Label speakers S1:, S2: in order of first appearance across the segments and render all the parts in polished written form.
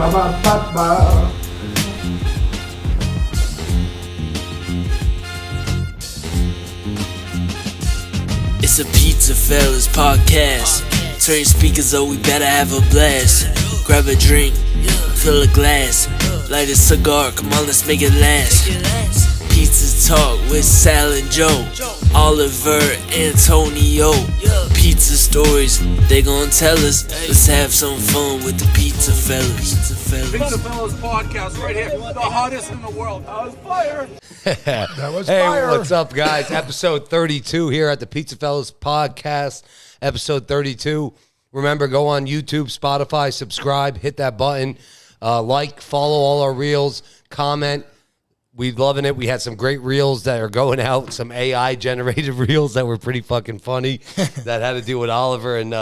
S1: Ba-ba-ba-ba.
S2: It's a PizzaFellas Podcast. Turn your speakers up, we better have a blast. Grab a drink, fill a glass, light a cigar, come on, let's make it last. Pizza Talk with Sal and Joe, Oliver, Antonio. Pizza stories, they gon' tell us. Let's have some fun with the PizzaFellas.
S3: PizzaFellas Podcast right here, the hottest in the world. That was fire.
S1: That was
S4: Hey,
S1: fire.
S4: what's up, guys? Episode 32 here at the PizzaFellas Podcast. Episode 32. Remember, go on YouTube, Spotify, subscribe, hit that button, like, follow all our reels, comment. We're loving it. We had some great reels that are going out, some AI-generated reels that were pretty fucking funny that had to do with Oliver and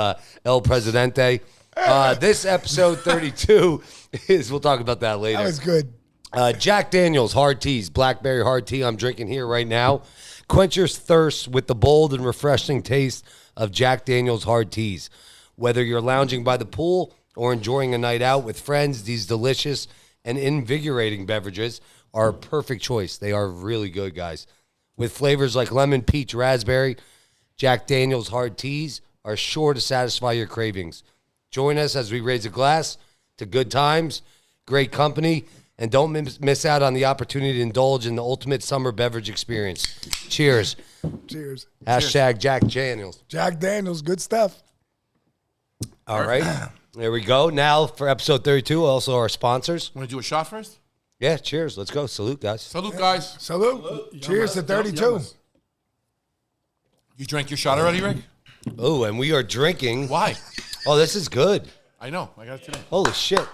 S4: El Presidente. This episode 32 is, we'll talk about that later.
S1: That was good.
S4: Jack Daniel's Hard Teas, Blackberry Hard Tea I'm drinking here right now. Quench your thirst with the bold and refreshing taste of Jack Daniel's Hard Teas. Whether you're lounging by the pool or enjoying a night out with friends, these delicious and invigorating beverages are a perfect choice. They are really good, guys. With flavors like lemon, peach, raspberry, Jack Daniel's Hard Teas are sure to satisfy your cravings. Join us as we raise a glass to good times, great company, and don't miss out on the opportunity to indulge in the ultimate summer beverage experience. Cheers.
S1: Cheers.
S4: Hashtag Jack Daniels.
S1: Jack Daniels, good stuff.
S4: All right. There we go. Now for episode 32, also our sponsors.
S3: Want to do a shot first?
S4: Yeah, cheers. Let's go. Salute, guys.
S3: Salute, guys.
S1: Salute. Cheers to 32.
S3: You drank your shot already, Rick?
S4: Oh, and we are drinking.
S3: Why?
S4: Oh, this is good.
S3: I know. I got it today.
S4: Holy shit.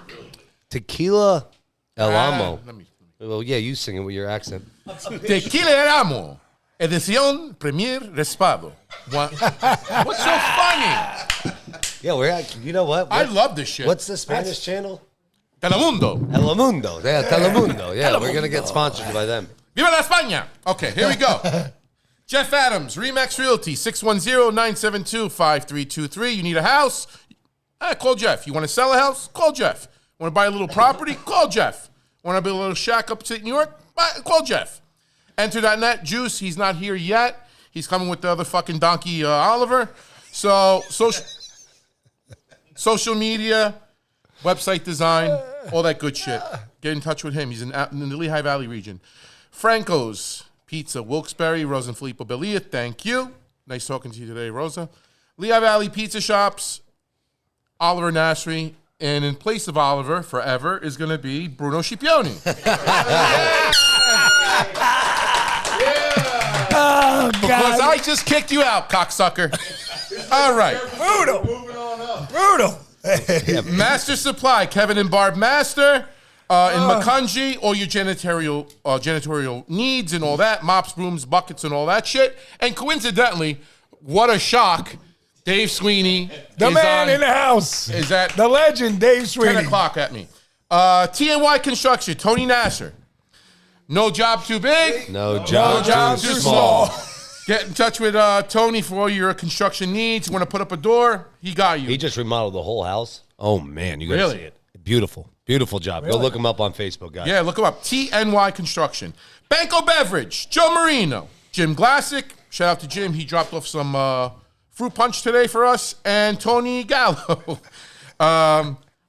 S4: Tequila El Amo.
S3: Let me.
S4: Well, yeah, you sing it with your accent.
S3: Tequila El Amo. Edición Premier Respado. What's so funny?
S4: Yeah, we're at, you know what?
S3: I love this shit.
S4: What's the Spanish channel?
S3: Telemundo.
S4: Telemundo. Yeah, Telemundo. Yeah, we're going to get sponsored by them.
S3: Viva la España. Okay, here we go. Jeff Adams, Remax Realty, 610-972-5323. You need a house? Call Jeff. You want to sell a house? Call Jeff. Want to buy a little property? Call Jeff. Want to build a little shack upstate New York? Call Jeff. Enter.net, Juice, he's not here yet. He's coming with the other fucking donkey, Oliver. So, social media, website design, all that good shit. Get in touch with him. He's in the Lehigh Valley region. Franco's Pizza, Wilkes-Barre, Rosa and Filippo Belia, thank you. Nice talking to you today, Rosa. Lehigh Valley Pizza Shops, Oliver Nasri, and in place of Oliver forever is going to be Bruno Scipione.
S1: Oh,
S3: Because
S1: God.
S3: I just kicked you out, cocksucker. All right.
S1: Brutal.
S3: Master Supply, Kevin and Barb Master. In Makunji, all your janitorial needs and all that, mops, brooms, buckets, and all that shit. And coincidentally, what a shock, Dave Sweeney
S1: The
S3: is
S1: man
S3: on,
S1: in the house.
S3: is at
S1: The legend, Dave
S3: 10
S1: Sweeney.
S3: o'clock at me. TNY Construction, Tony Nasser. No job too big.
S4: No job,
S1: too small.
S3: Get in touch with Tony for all your construction needs. Want to put up a door? He got you.
S4: He just remodeled the whole house. Oh, man. You got to
S3: Really?
S4: see it. Beautiful. Beautiful job. Go look him up on Facebook, guys.
S3: Yeah, look him up. TNY Construction. Banco Beverage. Joe Marino. Jim Glassick. Shout out to Jim. He dropped off some fruit punch today for us. And Tony Gallo.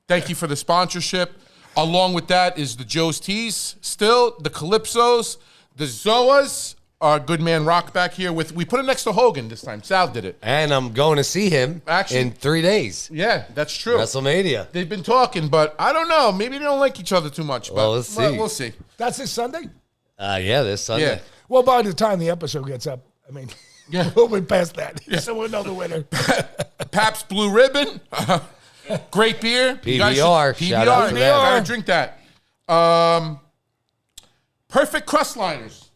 S3: Thank you for the sponsorship. Along with that is the Joe's Teas. Still, the Calypsos. The Zoas. Our good man Rock back here. We put him next to Hogan this time. Sal did it.
S4: And I'm going to see him in 3 days.
S3: Yeah, that's true.
S4: WrestleMania.
S3: They've been talking, but I don't know. Maybe they don't like each other too much. But
S4: Well, let's see.
S3: We'll see.
S1: That's this Sunday?
S4: Yeah, this Sunday.
S3: Yeah.
S1: Well, by the time the episode gets up, I mean,
S3: Yeah.
S1: we'll be past that. So we'll know the winner.
S3: Pabst Blue Ribbon. Great beer. You guys
S4: PBR.
S3: should-
S4: Shout out to
S3: PBR.
S4: them.
S3: Gotta drink that. Perfect crust liners.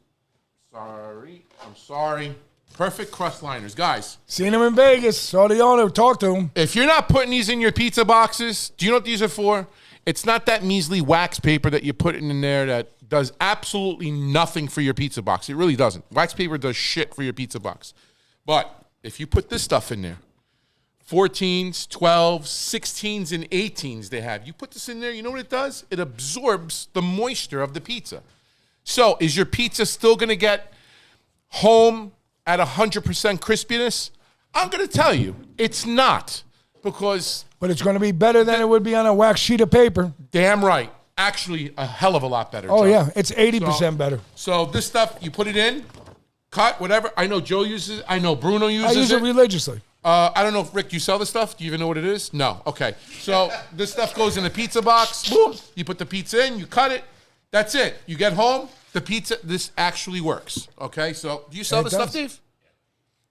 S3: I'm sorry. Perfect crust liners. Guys,
S1: Seen him in Vegas. Saw the owner. Talked to him.
S3: if you're not putting these in your pizza boxes, do you know what these are for? It's not that measly wax paper that you're putting in there that does absolutely nothing for your pizza box. It really doesn't. Wax paper does shit for your pizza box. But if you put this stuff in there, 14s, 12s, 16s, and 18s they have. You put this in there, you know what it does? It absorbs the moisture of the pizza. So is your pizza still going to get home at 100% crispiness? I'm going to tell you, it's not. Because...
S1: But it's going to be better than it would be on a wax sheet of paper.
S3: Damn right. Actually, a hell of a lot better.
S1: Oh,
S3: Joe.
S1: yeah. It's 80% better.
S3: So this stuff, you put it in, cut, whatever. I know Joe uses it. I know Bruno uses it.
S1: I use it religiously.
S3: I don't know if, Rick, you sell this stuff? Do you even know what it is? No. Okay. So this stuff goes in the pizza box. Boom. You put the pizza in. You cut it. That's it. You get home. The pizza, this actually works. Okay? So do you sell this stuff, Dave?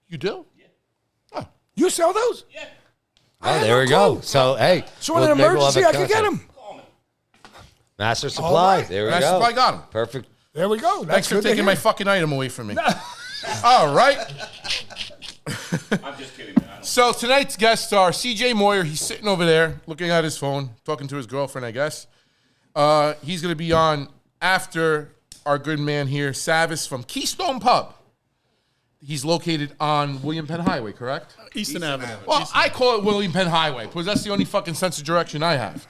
S3: You do? Yeah. Oh.
S1: You sell those?
S5: Yeah.
S4: Oh, there we go. So, hey.
S1: So in an
S4: maybe we'll have
S1: emergency,
S4: a
S1: I can get
S4: concept.
S1: them.
S4: Master Supply.
S1: right.
S4: There we
S3: Master
S4: go.
S3: Supply got 'em.
S4: Perfect.
S1: There we go. That's
S3: Thanks for
S1: good to
S3: taking
S1: hear.
S3: my fucking item away from me. All right.
S5: I'm just kidding, man.
S3: So tonight's guests are CJ Moyer. He's sitting over there looking at his phone, talking to his girlfriend, I guess. He's going to be on after our good man here, Savvas from Keystone Pub. He's located on William Penn Highway, correct?
S6: Easton Avenue.
S3: Well, I call it William Penn Highway because that's the only fucking sense of direction I have.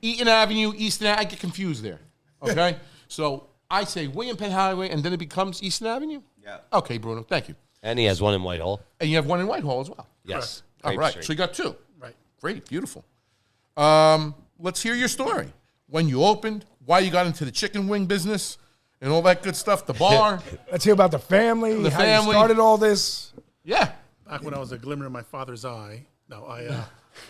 S3: Eaton Avenue, Easton Avenue, I get confused there. Okay? So I say William Penn Highway and then it becomes Easton Avenue?
S5: Yeah.
S3: Okay, Bruno, thank you.
S4: And he has one in Whitehall.
S3: And you have one in Whitehall as well.
S4: Yes.
S3: All
S4: Grape
S3: right,
S4: Street.
S3: so you got two.
S6: Right.
S3: Great, beautiful. Let's hear your story. When you opened, why you got into the chicken wing business, and all that good stuff, the bar.
S1: Let's hear about the family,
S3: The
S1: how
S3: family.
S1: you started all this.
S3: Yeah.
S6: Back when I was a glimmer in my father's eye.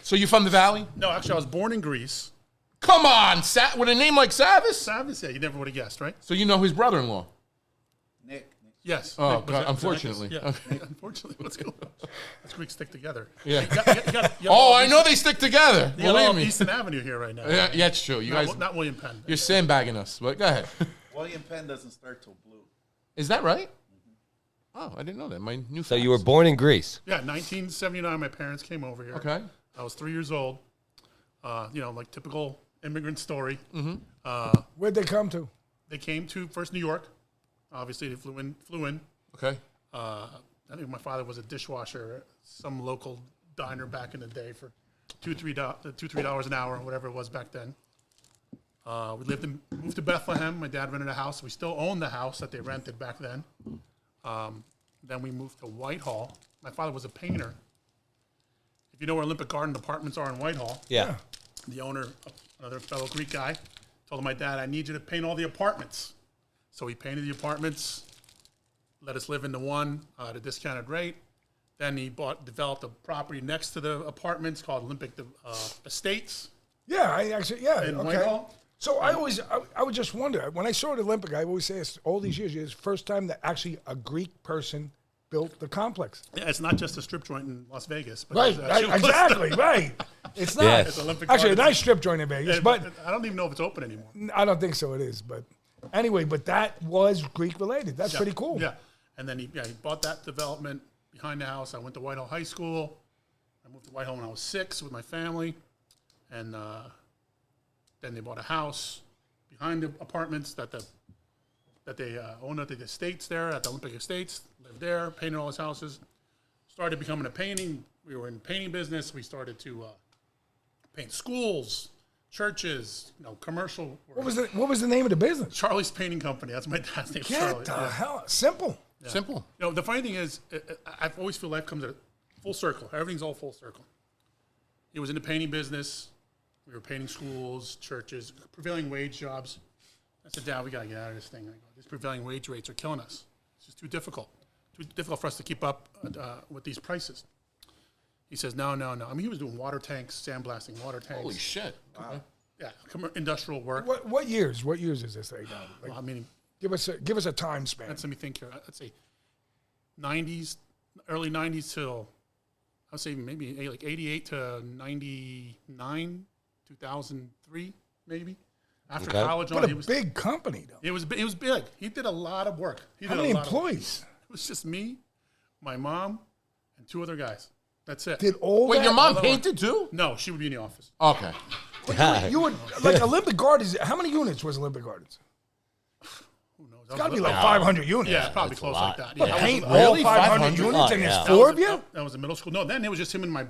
S3: So you from the Valley?
S6: No, actually, I was born in Greece.
S3: Come on, with a name like Savvas?
S6: Savvas, yeah, you never would have guessed, right?
S3: So you know his brother-in-law?
S5: Nick.
S6: Yes.
S3: Oh,
S6: Nick, was
S3: God,
S6: that
S3: unfortunately.
S6: Yeah, unfortunately. What's going on? Us Greeks stick together.
S3: Yeah.
S6: You got
S3: Oh,
S6: all
S3: I
S6: East-
S3: know they stick together.
S6: You got all
S3: Believe
S6: of
S3: me.
S6: Easton Avenue here right now.
S3: Yeah, it's true. You guys,
S6: Not William Penn.
S3: you're sandbagging us, but go ahead.
S5: William Penn doesn't start till blue.
S3: Is that right? Oh, I didn't know that. My new.
S4: So you were born in Greece.
S6: Yeah, 1979, my parents came over here.
S3: Okay.
S6: I was 3 years old. Like typical immigrant story.
S1: Where'd they come to?
S6: They came to first New York. Obviously, they flew in.
S3: Okay.
S6: I think my father was a dishwasher at some local diner back in the day for $2-3 an hour, whatever it was back then. We moved to Bethlehem. My dad rented a house. We still own the house that they rented back then. Then we moved to Whitehall. My father was a painter. If you know where Olympic Garden apartments are in Whitehall,
S4: Yeah.
S6: the owner, another fellow Greek guy, told my dad, I need you to paint all the apartments. So he painted the apartments, let us live in the one at a discounted rate. Then he developed a property next to the apartments called Olympic Estates
S1: Yeah,
S6: in
S1: okay.
S6: Whitehall.
S1: So I would just wonder, when I saw it at Olympic, I always say it's all these years, it's the first time that actually a Greek person built the complex.
S6: Yeah, it's not just a strip joint in Las Vegas. But
S1: Right,
S6: it's actually-
S1: exactly, right. It's not.
S4: Yeah.
S6: It's Olympic
S1: Actually, a
S6: Garden.
S1: nice strip joint in Vegas,
S6: Yeah,
S1: but
S6: I don't even know if it's open anymore.
S1: I don't think so it is. But anyway, but that was Greek related. That's pretty cool.
S6: Yeah, and then he bought that development behind the house. I went to Whitehall High School. I moved to Whitehall when I was 6 with my family, and then they bought a house behind the apartments that they owned at the estates there, at the Olympic Estates. Lived there, painted all his houses. Started becoming a painting. We were in the painting business. We started to paint schools, churches, commercial.
S1: What was the name of the business?
S6: Charlie's Painting Company. That's my dad's name.
S1: Get
S6: Charlie.
S1: the
S6: Yeah.
S1: hell simple.
S3: Simple.
S6: The funny thing is, I always feel life comes at full circle. Everything's all full circle. He was in the painting business. We were painting schools, churches, prevailing wage jobs. I said, Dad, we got to get out of this thing. I go, these prevailing wage rates are killing us. It's just too difficult. Too difficult for us to keep up with these prices. He says, no. I mean, he was doing water tanks, sandblasting water tanks.
S3: Holy shit. Wow.
S6: Yeah, industrial work.
S1: What years? What years is this thing now? Like,
S6: Well, I mean,
S1: give us a time span.
S6: let me think here. Let's say 90s, early 90s till, I'd say maybe like 88 to 99, 2003, maybe. After
S4: Okay.
S6: college,
S1: What
S6: he
S1: a
S6: was
S1: big company, though.
S6: it was big. He did a lot of work.
S1: How many employees?
S6: It was just me, my mom, and 2 other guys. That's it.
S1: Did all
S3: Wait,
S1: that?
S3: your mom painted too?
S6: No, she would be in the office.
S3: Okay.
S1: You would like Olympic Gardens. How many units was Olympic Gardens?
S6: Who knows?
S1: It's got to be like 500 units.
S6: Yeah, probably
S4: That's a
S6: close
S4: lot.
S6: like that.
S1: But
S6: Yeah,
S1: paint
S6: that was-
S1: all
S3: Really?
S1: 500
S3: 500?
S1: units, and
S4: Oh,
S1: there's
S4: yeah.
S1: four of you?
S6: That was in middle school. No, then it was just him and my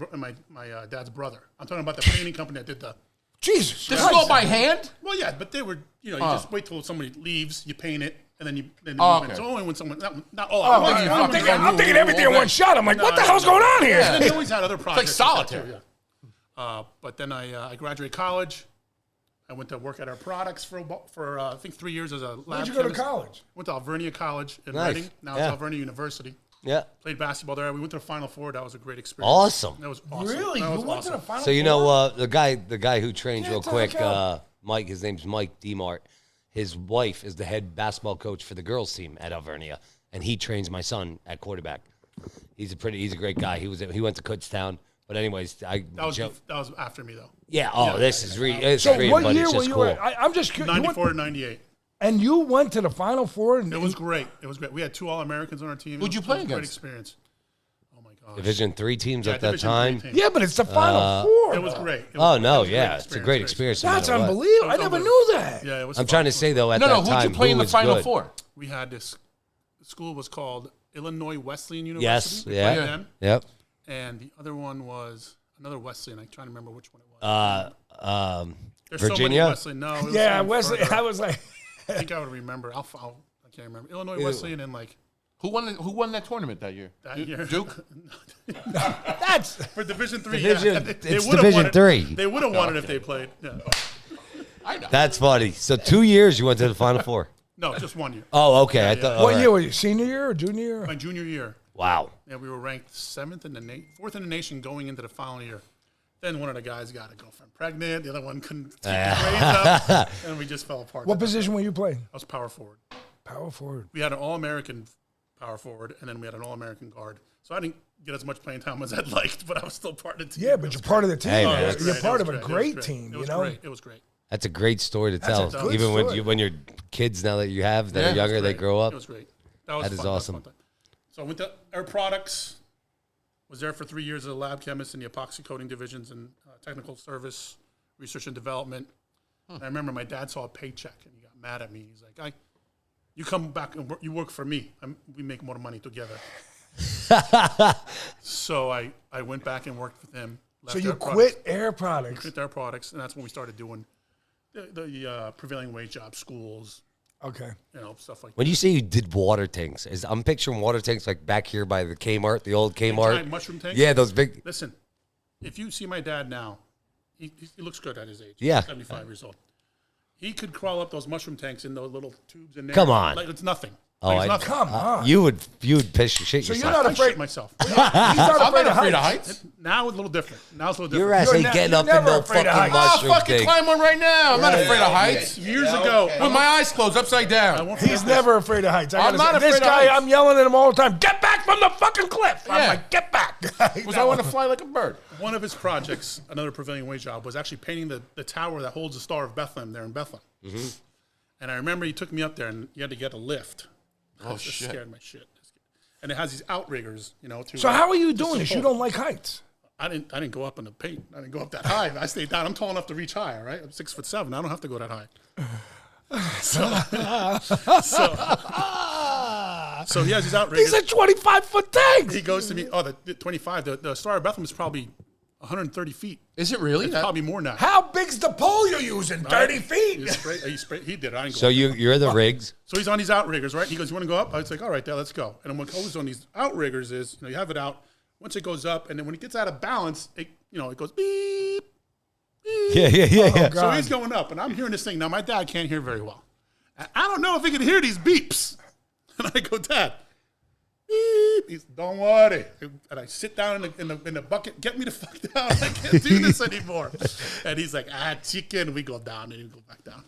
S6: dad's brother. I'm talking about the painting company that did the.
S1: Jesus
S3: This is
S1: Christ.
S3: all by hand?
S6: Well, yeah, but they were, you just wait till somebody leaves, you paint it, and then you move
S3: Oh,
S6: it.
S3: okay.
S6: It's only when someone, not
S1: Oh,
S6: all.
S1: I'm thinking everything in one shot. I'm like, what the hell's going on here?
S6: And then they always had other projects.
S3: solitaire.
S6: That too, yeah. But then I graduated college. I went to work at our products for I think 3 years as a lab
S1: Where'd you go to
S6: chemist.
S1: college?
S6: Went to Alvernia College in
S4: Nice.
S6: Reading. Now
S4: Yeah.
S6: it's Alvernia University.
S4: Yeah.
S6: Played basketball there. We went to the Final Four. That was a great experience.
S4: Awesome.
S6: That was awesome.
S1: Really?
S6: That
S1: You
S6: was
S1: went to the
S6: awesome.
S1: final
S4: So you
S1: four?
S4: know the guy who trains
S1: Yeah,
S4: real
S1: tell
S4: quick,
S1: him.
S4: Mike. His name's Mike Demart. His wife is the head basketball coach for the girls team at Alvernia, and he trains my son at quarterback. He's a great guy. He went to Kutztown. But anyways,
S6: That was after me though.
S4: yeah. Oh, this is really
S1: So
S4: great,
S1: what
S4: but
S1: year
S4: it's
S1: were
S4: just
S1: you
S4: cool.
S1: at? I'm just curious.
S6: 94 to 98.
S1: And you went to the Final Four? And
S6: It was great. It was great. We had 2 All-Americans on our team.
S3: Who'd you
S6: It
S3: play
S6: was a great
S3: against?
S6: experience. Oh my gosh.
S4: Division III teams
S6: Yeah,
S4: at that
S6: Division
S4: time.
S6: III team.
S1: Yeah, but it's the Final Four.
S6: It was
S1: though.
S6: great. It
S4: Oh
S6: was,
S4: no,
S6: it was
S4: yeah, it's a great experience. no
S1: That's
S4: matter what.
S1: unbelievable. I
S6: It was
S1: never
S6: unbelievable.
S1: knew that.
S6: Yeah, it was
S4: I'm
S6: fun.
S4: trying to say though, at
S3: No,
S4: that
S3: who'd
S4: time,
S3: you play in
S4: who
S3: the
S4: was
S3: Final
S4: good?
S3: Four?
S6: We had this. The school was called Illinois Wesleyan
S4: Yes,
S6: University. We
S4: yeah.
S6: played them.
S4: Yep.
S6: And the other one was another Wesleyan. I'm trying to remember which one it was. There's
S4: Virginia?
S6: So many Wesleyan. No. It was
S1: Yeah,
S6: something
S1: Wesley.
S6: further.
S1: I was like,
S6: I think I would remember. I can't remember. Illinois Wesleyan and like
S3: Who won that tournament that year?
S6: that year.
S3: Duke?
S1: that's
S6: For Division III.
S4: Division-
S6: yeah.
S4: it's
S6: would've
S4: Division
S6: won it.
S4: III.
S6: They would have won it if they played. Yeah.
S3: I know.
S4: That's funny. So 2 years you went to the Final Four.
S6: No, just 1 year.
S4: Oh, okay. I thought.
S1: what
S4: all
S1: year
S4: right.
S1: were you? Senior year or junior year?
S6: My junior year.
S4: Wow.
S6: Yeah, we were ranked 4th in the nation going into the final year. Then one of the guys got a girlfriend pregnant. The other one couldn't keep the grades up, and we just fell apart.
S1: What position were you playing?
S6: I was power forward.
S1: Power forward.
S6: We had an All-American power forward, and then we had an All-American guard. So I didn't get as much playing time as I'd liked, but I was still part of the team.
S1: Yeah, but you're part of the team.
S4: Hey,
S6: Oh,
S4: man,
S6: it was
S1: You're
S6: great.
S1: part
S6: It
S1: of
S6: was
S1: a
S6: great. It
S1: great
S6: was
S1: team,
S6: It
S1: you
S6: was
S1: know?
S6: great. It was great.
S4: That's a great story to tell.
S1: good
S4: Even
S1: story.
S4: when your kids now that you have that
S3: Yeah.
S4: are younger, they
S6: Great.
S4: grow up.
S6: It was great. That was
S4: That is
S6: fun. That was
S4: awesome.
S6: fun time. So I went to Air Products. Was there for 3 years as a lab chemist in the epoxy coating divisions and technical service, research and development. And I remember my dad saw a paycheck and he got mad at me. He's like, you come back and you work for me. We make more money together. So I went back and worked with him.
S1: So
S6: left
S1: you
S6: Air Products,
S1: quit Air Products.
S6: quit Air Products, and that's when we started doing the prevailing wage jobs, schools,
S1: Okay.
S6: stuff like that.
S4: When you say you did water tanks, I'm picturing water tanks like back here by the Kmart, the old Kmart.
S6: Giant mushroom tanks?
S4: Yeah, those big.
S6: Listen, if you see my dad now, he looks good at his age.
S4: Yeah.
S6: 75 years old. He could crawl up those mushroom tanks in those little tubes in there.
S4: Come on.
S6: Like it's nothing.
S4: Oh,
S6: Like, it's
S4: I-
S6: nothing.
S1: Come on.
S4: You would piss your shit
S1: So you're
S4: yourself.
S1: not
S6: I
S1: afraid.
S6: shit myself.
S1: He's not
S3: I'm
S1: afraid
S3: not afraid
S1: of
S3: of
S1: heights.
S3: heights.
S6: Now it's a little different. Now it's a little
S4: Your
S6: different.
S4: ass ain't
S1: You're
S4: getting
S1: ne-
S4: up
S1: you're
S4: in no
S1: never afraid
S4: fucking
S1: of heights.
S3: I'll
S4: mushroom
S3: fucking
S4: thing.
S3: climb one right now. I'm not afraid of heights.
S6: Years ago,
S3: With my eyes closed, upside
S6: I
S3: down.
S6: won't
S1: He's
S6: forget this.
S1: never afraid of heights. I
S3: I'm
S1: gotta
S3: not
S1: say,
S3: afraid
S1: this
S3: of
S1: guy,
S3: heights.
S1: I'm yelling at him all the time. Get back from the fucking cliff. I'm
S3: Yeah.
S1: like, get back.
S3: Because I want to fly like a bird.
S6: One of his projects, another prevailing wage job, was actually painting the tower that holds the Star of Bethlehem there in Bethlehem.
S3: Mm-hmm.
S6: And I remember he took me up there, and you had to get a lift. I was just
S3: shit.
S6: scared my shit. And it has these outriggers, to.
S1: So how are you
S6: to
S1: doing this? You
S6: support.
S1: don't like heights.
S6: I didn't go up in the paint. I didn't go up that high. I stayed down. I'm tall enough to reach high. All right, I'm 6'7". I don't have to go that high. So he has these outriggers.
S1: These are 25-foot tanks.
S6: He goes to me. Oh, the 25. The Star of Bethlehem is probably 130 feet.
S3: Is it really?
S6: It's probably more than that.
S1: How big's the pole you're using? 30 feet.
S6: He did it. I didn't go
S4: So
S6: up.
S4: you're the rigs.
S6: So he's on these outriggers, right? He goes, "You want to go up?" I was like, "All right, Dad, let's go." And then what goes on these outriggers is, you have it out. Once it goes up, and then when it gets out of balance, it goes beep.
S4: Yeah.
S6: So he's going up, and I'm hearing this thing. Now my dad can't hear very well. I don't know if he can hear these beeps. And I go, "Dad, beep." He's, "Don't worry." And I sit down in the bucket. Get me the fuck down. I can't do this anymore. And he's like, chicken. We go down, and we go back down.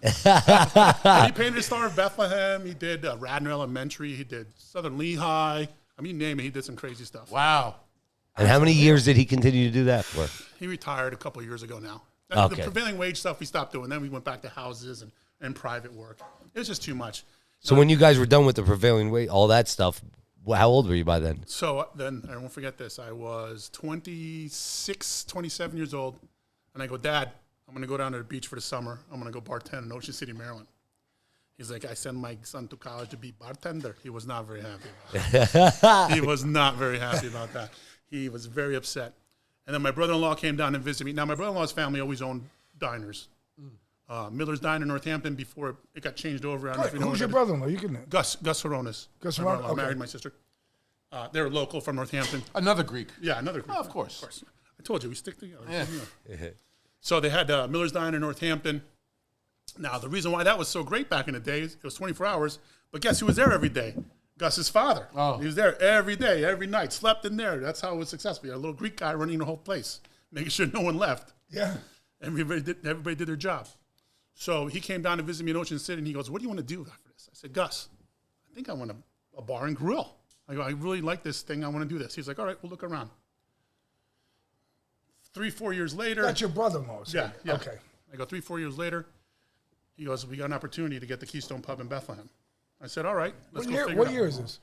S6: And he painted the Star of Bethlehem. He did Radnor Elementary. He did Southern Lehigh. I mean, you name it. He did some crazy stuff.
S3: Wow.
S4: And how many years did he continue to do that for?
S6: He retired a couple of years ago now.
S4: Okay.
S6: The prevailing wage stuff we stopped doing. Then we went back to houses and private work. It was just too much.
S4: So when you guys were done with the prevailing wage, all that stuff, how old were you by then?
S6: So then, I won't forget this. I was 26, 27 years old. And I go, "Dad, I'm going to go down to the beach for the summer. I'm going to go bartend in Ocean City, Maryland." He's like, I sent my son to college to be bartender. He was not very happy about that. He was not very happy about that. He was very upset. And then my brother-in-law came down and visited me. Now, my brother-in-law's family always owned diners. Miller's Diner in Northampton before it got changed over. I don't know if you know
S1: Who's your
S6: what
S1: brother-in-law? You can
S6: Gus Horonis.
S1: Gus
S6: My
S1: Horonis,
S6: brother-in-law
S1: okay.
S6: married my sister. They're local from Northampton.
S3: Another Greek.
S6: Yeah, another group.
S3: Oh, of course.
S6: I told you, we stick together.
S3: Yeah.
S6: So they had Miller's Diner in Northampton. Now, the reason why that was so great back in the day, it was 24 hours, but guess who was there every day? Gus's father.
S3: Oh.
S6: He was there every day, every night, slept in there. That's how it was successful. You had a little Greek guy running the whole place, making sure no one left.
S1: Yeah.
S6: Everybody did their job. So he came down to visit me in Ocean City, and he goes, what do you want to do after this? I said, Gus, I think I want a bar and grill. I go, I really like this thing. I want to do this. He's like, all right, we'll look around. 3-4 years later.
S1: That's your brother-in-law.
S6: Yeah.
S1: Okay.
S6: I go 3-4 years later. He goes, we got an opportunity to get the Keystone Pub in Bethlehem. I said, all right, let's go figure it out.
S1: What year is this?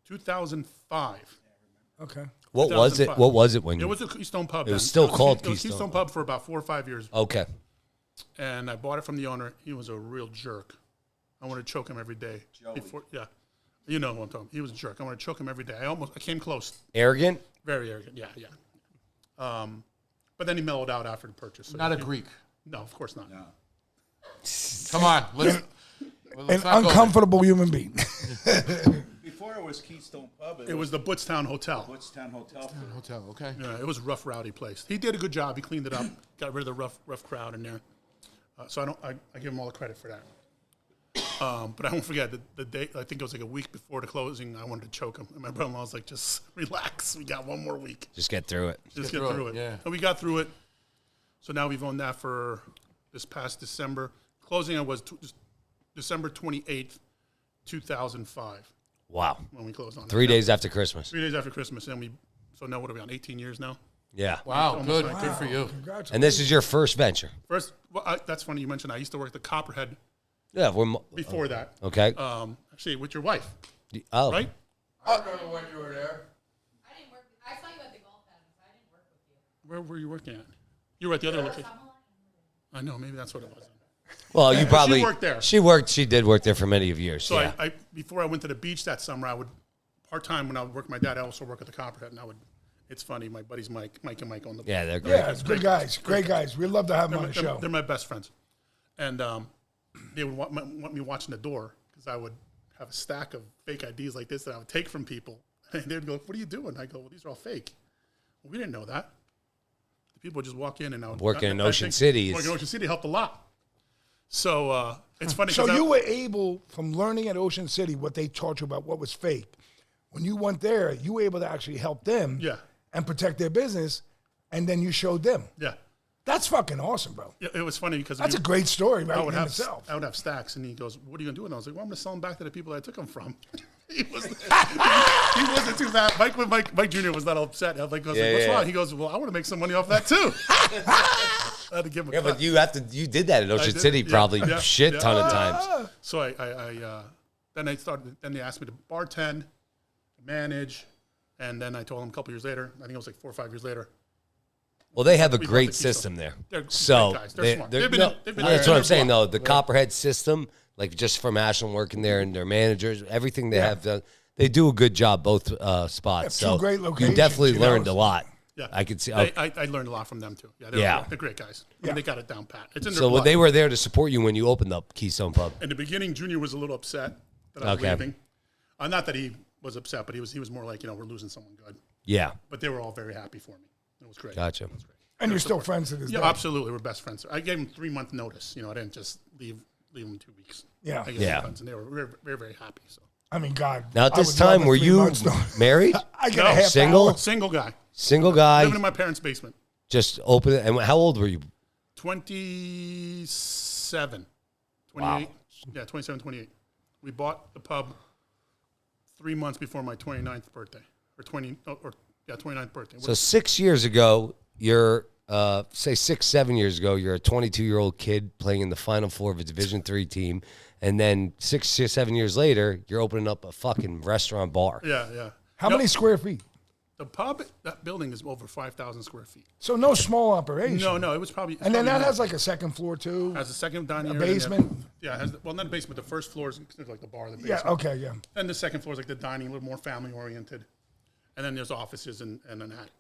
S6: 2005.
S1: Okay.
S4: What was it?
S6: 2005.
S4: What was it when
S6: It
S4: you?
S6: was a Keystone Pub.
S4: It was
S6: then.
S4: still called
S6: It was
S4: Keystone.
S6: Keystone Pub for about 4 or 5 years.
S4: Okay.
S6: And I bought it from the owner. He was a real jerk. I wanted to choke him every day. Yeah. You know who I'm talking about. He was a jerk. I wanted to choke him every day. I came close.
S4: Arrogant.
S6: Very arrogant. Yeah. But then he mellowed out after the purchase. So
S3: Not a Greek.
S6: No, of course not.
S3: Come on. Let's
S1: An
S3: not go
S1: uncomfortable human being.
S5: Before it was Keystone Pub,
S6: It was the Buttstown Hotel.
S5: Buttstown Hotel.
S3: there. Hotel, okay.
S6: Yeah, it was a rough, rowdy place. He did a good job. He cleaned it up, got rid of the rough crowd in there. So I give him all the credit for that. But I won't forget the day. I think it was like a week before the closing. I wanted to choke him, and my brother-in-law was like, "Just relax. We got one more week.
S4: Just get through it.
S6: Just get through it."
S3: yeah.
S6: And we got through it. So now we've owned that for this past December. Closing it was December 28th, 2005
S4: Wow.
S6: when we closed on it.
S4: 3 days after Christmas.
S6: 3 days after Christmas, and so now what are we on? 18 years now.
S4: Yeah.
S3: Wow, good.
S6: like-
S3: Good for you.
S1: Congratulations.
S4: And this is your first venture.
S6: First, that's funny you mentioned. I used to work at the Copperhead
S4: Yeah.
S6: before that.
S4: Okay.
S6: Actually, with your wife,
S4: Oh.
S6: right?
S1: I remember when you were there.
S7: I didn't work. I saw you at the golf cabins. I didn't work with you.
S6: Where were you working at? You were at the other location. I know. Maybe that's what it was.
S4: Well, you probably
S6: worked there.
S4: She did work there for many of years.
S6: So
S4: yeah.
S6: I before I went to the beach that summer, I would part-time when I would work with my dad. I also work at the Copperhead, and it's funny. My buddies Mike and Mike own the.
S4: Yeah, they're great.
S1: Yeah, it's good guys. Great guys. We'd love to have them on the show.
S6: They're my best friends, and they would want me watching the door because I would have a stack of fake IDs like this that I would take from people, and they'd go, "What are you doing?" I go, "Well, these are all fake." Well, we didn't know that. The people would just walk in and I would
S4: Working in Ocean
S6: think
S4: City
S6: Working in Ocean City helped a lot. So it's funny.
S1: So
S6: 'cause
S1: you were able, from learning at Ocean City, what they taught you about what was fake. When you went there, you were able to actually help them
S6: Yeah.
S1: and protect their business, and then you showed them.
S6: Yeah.
S1: That's fucking awesome, bro.
S6: Yeah, it was funny because
S1: That's a great story right
S6: I would
S1: in
S6: have
S1: itself.
S6: I would have stacks, and he goes, "What are you gonna do?" And I was like, "Well, I'm gonna sell them back to the people that I took them from." he wasn't too bad. Mike Jr. was not upset. I was like, "What's
S4: yeah.
S6: wrong?" He goes, "Well, I want to make some money off that too." I had to give him a
S4: Yeah,
S6: cut.
S4: but you did that in Ocean
S6: did,
S4: City
S6: yeah,
S4: probably
S6: yeah,
S4: shit
S6: yeah.
S4: ton of times.
S6: So then they asked me to bartend, manage, and then I told them a couple years later. I think it was like 4 or 5 years later.
S4: Well, they have a
S6: We bought
S4: great
S6: the Keystone.
S4: system there.
S6: They're
S4: So
S6: great guys. They're smart. They've been
S4: no,
S6: they've been
S4: that's
S6: there.
S4: what I'm saying
S6: They're
S4: though. The Copperhead system, like just from Ashland working there and their managers, everything they have done, they do a good job both spots.
S1: two
S4: So
S1: great
S4: you
S1: locations,
S4: definitely
S1: you know.
S4: learned a lot.
S6: Yeah.
S4: I could see.
S6: I learned a lot from them too. Yeah. They're great guys. I mean, they got it down pat. It's in their
S4: So
S6: blood.
S4: they were there to support you when you opened up Keystone Pub.
S6: In the beginning, Junior was a little upset that I was
S4: Okay.
S6: leaving. Not that he was upset, but he was more like, we're losing someone good.
S4: Yeah,
S6: But they were all very happy for me. It was great.
S4: gotcha.
S1: And you're still friends to this
S6: Yeah,
S1: day.
S6: absolutely. We're best friends. I gave them 3-month notice. I didn't just leave them 2 weeks.
S1: Yeah.
S6: I gave
S4: Yeah.
S6: them friends, and they were very, very, very happy. So
S1: I mean, God.
S4: Now at
S1: I
S4: this
S1: would love
S4: time,
S1: a
S4: were
S1: 3
S4: you
S1: months notice.
S4: married,
S1: I get
S6: No,
S1: a half
S4: single?
S1: hour.
S6: single guy,
S4: single
S6: living
S4: guy,
S6: in my parents' basement.
S4: just open it? And how old were you?
S6: 27, 28. Yeah, 27, 28. We bought the pub 3 months before my 29th birthday, or 29th birthday.
S4: So 6 years ago, you're say 6-7 years ago, you're a 22-year-old kid playing in the Final Four of a Division III team, and then 6 or 7 years later, you're opening up a fucking restaurant bar.
S6: Yeah.
S1: How many square feet?
S6: The pub, that building is over 5,000 square feet.
S1: So no small operation.
S6: No, it was probably.
S1: And then that
S6: probably
S1: has like a second floor too.
S6: has a second dining
S1: a
S6: area.
S1: basement?
S6: Yeah, it has, well, not a basement. The first floor is like the bar, the
S1: Yeah.
S6: basement.
S1: Okay. Yeah.
S6: And the second floor is like the dining, a little more family oriented. And then there's offices and an attic.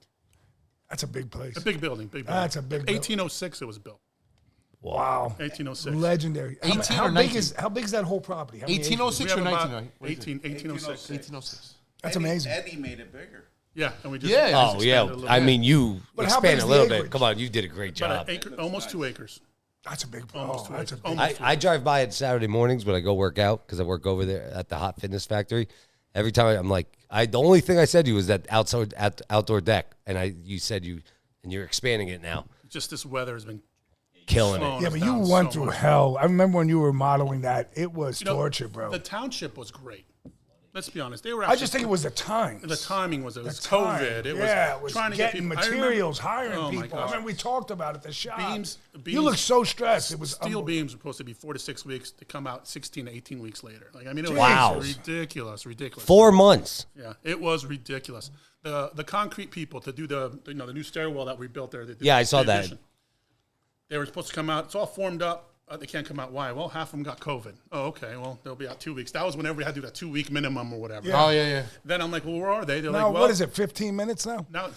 S1: That's a big place.
S6: A big building, big building.
S1: That's a big building.
S6: 1806 it was built.
S1: Wow.
S6: 1806.
S1: Legendary.
S3: 18
S1: How
S3: or
S1: big
S3: 19?
S1: is that whole property? How many acres?
S3: 1806 or
S6: We have about
S3: 1906?
S6: 1806.
S3: 1806.
S1: That's amazing.
S5: Eddie made it bigger.
S6: Yeah, and we just
S3: Yeah.
S4: Oh,
S6: expanded
S4: yeah.
S6: a little
S4: I
S6: bit.
S4: mean, you
S1: But how
S4: expand
S1: big is
S4: a
S1: the
S4: little bit.
S1: acreage?
S4: Come on, you did a great
S6: About
S4: job.
S6: an acre, almost 2 acres.
S1: That's a big.
S6: Almost
S1: Oh,
S6: two
S1: that's a
S6: acres.
S1: big.
S6: Almost.
S4: I drive by it Saturday mornings when I go work out because I work over there at the Hot Fitness Factory. Every time I'm like, the only thing I said to you was that outdoor deck, and you said you're expanding it now,
S6: Just this weather has been
S4: killing
S6: slowing
S4: it.
S1: Yeah,
S6: us
S1: but you
S6: down
S1: went
S6: so
S1: through
S6: much.
S1: hell. I remember when you were modeling that. It was
S6: You know,
S1: torture, bro.
S6: The township was great. Let's be honest. They were.
S1: I just think it was the time.
S6: the timing was it was
S1: time.
S6: COVID. It
S1: It was
S6: trying to
S1: getting
S6: get people,
S1: materials,
S6: I remember,
S1: hiring
S6: oh my
S1: people. I
S6: gosh.
S1: remember we talked about it at the shop.
S6: Beams-
S1: You look so stressed. It was
S6: Steel
S1: unbelievable.
S6: beams were supposed to be 4 to 6 weeks to come out 16 to 18 weeks later. Like I mean, it was
S4: Wow.
S6: ridiculous.
S4: 4 months.
S6: Yeah, it was ridiculous. The concrete people to do the new stairwell that we built there.
S4: Yeah, I saw
S6: the
S4: that.
S6: addition, they were supposed to come out. It's all formed up. They can't come out. Why? Well, half of them got COVID. Oh, okay. Well, they'll be out 2 weeks. That was whenever we had to do that 2-week minimum or whatever.
S1: Yeah.
S3: Oh, yeah.
S6: Then I'm like, well, where are they? They're
S1: Now,
S6: like, well,
S1: what is it, 15 minutes now?
S6: Now,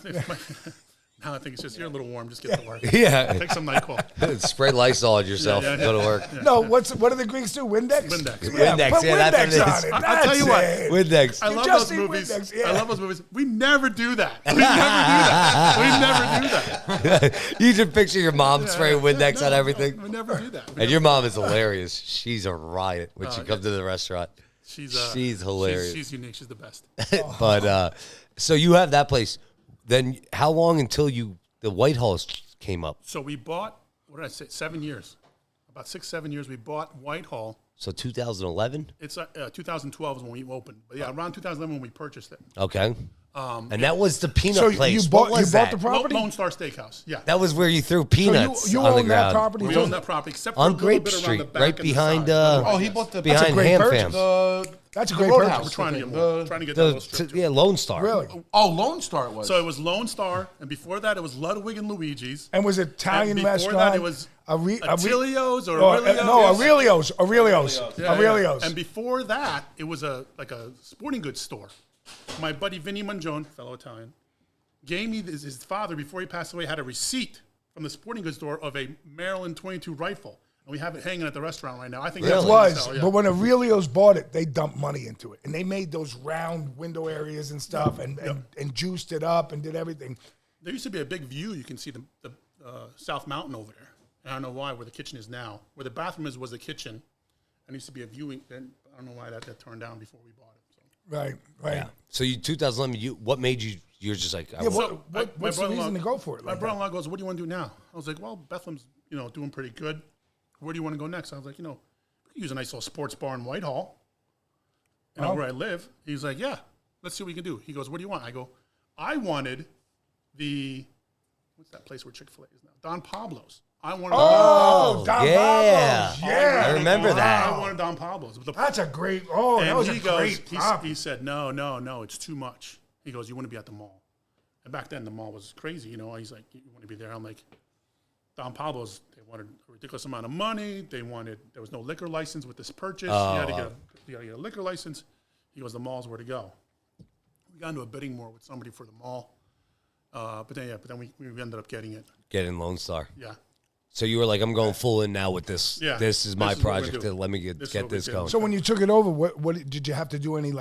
S6: now I think it's just you're a little warm. Just get to work.
S4: Yeah.
S6: Take some NyQuil.
S4: Spray Lysol on yourself.
S6: Yeah, yeah,
S4: Go to work.
S1: No, what do the Greeks do? Windex?
S6: Windex.
S1: Yeah,
S4: Windex,
S1: put
S4: yeah, that's
S1: Windex
S4: what it
S1: on
S4: is.
S1: it.
S6: I'll tell you what.
S1: That's it.
S4: Windex.
S6: I love
S1: just
S6: those
S1: need
S6: movies.
S1: Windex, yeah.
S6: I love those movies. We never do that. We never do that. We never do that.
S4: You should picture your mom spraying Windex on everything.
S6: We never do that.
S4: And your mom is hilarious. She's a riot when she comes to the restaurant. She's hilarious.
S6: She's unique. She's the best.
S4: But so you have that place. Then how long until the Whitehall came up?
S6: So we bought, what did I say, 7 years. About 6-7 years, we bought Whitehall.
S4: So 2011.
S6: It's 2012 is when we opened. But yeah, around 2011 when we purchased it.
S4: Okay. And that was the peanut
S1: So
S4: place.
S1: you bought
S4: What was
S1: the
S4: that?
S1: property?
S6: Lone Star Steakhouse. Yeah.
S4: That was where you threw
S1: So
S4: peanuts
S1: you
S4: on the
S1: own that
S4: ground.
S1: property?
S6: We
S1: too?
S6: own that property except for
S4: On
S6: a little
S4: Grape
S6: bit around
S4: Street,
S6: the back
S4: right
S6: and the
S4: behind,
S6: side.
S3: Oh, he bought the
S4: behind
S1: great
S4: Ham
S1: purchase.
S4: Fams.
S1: That's a
S3: the
S1: great
S3: Roadhouse.
S1: purchase.
S6: We're trying to get
S3: The-
S6: more. Trying to get that little strip.
S4: Yeah, Lone Star.
S1: Really?
S3: Oh, Lone Star it was.
S6: So it was Lone Star, and before that it was Ludwig and Luigi's.
S1: And was it Italian
S6: And before
S1: restaurant?
S6: that, it was
S1: Attilio's
S6: or
S1: No,
S6: Aurelio's.
S1: Aurelio's.
S6: Yeah,
S1: Aurelio's.
S6: yeah. And before that, it was a sporting goods store. My buddy Vinny Mangione, fellow Italian, gave me his father before he passed away had a receipt from the sporting goods store of a Maryland 22 rifle, and we have it hanging at the restaurant right now. I think
S1: It
S6: that's
S1: was,
S6: what we sell, yeah.
S1: but when Aurelio's bought it, they dumped money into it, and they made those round window areas and stuff, and juiced it up and did everything.
S6: There used to be a big view. You can see the South Mountain over there. And I don't know why, where the kitchen is now. Where the bathroom is was the kitchen. And there used to be a viewing. Then I don't know why that turned down before we bought it. So.
S1: Right.
S4: So 2011. What made you? You're just like I
S1: Yeah,
S4: want-
S1: what's the reason to go for it?
S6: My
S1: Like that?
S6: brother-in-law goes, "What do you want to do now?" I was like, "Well, Bethlehem's doing pretty good. Where do you want to go next?" I was like, we could use a nice little sports bar in Whitehall. Where I live. He's like, "Yeah, let's see what we can do." He goes, "What do you want?" I go, "I wanted what's that place where Chick-fil-A is now? Don Pablo's. I wanted.
S1: Oh, Don
S4: yeah.
S1: Pablo's. Yeah.
S4: I remember that.
S6: I wanted Don Pablo's.
S1: That's a great. Oh, that
S6: And
S1: was a
S6: he goes,
S1: great property.
S6: he said, no, it's too much. He goes, you want to be at the mall. And back then, the mall was crazy. He's like, you want to be there? I'm like, Don Pablo's, they wanted a ridiculous amount of money. There was no liquor license with this purchase. You had to get a liquor license. He goes, the mall's where to go. We got into a bidding war with somebody for the mall. But then we ended up getting it.
S4: Getting Lone Star.
S6: Yeah.
S4: So you were like, I'm going full in now with this.
S6: Yeah.
S4: This is my
S6: This is what we're
S4: project.
S6: doing.
S4: Let me
S6: This is
S4: get
S6: what we're
S4: this
S6: doing.
S4: going.
S1: So when you took it over, what did you have to do? Any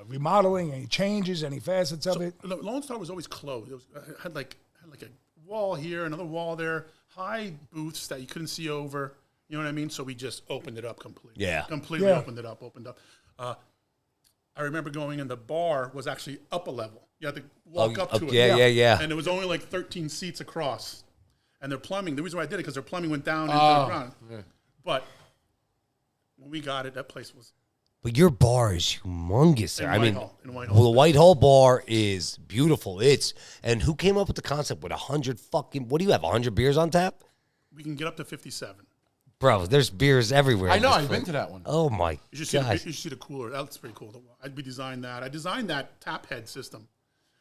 S1: remodeling, any changes, any facets of it?
S6: Lone Star was always closed. It had like a wall here, another wall there, high booths that you couldn't see over. You know what I mean? So we just opened it up completely.
S4: Yeah.
S6: Completely
S1: Yeah.
S6: opened up. I remember going in, the bar was actually up a level. You had to walk up to it.
S4: Yeah.
S6: And it was only like 13 seats across. And their plumbing, the reason why I did it, because their plumbing went down into the ground.
S3: Yeah.
S6: But when we got it, that place was
S4: But your bar is humongous there.
S6: In
S4: I mean,
S6: Whitehall, in Whitehall.
S4: well, the Whitehall bar is beautiful. And who came up with the concept with 100 fucking? What do you have? 100 beers on tap,
S6: we can get up to 57.
S4: bro? There's beers everywhere.
S3: I
S4: in
S3: know.
S4: this
S3: I've been
S4: place.
S3: to that one.
S4: Oh my
S6: You should
S4: gosh!
S6: see the cooler. That's pretty cool. We designed that. I designed that tap head system.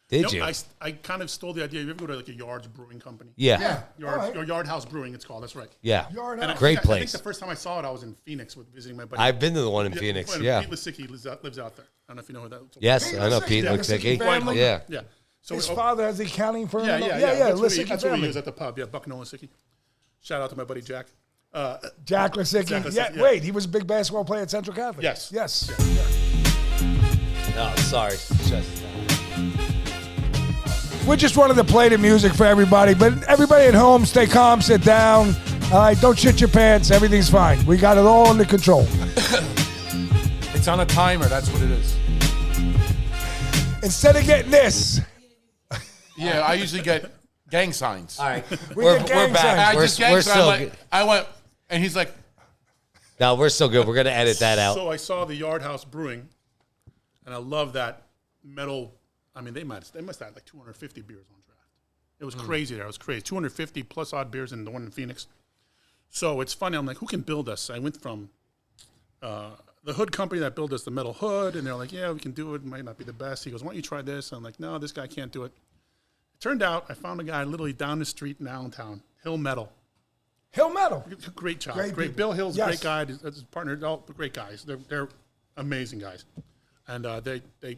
S4: Did you?
S6: I kind of stole the idea. You ever go to like a Yards Brewing Company?
S4: Yeah.
S6: Your Yard House Brewing, it's called. That's right.
S4: Yeah.
S1: Yard
S6: And
S1: House.
S4: Great
S6: I think
S4: place.
S6: the first time I saw it, I was in Phoenix visiting my buddy.
S4: I've been to the one in Phoenix. Yeah.
S6: Pete Lisicki lives out there. I don't know if you know who that is.
S4: Yes, I know
S1: Lisicki,
S4: Pete
S1: yeah,
S4: Lisicki.
S1: Lisicki family.
S4: Yeah.
S6: Yeah. So
S1: His
S6: we-
S1: father has the accounting firm.
S6: Yeah. That's where he
S1: Lisicki
S6: was
S1: family.
S6: at the pub. Yeah, Bucknell Lisicki. Shout out to my buddy Jack.
S1: Jack Lisicki.
S6: Jack Lisicki,
S1: Yeah,
S6: yeah.
S1: wait, he was a big basketball player at Central Catholic.
S6: Yes.
S1: Yes.
S4: Oh, sorry. Just,
S1: We just wanted to play the music for everybody, but everybody at home, stay calm, sit down. All right, don't shit your pants. Everything's fine. We got it all under control.
S3: It's on a timer. That's what it is.
S1: Instead of getting this,
S3: Yeah, I usually get gang signs.
S4: all right.
S1: We
S4: We're
S1: get gang
S4: back.
S1: signs.
S3: I
S4: We're,
S3: just gang
S4: we're
S3: sign.
S4: still
S3: Like,
S4: good.
S3: I went, and he's like,
S4: No, we're still good. We're going to edit that out.
S6: So I saw the Yard House Brewing, and I love that metal. I mean, they must have had like 250 beers on draft. It was crazy there. It was crazy. 250 plus odd beers in the one in Phoenix. So it's funny. I'm like, who can build us? I went from the hood company that built us the metal hood, and they're like, yeah, we can do it. It might not be the best. He goes, why don't you try this? I'm like, no, this guy can't do it. It turned out I found a guy literally down the street in Allentown, Hill Metal.
S1: Hill Metal.
S6: Great job.
S1: Great
S6: Great.
S1: people.
S6: Bill Hill's a
S1: Yes.
S6: great guy. His partner, all great guys. They're amazing guys. And they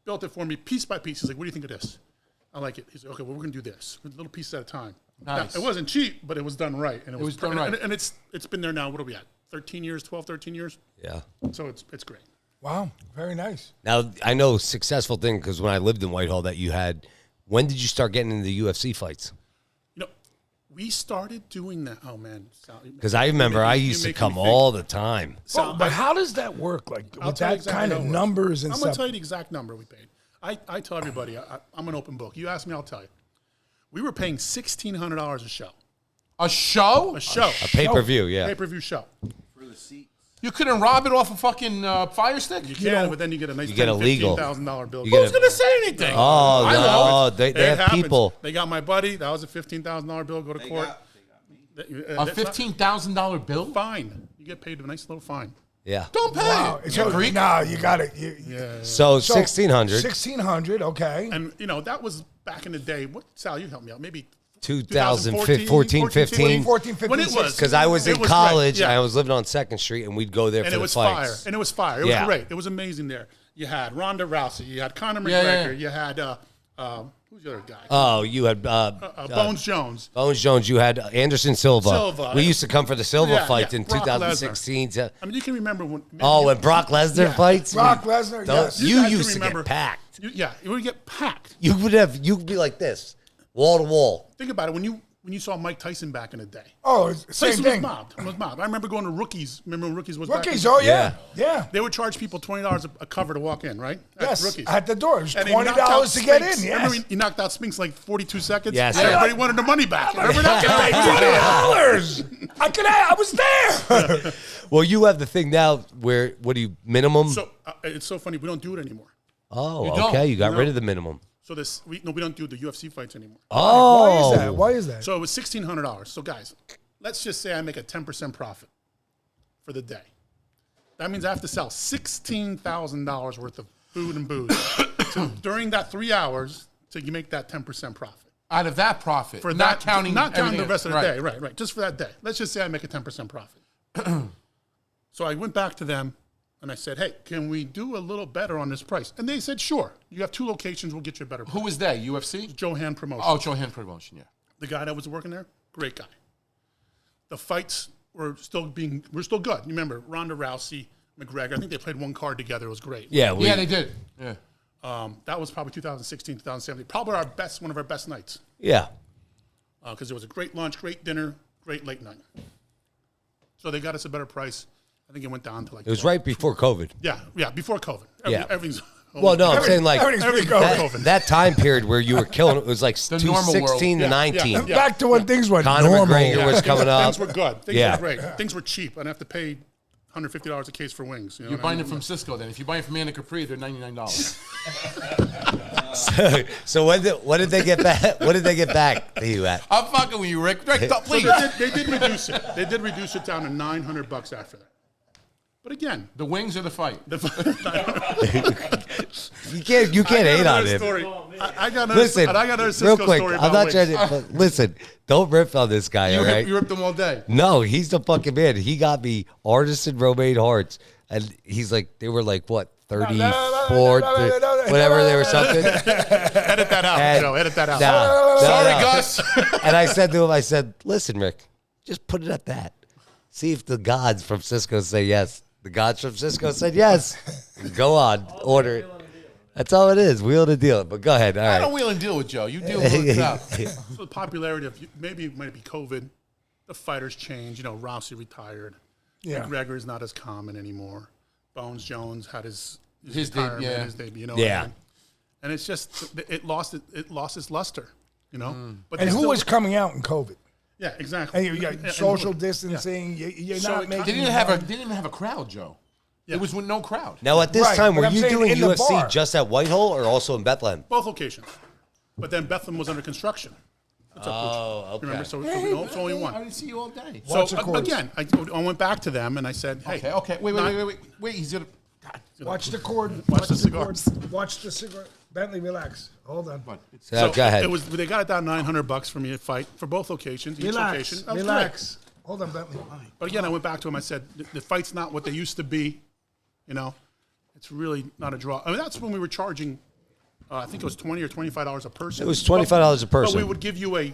S6: built it for me piece by piece. He's like, what do you think of this? I like it. He's like, okay, well, we're going to do this. Little pieces at a time.
S3: Nice.
S6: Now, it wasn't cheap, but it was done right. And it
S3: was done right.
S6: And it's been there now, what are we at? 13 years, 12, 13 years?
S4: Yeah.
S6: So it's great.
S1: Wow, very nice.
S4: Now, I know successful thing because when I lived in Whitehall that you had, when did you start getting into the UFC fights?
S6: You know, we started doing that. Oh, man.
S4: Because I remember I used to come all the time.
S1: But how does that work? Like
S6: I'll
S1: with
S6: tell you
S1: that
S6: exactly
S1: kind
S6: how
S1: of
S6: it works.
S1: numbers and
S6: I'm going to
S1: stuff?
S6: tell you the exact number we paid. I tell everybody, I'm an open book. You ask me, I'll tell you. We were paying $1,600 a show.
S3: a show?
S6: A show.
S4: A pay-per-view, yeah.
S6: Pay-per-view show.
S5: For the seats.
S3: You couldn't rob it off a fucking Fire Stick?
S6: You can, but then you get a nice
S4: you get a legal.
S6: $15,000 bill.
S4: You get
S3: Who's going to say anything?
S4: Oh,
S3: I know.
S4: no, they
S6: It
S4: have
S6: happens.
S4: people.
S6: They got my buddy. That was a $15,000 bill. Go to
S5: They
S6: court.
S5: got me.
S3: A $15,000 bill?
S6: Fine. You get paid a nice little fine.
S4: Yeah.
S3: Don't pay
S1: Wow.
S3: it.
S1: So,
S3: You're Greek?
S1: no, you got it.
S4: So 1,600,
S1: 1,600, okay.
S6: And, you know, that was back in the day. What, Sal, you help me out. Maybe
S4: 2014, 15.
S1: 14, 15,
S6: When it was.
S4: Because I was
S6: It
S4: in
S6: was
S4: college
S6: great, yeah.
S4: and I was living on 2nd Street and we'd go there
S6: And
S4: for
S6: it
S4: the
S6: was fire.
S4: fights.
S6: And it was fire. It
S4: Yeah.
S6: was great. It was amazing there. You had Ronda Rousey. You had Conor McGregor.
S3: Yeah.
S6: You had, who's the other guy?
S4: Oh, you had
S6: Bones Jones.
S4: Bones Jones. You had Anderson Silva.
S6: Silva.
S4: We used to come for the Silva
S6: Yeah,
S4: fights
S6: yeah.
S4: in
S6: Brock
S4: 2016.
S6: I mean, you can remember when.
S4: Oh, when Brock Lesnar fights?
S1: Brock Lesnar, yes.
S4: You
S6: guys can
S4: used to
S6: remember-
S4: get packed.
S6: You would get packed.
S4: You'd be like this, wall to wall.
S6: Think about it. When you saw Mike Tyson back in the day.
S1: Oh, it's the same
S6: Tyson
S1: thing.
S6: was mobbed. I remember going to Rookies. Remember when Rookies was back
S1: Rookies,
S6: in-
S1: oh, yeah. Yeah.
S6: They would charge people $20 a cover to walk in, right? At
S1: Yes,
S6: Rookies.
S1: at the door. It was
S6: And he knocked out
S1: $20 to get in,
S6: Spinks.
S1: yes.
S6: Remember he knocked out Spinks like 42 seconds?
S4: Yes.
S6: And everybody wanted their money back. Remember that?
S1: $20. I was there.
S4: Well, you have the thing now where, what do you, minimum?
S6: So it's so funny. We don't do it anymore.
S4: Oh,
S3: You don't.
S4: okay. You got
S6: No.
S4: rid of the minimum.
S6: So we don't do the UFC fights anymore.
S4: Oh.
S1: Why is that? Why is that?
S6: So it was $1,600. So guys, let's just say I make a 10% profit for the day. That means I have to sell $16,000 worth of food and booze during that 3 hours to make that 10% profit.
S3: Out of that profit.
S6: For
S3: not
S6: that,
S3: counting
S6: not counting the
S3: everything
S6: rest of the
S3: else.
S6: day. Right. Just for that day. Let's just say I make a 10% profit. So I went back to them and I said, hey, can we do a little better on this price? And they said, sure. You have 2 locations. We'll get you a better price.
S3: Who was that? UFC?
S6: Johan Promotion.
S3: Oh, Johan Promotion, yeah.
S6: The guy that was working there, great guy. The fights were still good. You remember Ronda Rousey, McGregor. I think they played one card together. It was great.
S4: Yeah,
S3: Yeah, they did. Yeah.
S6: That was probably 2016, 2017. Probably one of our best nights.
S4: Yeah.
S6: Because it was a great lunch, great dinner, great late night. So they got us a better price. I think it went down to like.
S4: It was right before COVID.
S6: Yeah, before COVID.
S4: Yeah.
S6: Everything's.
S4: Well, no, I'm saying like
S1: everything's
S6: COVID.
S4: that time period where you were killing it was like
S3: normal world.
S4: 16 to
S6: Yeah,
S4: 19.
S6: yeah.
S1: Back to when things were
S4: Conor
S1: normal.
S4: McGregor was coming up.
S6: Things were good. Things
S4: Yeah.
S6: were great. Things were cheap. I didn't have to pay $150 a case for wings. You know
S3: You're
S6: what I
S3: buying
S6: mean?
S3: it from Cisco then. If you buy it from Anna Capri, they're $99.
S4: So what did they get back? What did they get back to you at?
S3: I'm fucking with you, Rick. Rick,
S6: So
S3: please.
S6: they did reduce it. They did reduce it down to $900 after that. But again,
S3: The wings or the fight?
S4: You can't hate on him.
S6: I got another,
S4: Listen,
S6: and I got another
S4: real
S6: Cisco
S4: quick.
S6: story
S4: I'm
S6: about
S4: not
S6: wings.
S4: trying to. But listen, don't rip on this guy.
S3: You
S4: all right.
S3: ripped them all day.
S4: No, he's the fucking man. He got me artisan romaine hearts, and he's like, they were like what 34, whatever they were something.
S6: Edit that out,
S4: And-
S6: Joe. Edit that out.
S3: Sorry,
S4: no.
S3: Gus.
S4: And I said to him, I said, listen, Rick, just put it at that. See if the gods from Cisco say yes. The gods from Cisco said yes. Go on, order it. That's all it is. Wheel to deal. But go ahead. All
S3: I
S4: right.
S3: don't wheel and deal with Joe. You deal with it out.
S6: So the popularity of maybe it might be COVID. The fighters changed. You know, Rossi retired.
S1: Yeah.
S6: McGregor is not as common anymore. Bones Jones had his
S3: His
S6: retirement,
S3: yeah.
S6: his debut. You know,
S4: Yeah.
S6: and it's just it lost its luster. You know, but
S1: And
S6: they
S1: who
S6: still-
S1: was coming out in COVID?
S6: Yeah, exactly.
S1: And you got
S6: And-
S1: social
S6: and-
S1: distancing. You're
S6: So
S1: not
S6: it
S1: making.
S3: They didn't even have a crowd, Joe.
S6: Yeah.
S3: It was with no crowd.
S4: Now, at this
S1: Right,
S4: time,
S1: but
S4: were
S1: I'm
S4: you
S1: saying
S4: doing
S1: in the
S4: UFC
S1: bar.
S4: just at Whitehall or also in Bethlehem?
S6: both locations. But then Bethlehem was under construction. What's up, Pooch?
S4: Oh, okay.
S6: Remember, so it's only one.
S3: I didn't see you all day.
S6: So
S1: Watch the chords.
S6: again, I went back to them and I said, "Hey,
S3: Okay. Wait. He's gonna. God.
S1: Watch the cord.
S6: Watch the
S1: cord.
S6: cigars.
S1: Watch the cigar. Bentley, relax. Hold on.
S4: So, go ahead.
S6: It was they got it down $900 for me to fight for both locations. Each
S1: Relax.
S6: location. That was
S1: Relax. Hold on, Bentley.
S6: great. But again, I went back to him. I said, the fight's not what they used to be. You know, it's really not a draw. I mean, that's when we were charging. I think it was $20 or $25 a person.
S4: It was $25 a person.
S6: But we would give you a
S4: You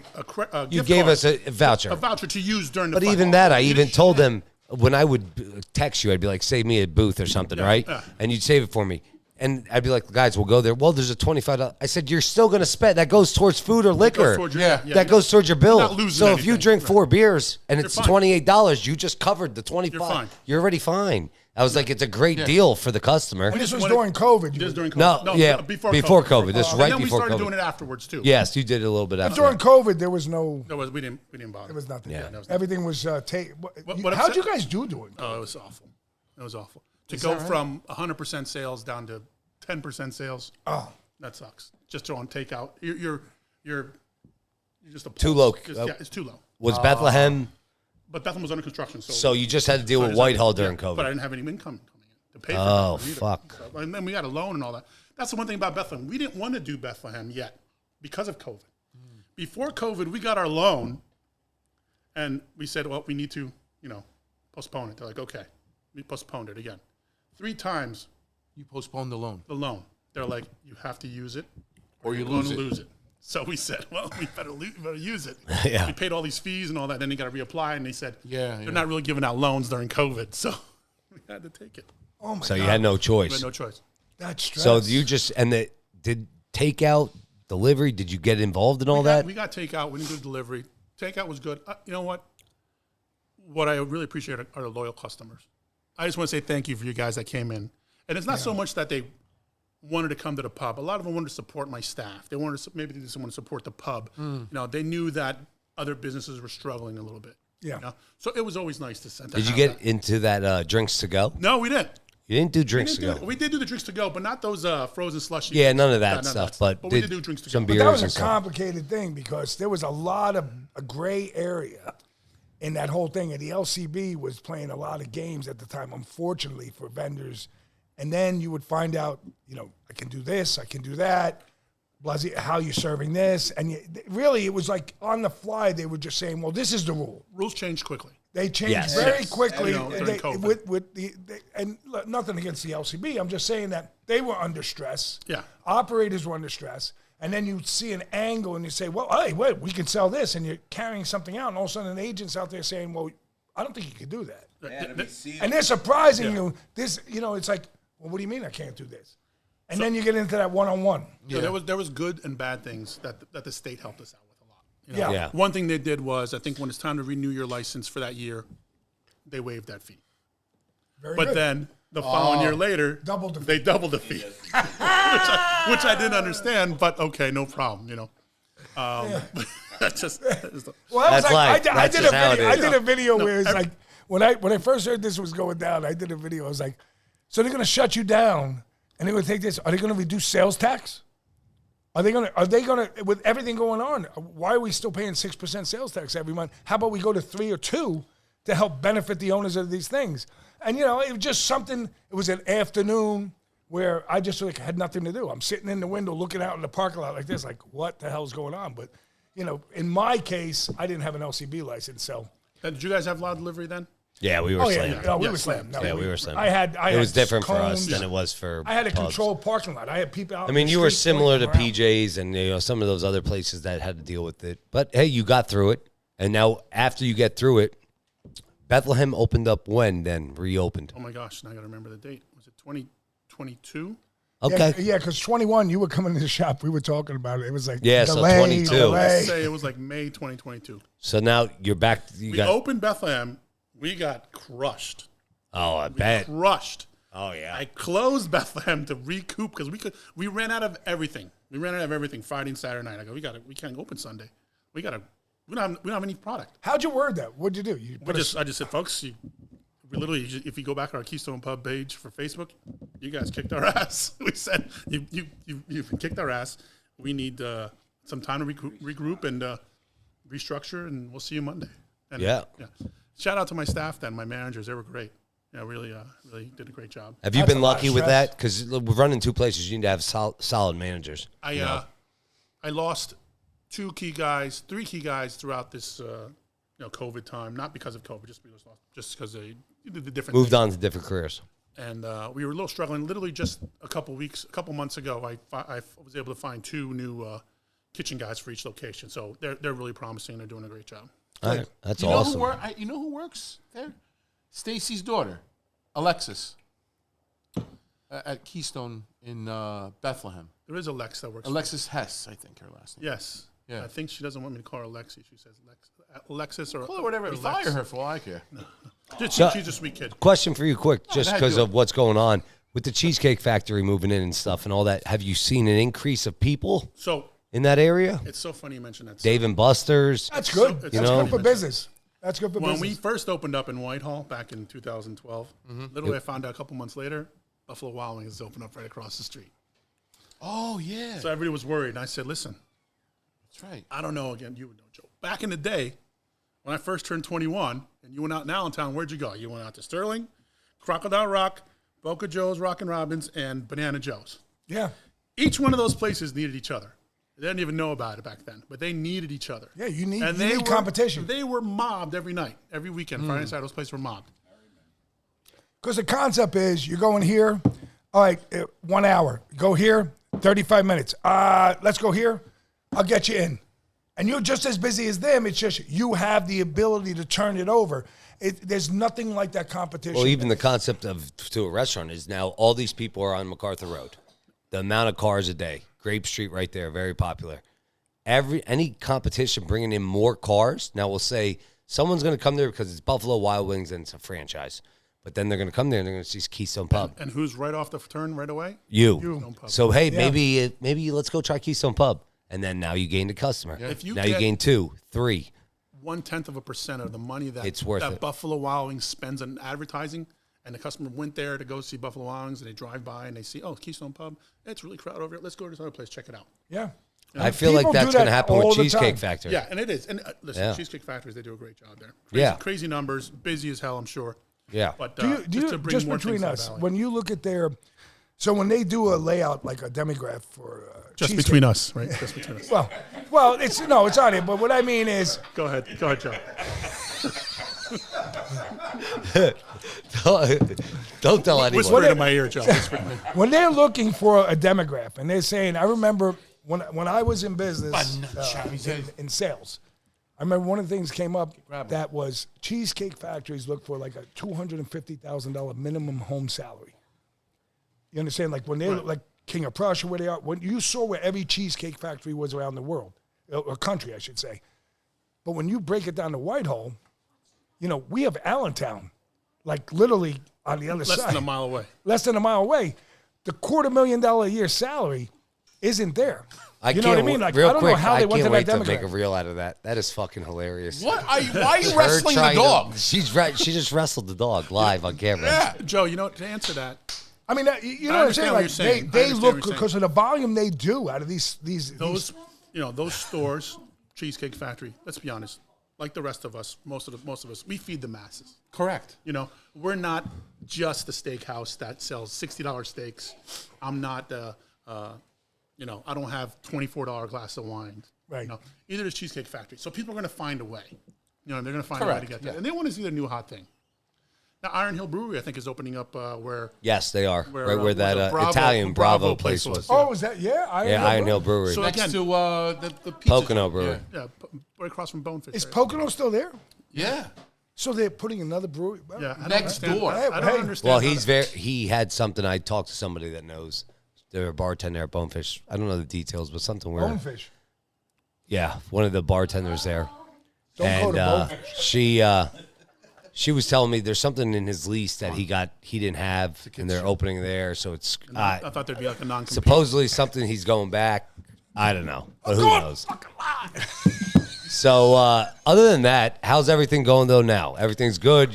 S6: gift
S4: gave
S6: card,
S4: us a voucher.
S6: a voucher to use during the
S4: But
S6: fight.
S4: even that, I
S6: You
S4: even
S6: didn't-
S4: told them when I would text you, I'd be like, save me a booth or something, right?
S6: yeah.
S4: And you'd save it for me. And I'd be like, guys, we'll go there. Well, there's a $25. I said, you're still going to spend. That goes towards food or liquor.
S6: towards your-
S3: Yeah.
S6: yeah.
S4: That goes towards your bill.
S6: not losing
S4: So if you
S6: anything.
S4: drink
S6: Right.
S4: 4 beers and it's
S6: fine.
S4: $28, you just covered the 25.
S6: You're fine.
S4: You're already fine. I was like, it's a great deal for the customer.
S1: This was
S6: when
S1: during COVID.
S6: Just during
S4: No,
S6: COVID.
S4: yeah,
S6: before
S4: COVID. This is
S6: And
S4: right
S6: then
S4: before
S6: we started
S4: COVID.
S6: doing it afterwards too.
S4: Yes, you did it a little bit after.
S1: During COVID, there was no.
S6: We didn't bother.
S1: There was nothing.
S4: Yeah.
S1: Everything was
S6: what
S1: how'd
S6: upset-
S1: you guys do doing?
S6: Oh, it was awful. It was awful. To go from 100% sales down to 10% sales.
S1: Oh,
S6: That sucks. Just on takeout. You're just a
S4: Too low.
S6: it's too low.
S4: Was Bethlehem?
S6: But Bethlehem was under construction,
S4: So you just had to deal
S6: I
S4: with
S6: just-
S4: Whitehall during
S6: yeah,
S4: COVID.
S6: But I didn't have any income coming in to pay for
S4: Oh,
S6: Bethlehem either.
S4: fuck.
S6: So, and then we got a loan and all that. That's the one thing about Bethlehem. We didn't want to do Bethlehem yet because of COVID. Before COVID, we got our loan, and we said, well, we need to, postpone it. They're like, okay. We postponed it again. 3 times
S3: You postponed the loan,
S6: the loan. They're like, you have to use it,
S3: or you
S6: you're going
S3: lose
S6: to
S3: it.
S6: lose it. So we said, well, we better use it.
S4: Yeah.
S6: We paid all these fees and all that. Then they got to reapply, and they said,
S3: Yeah,
S6: they're
S3: yeah.
S6: not really giving out loans during COVID. So we had to take it.
S1: oh my
S4: So
S1: God.
S4: you had no
S6: We
S4: choice.
S6: had no choice.
S1: That's stress.
S4: So you just did takeout, delivery? Did you get involved in all that?
S6: We got takeout. We didn't do delivery. Takeout was good. You know what? What I really appreciate are the loyal customers. I just want to say thank you for you guys that came in. And it's not so much that they wanted to come to the pub. A lot of them wanted to support my staff. They wanted to, maybe they just want to support the pub. They knew that other businesses were struggling a little bit.
S1: Yeah.
S6: So it was always nice to send.
S4: Did you get into that drinks to go?
S6: No, we didn't.
S4: You didn't do drinks to go.
S6: We did do the drinks to go, but not those frozen slushies.
S4: Yeah, none of that
S6: None of
S4: stuff.
S6: But we
S4: did
S6: did do drinks to
S4: some
S6: go.
S1: But
S4: beers
S1: that was
S4: and
S1: a
S4: stuff.
S1: complicated thing because there was a lot of a gray area in that whole thing. And the LCB was playing a lot of games at the time, unfortunately, for vendors. And then you would find out, I can do this, I can do that, how you serving this. And really, it was like on the fly, they were just saying, well, this is the rule.
S6: Rules changed quickly.
S1: They changed
S4: Yes.
S1: very
S4: Yes.
S1: quickly.
S6: During COVID.
S1: And look, nothing against the LCB. I'm just saying that they were under stress.
S6: Yeah.
S1: Operators were under stress. And then you see an angle and you say, well, hey, wait, we can sell this. And you're carrying something out. And all of a sudden an agent's out there saying, well, I don't think you can do that. And they're surprising you. This, it's like, well, what do you mean I can't do this? And then you get into that one-on-one.
S6: So there was good and bad things that the state helped us out with a lot.
S1: Yeah.
S4: Yeah.
S6: One thing they did was, I think when it's time to renew your license for that year, they waived that fee.
S1: Very
S6: But
S1: good.
S6: then the following year later,
S1: Doubled the fee.
S6: they doubled the fee, which I didn't understand. But okay, no problem. That's just
S1: Well, that was
S4: That's life.
S1: I
S4: That's
S1: did
S4: just
S1: a
S4: how it
S1: video. I
S4: is.
S1: did a video where it's like when I first heard this was going down, I did a video. I was like, so they're gonna shut you down and they're gonna take this. Are they gonna reduce sales tax? Are they gonna with everything going on? Why are we still paying 6% sales tax every month? How about we go to 3 or 2 to help benefit the owners of these things. And, it was just something, it was an afternoon where I just had nothing to do. I'm sitting in the window looking out in the parking lot like this, like, what the hell's going on? But, in my case, I didn't have an LCB license, so.
S6: Did you guys have loud delivery then?
S4: Yeah, we were
S1: Oh,
S4: slammed.
S1: yeah. No, we were slammed. No,
S4: we were slammed.
S1: I had
S4: It was different for us
S1: cones.
S4: than it was for
S1: I had a
S4: pubs.
S1: controlled parking lot. I had people out.
S4: I mean, you were similar to
S1: pointing around.
S4: PJ's and some of those other places that had to deal with it. But hey, you got through it, and now after you get through it, Bethlehem opened up when? Then reopened.
S6: Oh my gosh, now I got to remember the date. Was it 2022?
S4: Okay.
S1: Yeah, because 21, you were coming to the shop. We were talking about it. It was like
S4: Yeah, so
S1: delay,
S4: 22.
S1: delay.
S6: Let's say it was like May 2022.
S4: So now you're back.
S6: We opened Bethlehem. We got crushed.
S4: Oh, I bet.
S6: Crushed.
S4: Oh yeah.
S6: I closed Bethlehem to recoup because we ran out of everything. We ran out of everything Friday and Saturday night. I go, we can't open Sunday. We don't have any product.
S1: How'd you word that? What'd you do? You put
S6: I just said, folks, we literally, if you go back on our Keystone Pub page for Facebook, you guys kicked our ass. We said you kicked our ass. We need some time to regroup and restructure, and we'll see you Monday. And,
S4: Yeah.
S6: Shout out to my staff then, my managers. They were great. Yeah, really did a great job.
S4: Have you
S1: That's
S4: been
S1: a lot
S4: lucky
S1: of
S4: with
S1: stress.
S4: that? Because we're running two places. You need to have solid managers.
S6: I lost three key guys throughout this COVID time. Not because of COVID, just because they did the different
S4: Moved
S6: things.
S4: on to different careers.
S6: And we were a little struggling. Literally just a couple months ago, I was able to find two new kitchen guys for each location. So they're really promising. They're doing a great job.
S4: All right. That's
S3: You know
S4: awesome.
S3: you know who works there? Stacy's daughter, Alexis, at Keystone in Bethlehem.
S6: There is a Lex that works.
S3: Alexis Hess, I think her last name.
S6: Yes.
S3: Yeah.
S6: I think she doesn't want me to call her Lexi. She says Alexis or
S3: Call her whatever.
S6: or
S3: Fire
S6: Lex.
S3: her for all I care.
S6: She's a sweet kid.
S4: Question for you, quick, just
S3: go ahead,
S4: because
S3: do
S4: of
S3: it.
S4: what's going on with the Cheesecake Factory moving in and stuff and all that. Have you seen an increase of people
S6: So
S4: in that area?
S6: it's so funny you mentioned that.
S4: Dave and Buster's.
S1: That's good.
S6: So-
S1: That's
S6: you
S4: know-
S1: good for business. That's good for
S6: When we
S1: business.
S6: first opened up in Whitehall back in 2012, literally I found out a couple months later, Buffalo Wild Wings opened up right across the street.
S3: Oh yeah,
S6: So everybody was worried. And I said, listen,
S3: that's right.
S6: I don't know, again, you would know, Joe. Back in the day, when I first turned 21, and you went out in Allentown, where'd you go? You went out to Sterling, Crocodile Rock, Boca Joe's, Rockin' Robbins, and Banana Joe's.
S1: Yeah.
S6: Each one of those places needed each other. They didn't even know about it back then, but they needed each other.
S1: Yeah, you need
S6: were-
S1: competition.
S6: They were mobbed every night, every weekend. Friday and Saturday, those places were mobbed.
S1: Because the concept is you're going here, all right, 1 hour. Go here, 35 minutes. Let's go here. I'll get you in. And you're just as busy as them. It's just you have the ability to turn it over. There's nothing like that competition.
S4: Well, even the concept of to a restaurant is now all these people are on MacArthur Road. The amount of cars a day, Grape Street right there, very popular. Any competition bringing in more cars. Now we'll say someone's going to come there because it's Buffalo Wild Wings and it's a franchise. But then they're going to come there and they're going to see Keystone Pub.
S6: And who's right off the turn right away?
S4: You.
S6: Keystone Pub.
S4: So hey,
S1: Yeah.
S4: maybe let's go try Keystone Pub, and then now you gained a customer.
S6: If you
S4: now you
S6: get-
S4: gain 2, 3.
S6: 0.1% of the money that
S4: It's worth
S6: that
S4: it.
S6: Buffalo Wild Wings spends on advertising, and the customer went there to go see Buffalo Wild Wings, and they drive by and they see, oh, Keystone Pub, it's really crowded over here. Let's go to this other place, check it out.
S1: Yeah.
S4: I feel like
S1: People
S4: that's
S1: do
S4: going to
S1: that
S4: happen
S1: all
S4: with
S1: the
S4: Cheesecake
S1: time.
S4: Factory.
S6: Yeah, and it is. And listen,
S4: Yeah.
S6: Cheesecake Factories, they do a great job there.
S4: Yeah.
S6: Crazy numbers, busy as hell, I'm sure.
S4: Yeah.
S6: But
S1: Do you,
S6: just to bring
S1: just
S6: more
S1: between
S6: things to the
S1: us,
S6: valley.
S1: when you look at so when they do a layout like a demograph for
S6: Just
S1: cheesecake-
S6: between us, right? Just between us.
S1: Well, it's on it. But what I mean is,
S6: Go ahead, Joe.
S4: Don't tell anyone.
S6: Whisper it in my ear, Joe. Whisper it in my ear.
S1: when they're looking for a demographic, and they're saying, I remember when I was in business in sales, I remember one of the things came up that was Cheesecake Factories look for like a $250,000 minimum home salary. You understand? Like when they look like King of Prussia, where they are, when you saw where every Cheesecake Factory was around the world, or country, I should say. But when you break it down to Whitehall, we have Allentown, like literally on the other
S6: Less
S1: side.
S6: than a mile away.
S1: Less than a mile away. The $250,000 a year salary isn't there.
S4: I
S1: You know what I
S4: can't-
S1: mean? Like,
S4: real
S1: I don't
S4: quick,
S1: know how they went
S4: can't
S1: to
S4: wait
S1: that
S4: to make a
S1: demographic.
S4: reel out of that. That is fucking hilarious.
S3: What? Why are you
S4: Her
S3: wrestling the
S4: trying to-
S3: dog?
S4: she just wrestled the dog live on camera.
S3: Yeah.
S6: Joe, to answer that,
S1: I mean, you know
S6: I
S1: what I'm
S6: understand
S1: saying?
S6: what
S1: Like
S6: you're saying. I
S1: they
S6: understand
S1: look
S6: what you're
S1: because of the volume they do out of these
S6: those stores, Cheesecake Factory, let's be honest, like the rest of us, most of us, we feed the masses.
S3: Correct.
S6: You know, we're not just the steakhouse that sells $60 steaks. I'm not, you know, I don't have $24 glass of wine.
S1: Right.
S6: You know, either the Cheesecake Factory. So people are going to find a way. You know, they're going to find a way to get there. And they want to see their new hot thing. Now, Iron Hill Brewery, I think, is opening up where.
S4: Yes, they are.
S6: Where,
S4: right where that Italian Bravo place was.
S1: Oh, is that
S4: Iron Hill Brewery.
S6: So
S3: Next
S6: again,
S3: to the pizza
S4: Pocono Brewery.
S6: yeah, right across from Bonefish.
S1: Is
S6: area.
S1: Pocono still there?
S3: Yeah.
S1: So they're putting another brewery.
S6: Yeah, I don't
S3: Next
S6: understand-
S3: door.
S6: I don't
S1: Hey.
S6: understand.
S4: Well,
S6: how
S4: he had something. I talked to somebody that knows. They're a bartender at Bonefish. I don't know the details, but something weird.
S1: Bonefish.
S4: Yeah, one of the bartenders there.
S1: Don't go to
S4: And
S1: Bonefish.
S4: she was telling me there's something in his lease that he didn't have, and they're opening there. So it's
S6: I thought there'd be like a non-compete.
S4: supposedly something he's going back. I don't know, but who knows? So other than that, how's everything going though now? Everything's good.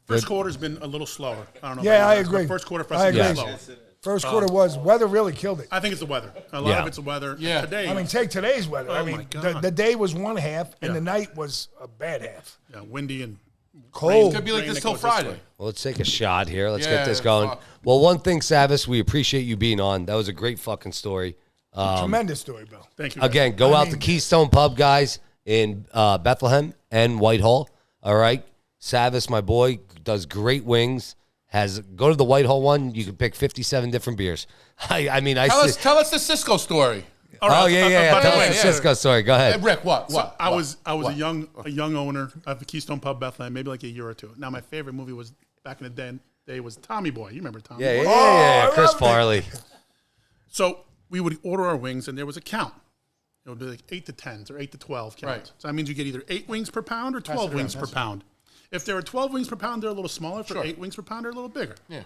S6: First quarter's been a little slower. I don't know.
S1: Yeah,
S6: about
S1: I
S6: you guys, but
S1: agree.
S6: First quarter for us
S1: I
S6: has been
S1: agree.
S6: slower.
S1: First quarter was weather really killed it.
S6: I think it's the weather. A lot
S4: Yeah.
S6: of it's the weather.
S3: Yeah.
S6: Today,
S1: I mean, take today's weather. I
S6: Oh,
S1: mean,
S6: my God.
S1: the day was one half and
S6: Yeah.
S1: the night was a bad half.
S6: yeah, windy and
S1: Cold.
S3: Could be like
S6: Rain
S3: this
S6: that
S3: till
S6: goes this
S3: Friday.
S6: way.
S4: Well, let's take a shot here. Let's
S3: Yeah,
S4: get this going.
S3: fuck.
S4: Well, one thing, Savvas, we appreciate you being on. That was a great fucking story.
S1: Tremendous story, Bill.
S6: thank you. guys.
S4: Again, go out to Keystone Pub, guys, in Bethlehem and Whitehall. All right, Savvas, my boy, does great wings. Go to the Whitehall one. You can pick 57 different beers. I mean,
S3: Tell us the Cisco story.
S6: All right,
S4: Oh yeah.
S6: by the
S4: Tell
S6: way,
S4: us the Cisco story. Go
S3: Hey,
S4: ahead.
S3: Rick, what?
S6: So
S3: What?
S6: I was
S3: What?
S6: a young owner of the Keystone Pub Bethlehem, maybe like a year or two. Now my favorite movie was back in the day was Tommy Boy. You remember Tommy
S4: Yeah,
S6: Boy?
S1: I
S4: Chris
S1: love it.
S4: Farley.
S6: So we would order our wings, and there was a count. It would be like 8 to 10s or 8 to 12 counts.
S3: Right.
S6: So that means you get either 8 wings per pound or 12 wings per pound. If there are 12 wings per pound, they're a little smaller. If there are 8 wings per pound, they're a little bigger.
S3: Yeah.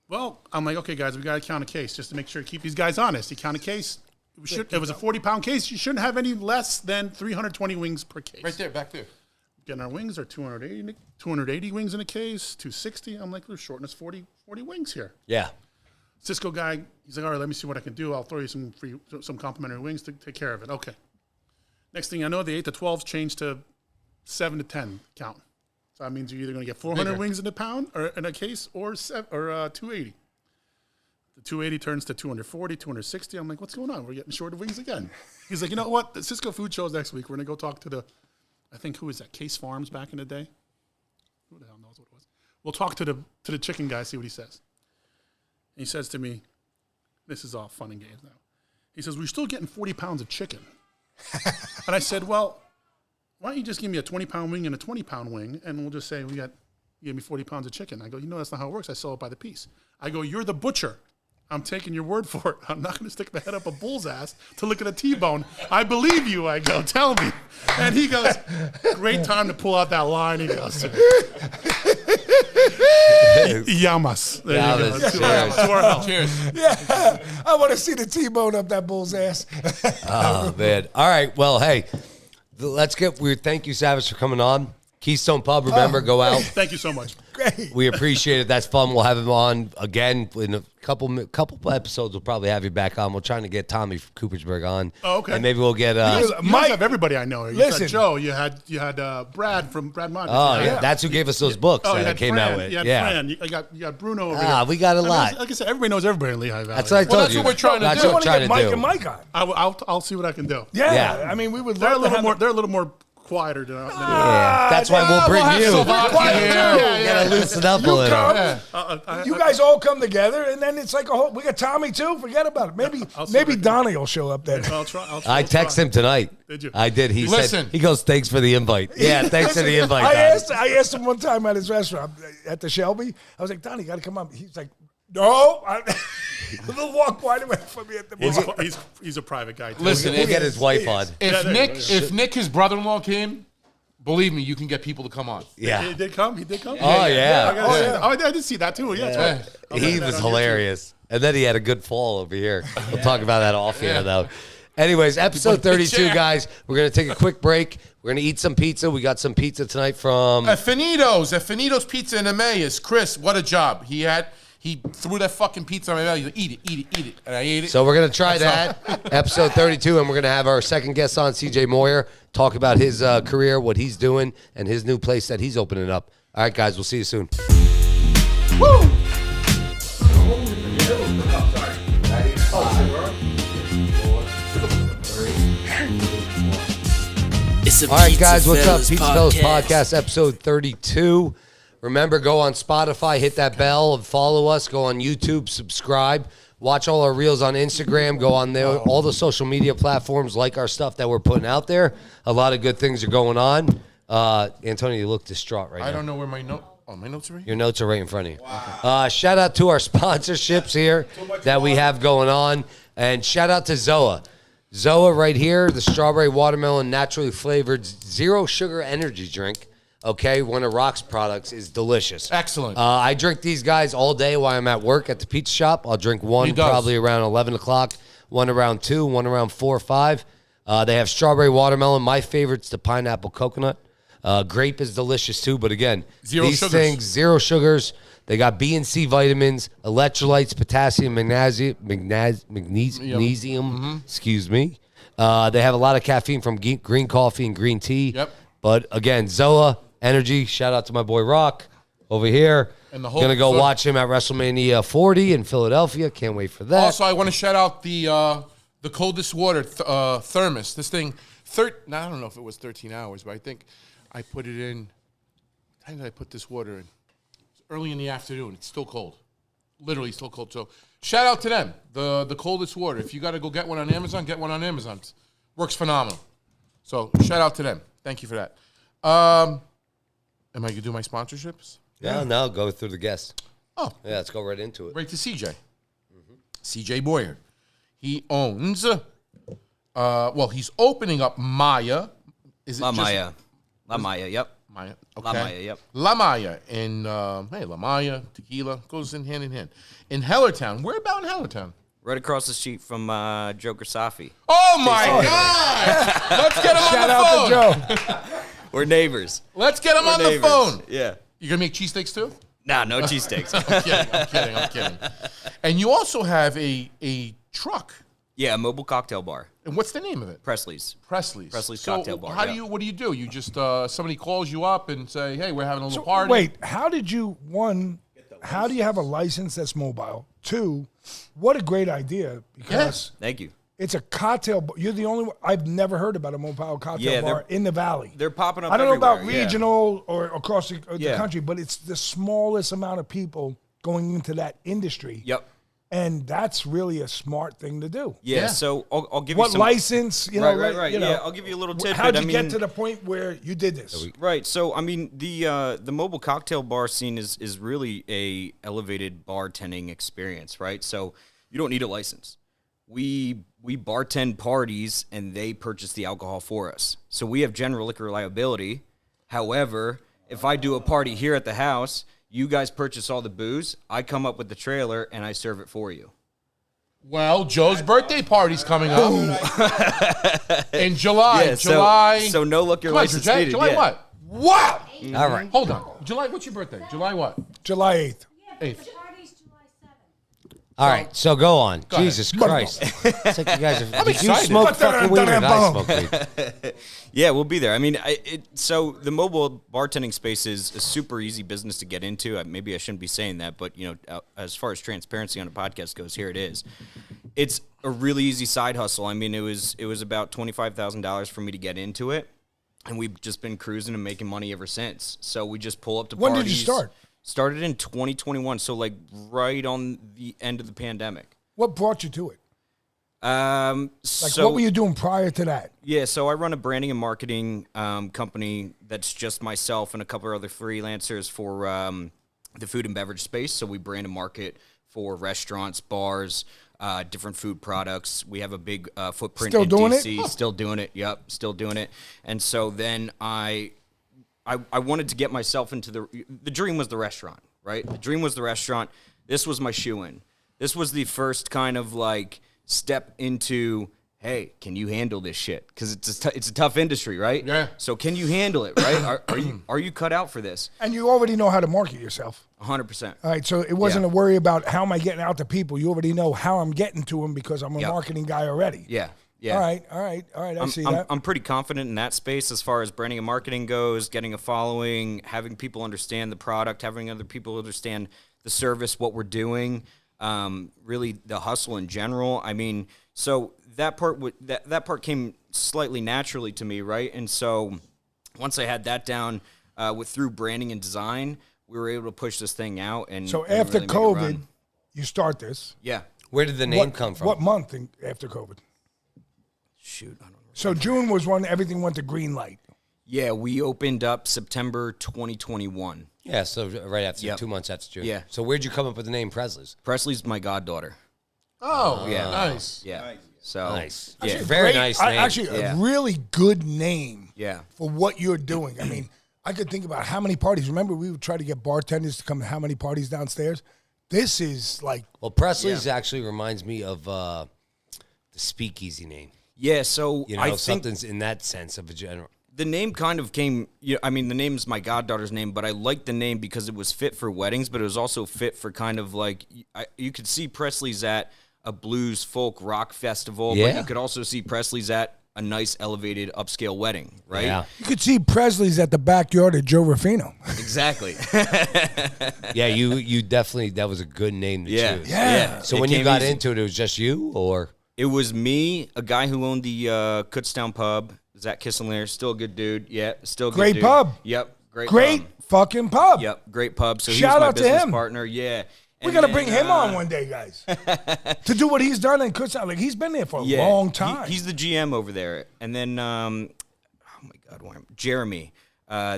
S6: Well, I'm like, okay, guys, we got to count a case just to make sure to keep these guys honest. You count a case. It was a 40-pound case. You shouldn't have any less than 320 wings per case.
S3: Right there, back there.
S6: Getting our wings are 280 wings in a case, 260. I'm like, we're shorting us 40 wings here.
S4: Yeah.
S6: Cisco guy, he's like, all right, let me see what I can do. I'll throw you some complimentary wings to take care of it. Okay. Next thing I know, the 8 to 12s changed to 7 to 10 count. So that means you're either going to get 400
S3: Bigger.
S6: wings in a pound or in a case or 280. The 280 turns to 240, 260. I'm like, what's going on? We're getting short of wings again. He's like, you know what? The Cisco Food Show's next week. We're going to go talk to I think, who is that? Case Farms back in the day? Who the hell knows what it was? We'll talk to the chicken guy, see what he says. And he says to me, this is all fun and games now. He says, we're still getting 40 pounds of chicken. And I said, well, why don't you just give me a 20-pound wing and a 20-pound wing, and we'll just say you gave me 40 pounds of chicken. I go, that's not how it works. I sell it by the piece. I go, you're the butcher. I'm taking your word for it. I'm not going to stick my head up a bull's ass to look at a T-bone. I believe you. I go, tell me. And he goes, great time to pull out that line. He goes, Yamas. There you go.
S4: Yamas.
S6: To our health.
S3: Cheers.
S1: Yeah, I want to see the T-bone up that bull's ass.
S4: Oh man. All right. Well, hey, thank you, Savage, for coming on. Keystone Pub. Remember, go out.
S6: Thank you so much.
S1: Great.
S4: We appreciate it. That's fun. We'll have him on again in a couple episodes. We'll probably have you back on. We're trying to get Tommy from Coopersburg on.
S6: Oh, okay.
S4: And maybe we'll get.
S6: You guys
S1: Mike-
S6: have everybody I know. You
S1: Listen.
S6: had Joe. You had Brad from Brad Mod.
S4: Oh yeah, that's who gave us those books
S6: Oh,
S4: that
S6: you
S4: I
S6: had
S4: came
S6: Fran.
S4: out with.
S6: You had
S4: Yeah.
S6: Fran. You got Bruno over here.
S4: We got a
S6: I mean,
S4: lot.
S6: like I said, everybody knows everybody in Lehigh Valley.
S4: That's what I told
S3: that's
S4: you.
S3: what we're trying to
S4: That's
S3: do.
S4: what
S1: I want
S4: we're
S1: to
S4: trying
S1: get
S4: to
S1: Mike
S4: do.
S1: and Mike on.
S6: I'll see what I can do.
S4: Yeah.
S1: I mean, we would
S6: They're
S1: love
S6: a little
S1: to
S6: more.
S1: have
S6: They're a little more quieter than.
S4: Yeah, that's why we'll bring
S3: have
S4: you.
S3: Slovakia here.
S4: You gotta loosen up a little.
S3: Yeah.
S1: You guys all come together, and then it's like a whole. We got Tommy too. Forget about it. Maybe
S6: I'll see
S1: maybe
S6: what I can
S1: Donnie will show up then.
S6: I'll try.
S4: I texted him tonight.
S6: Did you?
S4: I did. He
S3: Listen.
S4: said he goes, "Thanks for the invite." Yeah, thanks for the invite. Donnie.
S1: I asked him one time at his restaurant at the Shelby. I was like, Donnie, you got to come up. He's like, no. He'll walk right away from me at the bar.
S6: He's a private guy. Too.
S3: Listen,
S4: We'll get his wife on.
S3: if Nick, his brother-in-law came, believe me, you can get people to come on.
S4: Yeah.
S6: He did come. He did come.
S4: Oh yeah.
S6: I did see that too. Yeah. That's right.
S4: He was hilarious. And then he had a good fall over here. We'll talk about that off here, though. Anyways, episode 32, guys. We're going to take a quick break. We're going to eat some pizza. We got some pizza tonight from...
S3: At Finito's Pizza in Emmaus. Chris, what a job. He threw that fucking pizza on my belly. He's like, eat it. And I ate it.
S4: So we're going to try that, episode 32, and we're going to have our second guest on, CJ Moyer. talk about his career, what he's doing, and his new place that he's opening up. All right, guys, we'll see you soon.
S3: Woo!
S4: All right, guys, what's up? PizzaFellas Podcast, episode 32. Remember, go on Spotify, hit that bell, and follow us. Go on YouTube, subscribe. Watch all our reels on Instagram. Go on there, all the social media platforms. Like our stuff that we're putting out there. A lot of good things are going on. Antonio, you look distraught right now.
S3: I don't know where my note. Oh, my notes are right here?
S4: Your notes are right in front of you. Wow. Shout out to our sponsorships here that we have going on. And shout out to Zoa. Zoa right here, the strawberry watermelon naturally flavored zero sugar energy drink. Okay, one of Rock's products is delicious.
S3: Excellent.
S4: I drink these guys all day while I'm at work at the pizza shop. I'll drink one probably around 11 o'clock, one around 2, one around 4 or 5. They have strawberry watermelon. My favorite's the pineapple coconut. Grape is delicious too, but again, these things, zero sugars. They got B and C vitamins, electrolytes, potassium, magnesium. Excuse me. They have a lot of caffeine from green coffee and green tea.
S3: Yep.
S4: But again, Zoa Energy. Shout out to my boy Rock over here. And the whole gonna go watch him at WrestleMania 40 in Philadelphia. Can't wait for that.
S3: Also, I want to shout out the coldest water thermos. This thing, I don't know if it was 13 hours, but I think I put it in. What time did I put this water in? Early in the afternoon. It's still cold. Literally still cold. So shout out to them. The coldest water. If you got to go get one on Amazon, get one on Amazon. Works phenomenal. So shout out to them. Thank you for that. Am I going to do my sponsorships?
S4: Yeah, no, go through the guests.
S3: Oh.
S4: Yeah, let's go right into it.
S3: Right to CJ. CJ Moyer. He owns, he's opening up Maya. Is it
S8: La Maya, yep.
S3: Maya. Okay.
S8: La Maya, yep.
S3: La Maya in La Maya, tequila goes in hand in hand. In Hellertown, where about in Hellertown?
S8: Right across the street from Joker Safi.
S3: Oh my God! Let's get him on the phone. Shout out to Joe.
S8: We're neighbors.
S3: Let's get him on the phone.
S8: Yeah.
S3: You gonna make cheesesteaks too?
S8: Nah, no cheesesteaks.
S3: I'm kidding. And you also have a truck.
S8: Yeah, a mobile cocktail bar.
S3: And what's the name of it?
S8: Presley's
S3: So
S8: cocktail bar.
S3: what do you do? You just somebody calls you up and say, "Hey, we're having a little party."
S1: Wait, how do you have a license that's mobile? 2, what a great idea, because
S8: Thank you.
S1: it's a cocktail bar. You're the only one. I've never heard about a mobile cocktail bar in the Valley.
S8: They're popping up
S1: I don't know about
S8: everywhere,
S1: regional or across the country, but it's the smallest amount of people going into that industry.
S8: Yep.
S1: And that's really a smart thing to do.
S8: Yeah. So I'll give you
S1: What
S8: some
S1: license? You know,
S8: right.
S1: You know,
S8: Yeah, I'll give you a little tidbit.
S1: How'd you get to the point where you did this?
S8: Right. So I mean, the mobile cocktail bar scene is really a elevated bartending experience, right? So you don't need a license. We bartend parties and they purchase the alcohol for us. So we have general liquor liability. However, if I do a party here at the house, you guys purchase all the booze, I come up with the trailer, and I serve it for you.
S3: Well, Joe's birthday party's coming up in July.
S8: Yeah,
S3: July.
S8: So no liquor license needed.
S3: July what?
S1: What?
S4: All right.
S3: Hold on. July. What's your birthday? July what?
S1: July 8th.
S3: 8th.
S4: All right, so go on.
S3: Go ahead.
S4: Jesus Christ. It's like you guys are, did you
S3: excited.
S4: smoke fucking weed or did I smoke weed?
S8: Yeah, we'll be there. I mean, so the mobile bartending space is a super easy business to get into. Maybe I shouldn't be saying that, but you know, as far as transparency on a podcast goes, here it is. It's a really easy side hustle. I mean, it was about $25,000 for me to get into it, and we've just been cruising and making money ever since. So we just pull up to parties.
S1: When did you start?
S8: Started in 2021, so like right on the end of the pandemic.
S1: What brought you to it?
S8: So
S1: what were you doing prior to that?
S8: Yeah, so I run a branding and marketing company that's just myself and a couple of other freelancers for the food and beverage space. So we brand and market for restaurants, bars, different food products. We have a big footprint
S1: Still
S8: in
S1: doing
S8: DC.
S1: it?
S8: Still doing it. Yep, still doing it. And so then I wanted to get myself into the dream was the restaurant, right? The dream was the restaurant. This was my shoe-in. This was the first kind of like step into, hey, can you handle this shit? Because it's a tough industry, right?
S3: Yeah.
S8: So can you handle it, right? Are you cut out for this?
S1: And you already know how to market yourself.
S8: 100%.
S1: All right, so it wasn't a worry about how am I getting out to people. You already know how I'm getting to them because I'm a marketing guy already.
S8: Yeah. Yeah.
S1: All right. I see that.
S8: I'm pretty confident in that space as far as branding and marketing goes, getting a following, having people understand the product, having other people understand the service, what we're doing, really the hustle in general. I mean, so that part part came slightly naturally to me, right? And so once I had that down through branding and design, we were able to push this thing out. And
S1: So
S8: and
S1: after
S8: really make it run.
S1: COVID, you start this.
S8: Yeah.
S4: Where did the name come from?
S1: What month after COVID?
S8: Shoot, I don't know.
S1: So June was when everything went to green light.
S8: Yeah, we opened up September 2021.
S4: Yeah, so right after
S8: Yep.
S4: 2 months after June.
S8: Yeah.
S4: So where'd you come up with the name Presley's?
S8: Presley's my goddaughter.
S3: Oh,
S8: Yeah.
S3: nice.
S8: Yeah. So
S4: Nice.
S8: Yeah.
S4: Very
S1: Great-
S4: nice name.
S1: Actually,
S8: Yeah.
S1: a really good name.
S8: Yeah.
S1: For what you're doing. I mean, I could think about how many parties. Remember, we would try to get bartenders to come to how many parties downstairs? This is like,
S4: Well, Presley's actually reminds me of the speakeasy name.
S8: Yeah, so
S4: You know,
S8: I think
S4: something's in that sense of a general.
S8: the name kind of came. I mean, the name's my goddaughter's name, but I liked the name because it was fit for weddings, but it was also fit for kind of like you could see Presley's at a blues, folk, rock festival, but
S4: Yeah.
S8: you could also see Presley's at a nice, elevated, upscale wedding, right?
S4: Yeah.
S1: you could see Presley's at the backyard of Joe Ruffino.
S8: Exactly.
S4: Yeah, you definitely, that was a good name to
S8: Yeah.
S4: choose.
S1: Yeah.
S4: So
S8: It
S4: when you
S8: came
S4: got
S8: easy.
S4: into it, it was just you or?
S8: It was me, a guy who owned the Kutztown pub, Zach Kisselaar, still a good dude. Yeah, still a good
S1: Great
S8: dude.
S1: pub.
S8: Yep, great
S1: Great fucking pub.
S8: Yep, great pub. So he
S1: Shout
S8: was my
S1: out to
S8: business
S1: him.
S8: partner. Yeah.
S1: We
S8: And
S1: got to
S8: then,
S1: bring him on one day, guys, to do what he's done in Kutztown. Like, he's been there for a long time.
S8: He's the GM over there. And then, oh my God, Jeremy.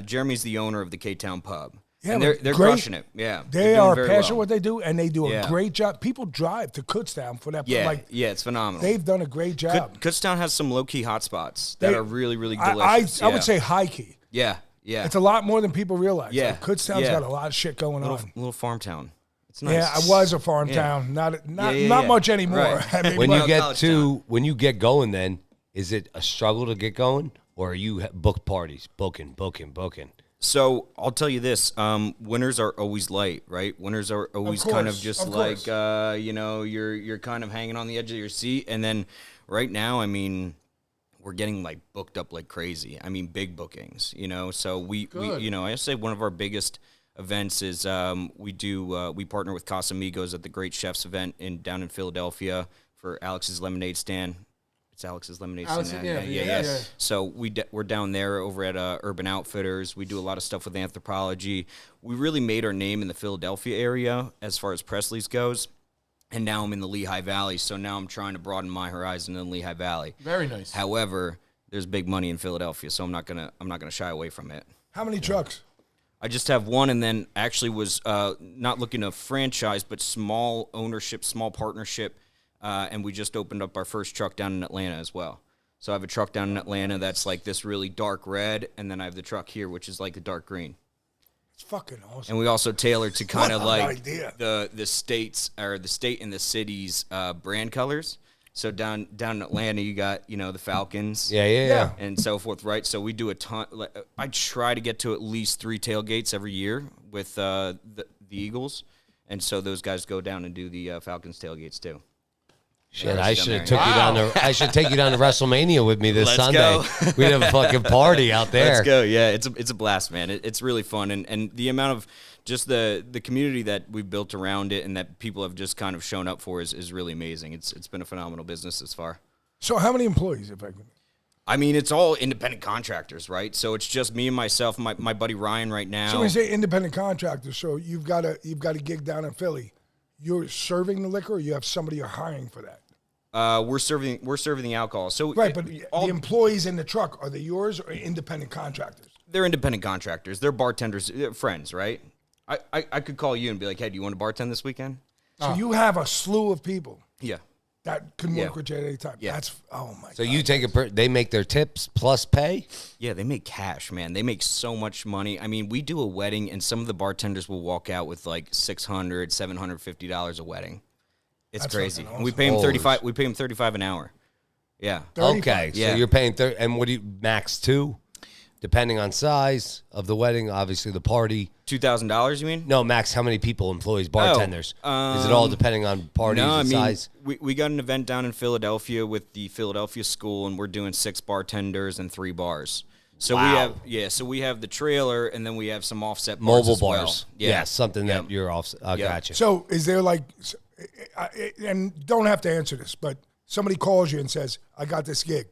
S8: Jeremy's the owner of the K-Town pub.
S1: Yeah,
S8: and
S1: but
S8: they're
S1: great.
S8: crushing it. Yeah.
S1: They
S8: they're doing
S1: are
S8: very
S1: passionate
S8: well.
S1: what they do, and they do a
S8: Yeah.
S1: great job. People drive to Kutztown for that.
S8: Yeah,
S1: Like,
S8: yeah, it's phenomenal.
S1: they've done a great job.
S8: Kutztown has some low-key hotspots that
S1: They-
S8: are really, really
S1: I
S8: delicious.
S1: I would say high key.
S8: Yeah, yeah.
S1: It's a lot more than people realize.
S8: Yeah,
S1: Like, Kutztown's
S8: yeah.
S1: got a lot of shit going on.
S8: little farm town. It's nice.
S1: Yeah, I was a farm
S8: Yeah.
S1: town. Not
S8: yeah.
S1: much anymore.
S8: Right.
S1: I mean,
S4: When
S1: but-
S4: you get
S8: college town.
S4: when you get going, then is it a struggle to get going, or are you book parties, booking?
S8: So I'll tell you this: winters are always light, right? Winters are always kind of
S1: course,
S8: just
S1: of
S8: like
S1: course.
S8: you're kind of hanging on the edge of your seat, and then right now, I mean, we're getting like booked up like crazy. I mean, big bookings, you know. So we I say one of our biggest events is we partner with Casamigos at the Great Chefs event down in Philadelphia for Alex's Lemonade Stand. It's Alex's Lemonade
S3: Alex,
S8: Stand.
S3: yeah.
S8: So we're down there over at Urban Outfitters. We do a lot of stuff with anthropology. We really made our name in the Philadelphia area as far as Presley's goes. And now I'm in the Lehigh Valley, so now I'm trying to broaden my horizon in the Lehigh Valley.
S3: Very nice.
S8: However, there's big money in Philadelphia, so I'm not gonna shy away from it.
S1: How many trucks?
S8: I just have one, and then actually was not looking to franchise, but small ownership, small partnership, and we just opened up our first truck down in Atlanta as well. So I have a truck down in Atlanta that's like this really dark red, and then I have the truck here, which is like a dark green.
S1: It's fucking awesome.
S8: And we also tailor to kind of
S1: What an
S8: like
S1: idea.
S8: the states or the state and the city's brand colors. So down in Atlanta, you got the Falcons.
S4: Yeah.
S8: And so forth, right? So we do a ton. I try to get to at least 3 tailgates every year with the Eagles, and so those guys go down and do the Falcons tailgates too.
S4: Shit,
S8: Yeah,
S4: I
S8: down
S4: should have
S8: there.
S4: took you down to. I should take you down to WrestleMania with me this
S8: Let's
S4: Sunday.
S8: go.
S4: We'd have a fucking party out there.
S8: Let's go. Yeah, it's a blast, man. It's really fun, and the amount of just the community that we've built around it and that people have just kind of shown up for is really amazing. It's been a phenomenal business thus far.
S1: So how many employees, if I could?
S8: I mean, it's all independent contractors, right? So it's just me and myself, and my buddy Ryan right now.
S1: So when you say independent contractors, so you've got a gig down in Philly. You're serving the liquor, or you have somebody you're hiring for that?
S8: We're serving the alcohol. So
S1: Right, but
S8: all,
S1: the employees in the truck, are they yours or independent contractors?
S8: they're independent contractors. They're bartenders, they're friends, right? I could call you and be like, hey, do you want to bartend this weekend?
S1: So you have a slew of people
S8: Yeah.
S1: that can work
S8: Yeah.
S1: with you at any time.
S8: Yeah.
S1: That's, oh my God.
S4: So you take they make their tips plus pay.
S8: Yeah, they make cash, man. They make so much money. I mean, we do a wedding, and some of the bartenders will walk out with like $600, $750 a wedding. It's
S1: That's
S8: crazy.
S1: fucking
S8: And we
S1: awesome.
S8: pay them
S4: Holy
S8: 35. We pay them 35 35 an hour. Yeah.
S1: 35.
S4: Okay,
S8: Yeah.
S4: so you're paying and what do you max 2? depending on size of the wedding, obviously the party.
S8: $2,000, you mean?
S4: No, max, how many people, employees, bartenders? Is it all depending on parties and size?
S8: We got an event down in Philadelphia with the Philadelphia School, and we're doing 6 bartenders and 3 bars. So we have the trailer, and then we have some offset bars
S4: Mobile
S8: as well.
S4: bars. Yeah, something that you're off. Gotcha.
S1: So is there like, and don't have to answer this, but somebody calls you and says, I got this gig.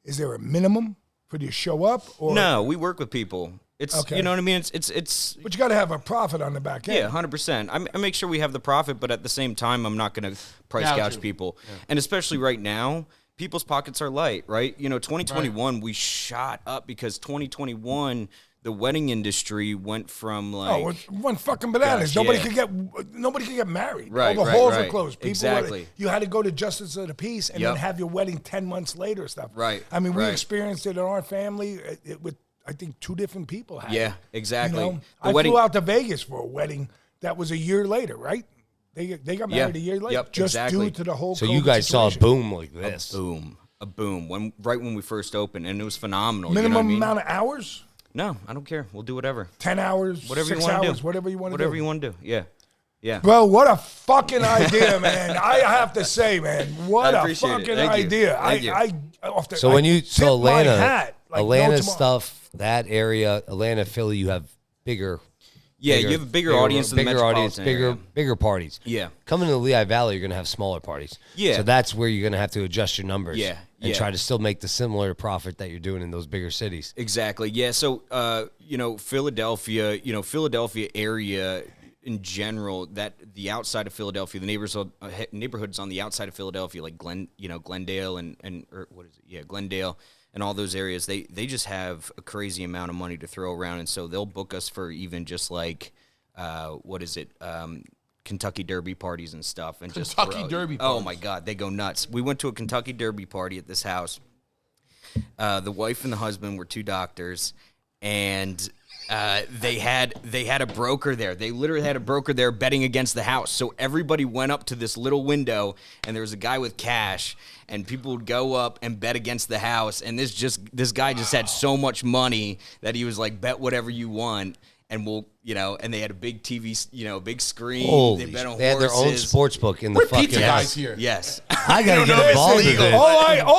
S1: Is there a minimum for you to show up? Or
S8: No, we work with people. It's
S1: Okay.
S8: You know what I mean? It's
S1: But you got to have a profit on the back end.
S8: yeah, 100%. I make sure we have the profit, but at the same time, I'm not going to price gouge people. Yeah. And especially right now, people's pockets are light, right? 2021, we shot up because 2021, the wedding industry went from like
S1: it went fucking bananas.
S8: Gosh,
S1: nobody
S8: yeah.
S1: could get married.
S8: Right,
S1: All the
S8: right,
S1: halls were
S8: right.
S1: closed. People
S8: Exactly.
S1: you had to go to Justice of the Peace and then have your wedding 10 months later. Stuff.
S8: Right,
S1: I mean, we
S8: right.
S1: experienced it in our family with I think 2 different people. Had
S8: Yeah,
S1: it.
S8: exactly.
S1: I flew out to Vegas for a wedding that was a year later, right? They got married a year later, just
S8: exactly.
S1: due to the whole.
S4: So
S1: COVID
S4: you guys
S1: situation.
S4: saw a boom like this.
S8: A boom. Right when we first opened, and it was phenomenal.
S1: Minimum
S8: you know what I mean?
S1: amount of hours.
S8: No, I don't care. We'll do whatever.
S1: 10 hours,
S8: Whatever
S1: 6
S8: you want to
S1: hours,
S8: do.
S1: whatever you want to do.
S8: Whatever you want to do. Yeah. Yeah.
S1: Bro, what a fucking idea, man. I have to say, man, what
S8: I
S1: a
S8: appreciate it.
S1: fucking
S8: Thank you.
S1: idea.
S8: Thank you.
S4: So when you
S1: tip
S4: so
S1: my
S4: Atlanta,
S1: hat, like no
S4: Atlanta
S1: tomorrow.
S4: stuff, that area, Atlanta, Philly, you have bigger.
S8: Yeah, you have a bigger audience in the metropolitan area.
S4: bigger parties.
S8: Yeah.
S4: Coming to the Lehigh Valley, you're gonna have smaller parties.
S8: Yeah.
S4: So that's where you're gonna have to adjust your numbers.
S8: Yeah,
S4: And
S8: yeah.
S4: try to still make the similar profit that you're doing in those bigger cities.
S8: Exactly. Yeah. So, Philadelphia, Philadelphia area in general, that the outside of Philadelphia, the neighborhoods on the outside of Philadelphia, like Glendale Glendale and all those areas, they just have a crazy amount of money to throw around, and so they'll book us for even just like, Kentucky Derby parties and stuff, and
S3: Kentucky Derby
S8: Oh
S3: parties.
S8: my God, they go nuts. We went to a Kentucky Derby party at this house. The wife and the husband were 2 doctors, and they had a broker there. They literally had a broker there betting against the house. So everybody went up to this little window, and there was a guy with cash, and people would go up and bet against the house. And this guy just had so much money that he was like, bet whatever you want. And and they had a big TV, big screen.
S4: Holy
S8: they bet on
S4: they had their own
S8: horses.
S4: sports book in the
S3: We're
S4: fucking
S3: pizza
S4: house.
S3: guys here.
S8: Yes.
S4: I gotta get involved in this.
S1: All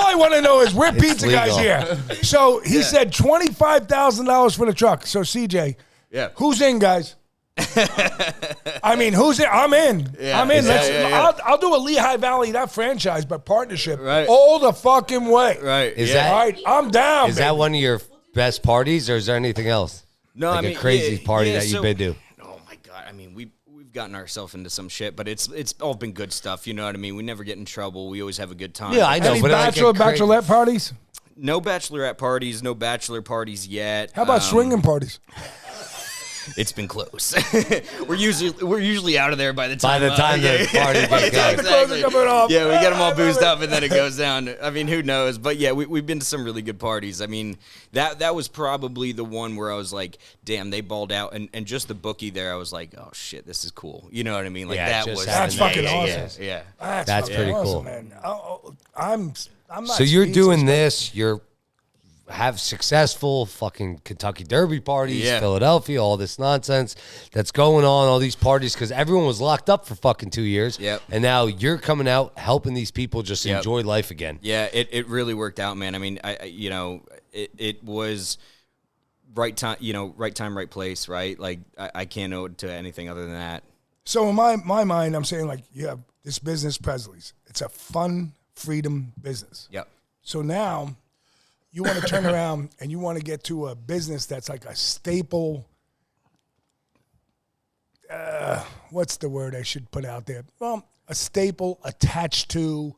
S1: I want to know is we're pizza guys
S4: legal.
S1: here. So he said $25,000 for the truck. So CJ,
S8: Yeah.
S1: who's in, guys? I mean, who's in? I'm in.
S8: Yeah.
S1: I'm in.
S8: Yeah,
S1: Let's,
S8: yeah, yeah.
S1: I'll do a Lehigh Valley, not franchise, but partnership,
S8: Right.
S1: all the fucking way.
S8: Right.
S4: Is
S8: yeah.
S1: All right, I'm down.
S4: Is that one of your best parties, or is there anything else?
S8: No,
S4: Like
S8: I mean,
S4: a crazy
S8: yeah,
S4: party
S8: yeah,
S4: that
S8: so-
S4: you've been to?
S8: Oh my God! I mean, we've gotten ourselves into some shit, but it's all been good stuff. You know what I mean? We never get in trouble. We always have a good time.
S4: Yeah, I know.
S1: Any
S4: but
S1: bachelor, bachelorette parties?
S8: No bachelorette parties, no bachelor parties yet.
S1: How about swinging parties?
S8: It's been close. we're usually out of there by the time.
S4: the time the party gets going.
S1: The clothes are coming off.
S8: Yeah, we get them all
S1: I love
S8: boozed
S1: it.
S8: up, and then it goes down. I mean, who knows? But yeah, we've been to some really good parties. I mean, that was probably the one where I was like, damn, they balled out, and just the bookie there, I was like, oh shit, this is cool. You know what I mean? Like
S4: Yeah,
S8: that
S4: just
S8: was
S1: That's
S4: having
S1: fucking
S4: that,
S1: awesome.
S8: Yeah.
S4: That's
S1: fucking
S4: pretty
S1: awesome,
S4: cool.
S1: man. I'm not.
S4: So you're
S1: speechless,
S4: doing
S1: but-
S4: this. You're have successful fucking Kentucky Derby parties,
S8: Yeah.
S4: Philadelphia, all this nonsense that's going on, all these parties, because everyone was locked up for fucking 2 years.
S8: Yep.
S4: And now you're coming out helping these people just
S8: Yep.
S4: enjoy life again.
S8: Yeah, it really worked out, man. I mean, it was right time, right place, right? Like I can't owe it to anything other than that.
S1: So in my mind, I'm saying like you have this business, Presley's. It's a fun, freedom business.
S8: Yep.
S1: So now you want to turn around and you want to get to a business that's like a staple. What's the word I should put out there? Well, a staple attached to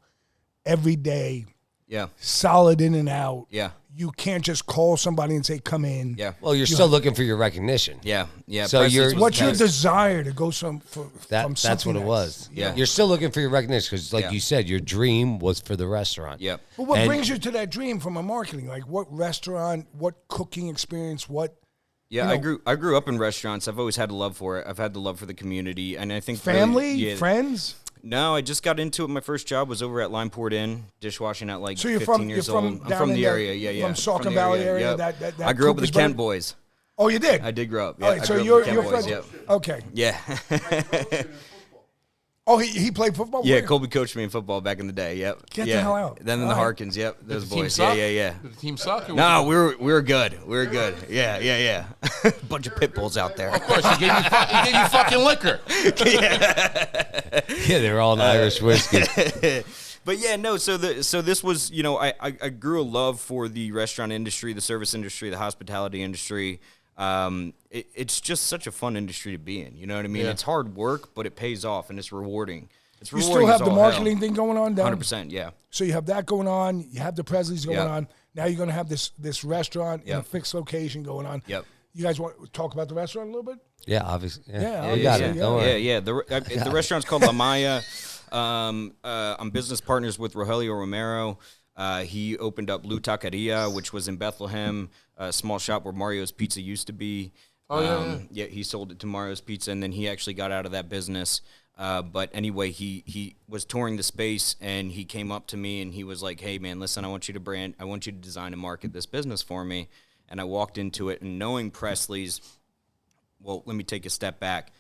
S1: every day,
S8: Yeah.
S1: solid in and out.
S8: Yeah.
S1: You can't just call somebody and say, come in.
S8: Yeah.
S4: Well, you're still looking for your recognition.
S8: Yeah. Yeah.
S4: So
S8: Presley's
S4: you're-
S8: was
S1: What's your
S8: best.
S1: desire to go from
S4: That's
S1: something
S4: what it was.
S8: Yeah.
S4: You're still looking for your recognition because, like
S8: Yeah.
S4: you said, your dream was for the restaurant.
S8: Yep.
S1: But what
S4: And-
S1: brings you to that dream from a marketing? Like what restaurant, what cooking experience, what
S8: Yeah,
S1: you know-
S8: I grew up in restaurants. I've always had a love for it. I've had the love for the community, and I think
S1: family,
S8: really, yeah,
S1: friends?
S8: No, I just got into it. My first job was over at Limeport Inn, dishwashing at like
S1: So you're
S8: 15
S1: from
S8: years
S1: you're from
S8: old. I'm
S1: down
S8: from
S1: in
S8: the
S1: that-
S8: area, yeah.
S1: From Saucon
S8: the
S1: Valley area.
S8: yep.
S1: That
S8: I grew up with the
S1: Coopersburg?
S8: Kent boys.
S1: Oh, you did.
S8: I did grow up. Yeah,
S1: All right,
S8: I
S1: so
S8: grew up
S1: you're
S8: with the Kent boys.
S1: friends.
S8: Yep.
S1: Okay.
S8: Yeah.
S1: Oh, he played football.
S8: Yeah,
S1: Where?
S8: Colby coached me in football back in the day. Yep.
S1: Get the
S8: yeah.
S1: hell out.
S8: Then in the
S1: All right.
S8: Harkins. Yep. Those
S3: Did the team
S8: boys.
S3: suck?
S8: Yeah.
S3: Did the team suck? Or
S8: No, we were good. We were good. Yeah. Bunch of pit bulls out there.
S3: Of course, he gave you fucking liquor.
S4: Yeah, they're all in Irish whiskey.
S8: But yeah, no. So this was, you know, I grew a love for the restaurant industry, the service industry, the hospitality industry. It's just such a fun industry to be in. You know what I mean?
S3: Yeah.
S8: It's hard work, but it pays off and it's rewarding. It's
S1: You
S8: rewarding
S1: still have
S8: as
S1: the
S8: all
S1: marketing thing going on down.
S8: 100%. Yeah.
S1: So you have that going on. You have the Presleys going
S8: Yep.
S1: on. Now you're going to have this restaurant in a
S8: Yep.
S1: fixed location going on.
S8: Yep.
S1: You guys want to talk about the restaurant a little bit?
S4: Yeah, obviously.
S1: Yeah,
S4: we got
S1: yeah,
S4: it.
S1: yeah.
S4: Don't worry.
S8: Yeah. The restaurant's called La Maya. I'm business partners with Rogelio Romero. He opened up Lu Taqueria, which was in Bethlehem, a small shop where Mario's Pizza used to be. Yeah, he sold it to Mario's Pizza, and then he actually got out of that business. But anyway, he was touring the space, and he came up to me, and he was like, "Hey, man, listen, I want you to design and market this business for me." And I walked into it, and knowing Presley's, well, let me take a step back.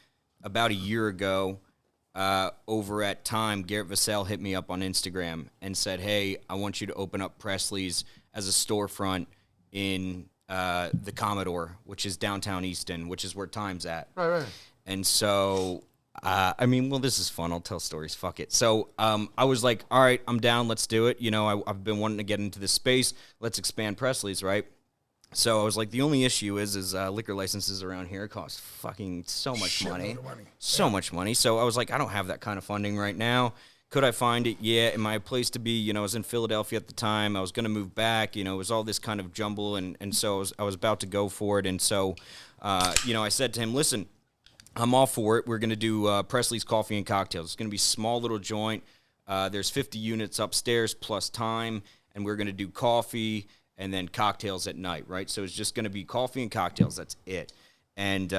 S8: About a year ago, over at Time, Garrett Vassell hit me up on Instagram and said, "Hey, I want you to open up Presley's as a storefront in the Commodore, which is downtown Easton, which is where Time's at."
S3: Right.
S8: And so, this is fun. I'll tell stories. Fuck it. So I was like, all right, I'm down. Let's do it. You know, I've been wanting to get into this space. Let's expand Presley's, right? So I was like, the only issue is liquor licenses around here cost fucking so much money. So much money. So I was like, I don't have that kind of funding right now. Could I find it? Yeah. Am I a place to be? You know, I was in Philadelphia at the time. I was going to move back. You know, it was all this kind of jumble. And so I was about to go for it. And so, I said to him, listen, I'm all for it. We're going to do Presley's Coffee and Cocktails. It's going to be a small little joint. There's 50 units upstairs plus Time. And we're going to do coffee and then cocktails at night, right? So it's just going to be coffee and cocktails. That's it. And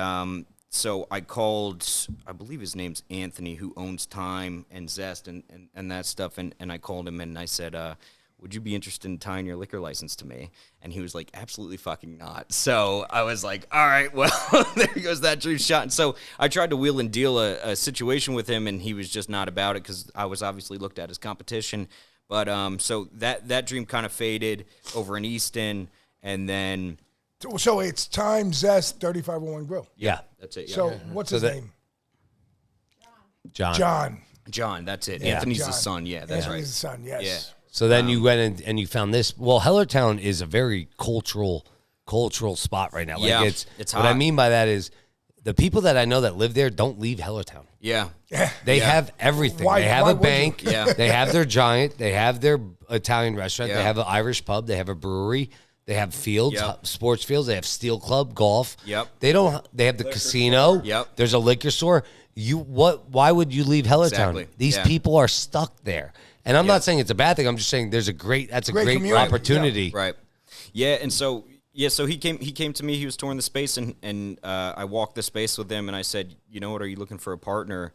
S8: so I called, I believe his name's Anthony, who owns Time and Zest and that stuff. And I called him and I said, would you be interested in tying your liquor license to me? And he was like, absolutely fucking not. So I was like, all right, well, there goes that dream shot. And so I tried to wheel and deal a situation with him, and he was just not about it because I was obviously looked at as competition. But so that dream kind of faded over in Easton, and then
S1: So it's Time Zest 3501 Grill.
S4: Yeah.
S8: that's it. Yeah.
S1: So what's his name?
S4: John.
S8: John, that's it.
S4: Yeah.
S8: Anthony's
S1: John.
S8: the son. Yeah, that's
S1: Anthony's
S8: right.
S1: the son, yes.
S8: Yeah.
S4: So then you went in and you found this. Well, Hellertown is a very cultural spot right now. Like
S8: Yeah,
S4: it's
S8: it's
S4: what I
S8: hot.
S4: mean by that is the people that I know that live there don't leave Hellertown.
S8: Yeah.
S4: They
S8: Yeah.
S4: have everything.
S1: Why-
S4: they have
S1: why
S4: a
S1: would you?
S4: bank.
S8: Yeah.
S4: They have their Giant. They have their Italian restaurant. They
S8: Yeah.
S4: have an Irish pub. They have a brewery. They have fields,
S8: Yep.
S4: sports fields. They have Steel Club, golf.
S8: Yep.
S4: They don't. They have the casino.
S8: Yep.
S4: There's a liquor store. Why would you leave Hellertown?
S8: Exactly.
S4: These
S8: Yeah.
S4: people are stuck there. And I'm
S8: Yeah.
S4: not saying it's a bad thing. I'm just saying that's a great
S1: community.
S4: opportunity.
S8: Right. Yeah, and so he came to me. He was touring the space, and I walked the space with him, and I said, you know what, are you looking for a partner?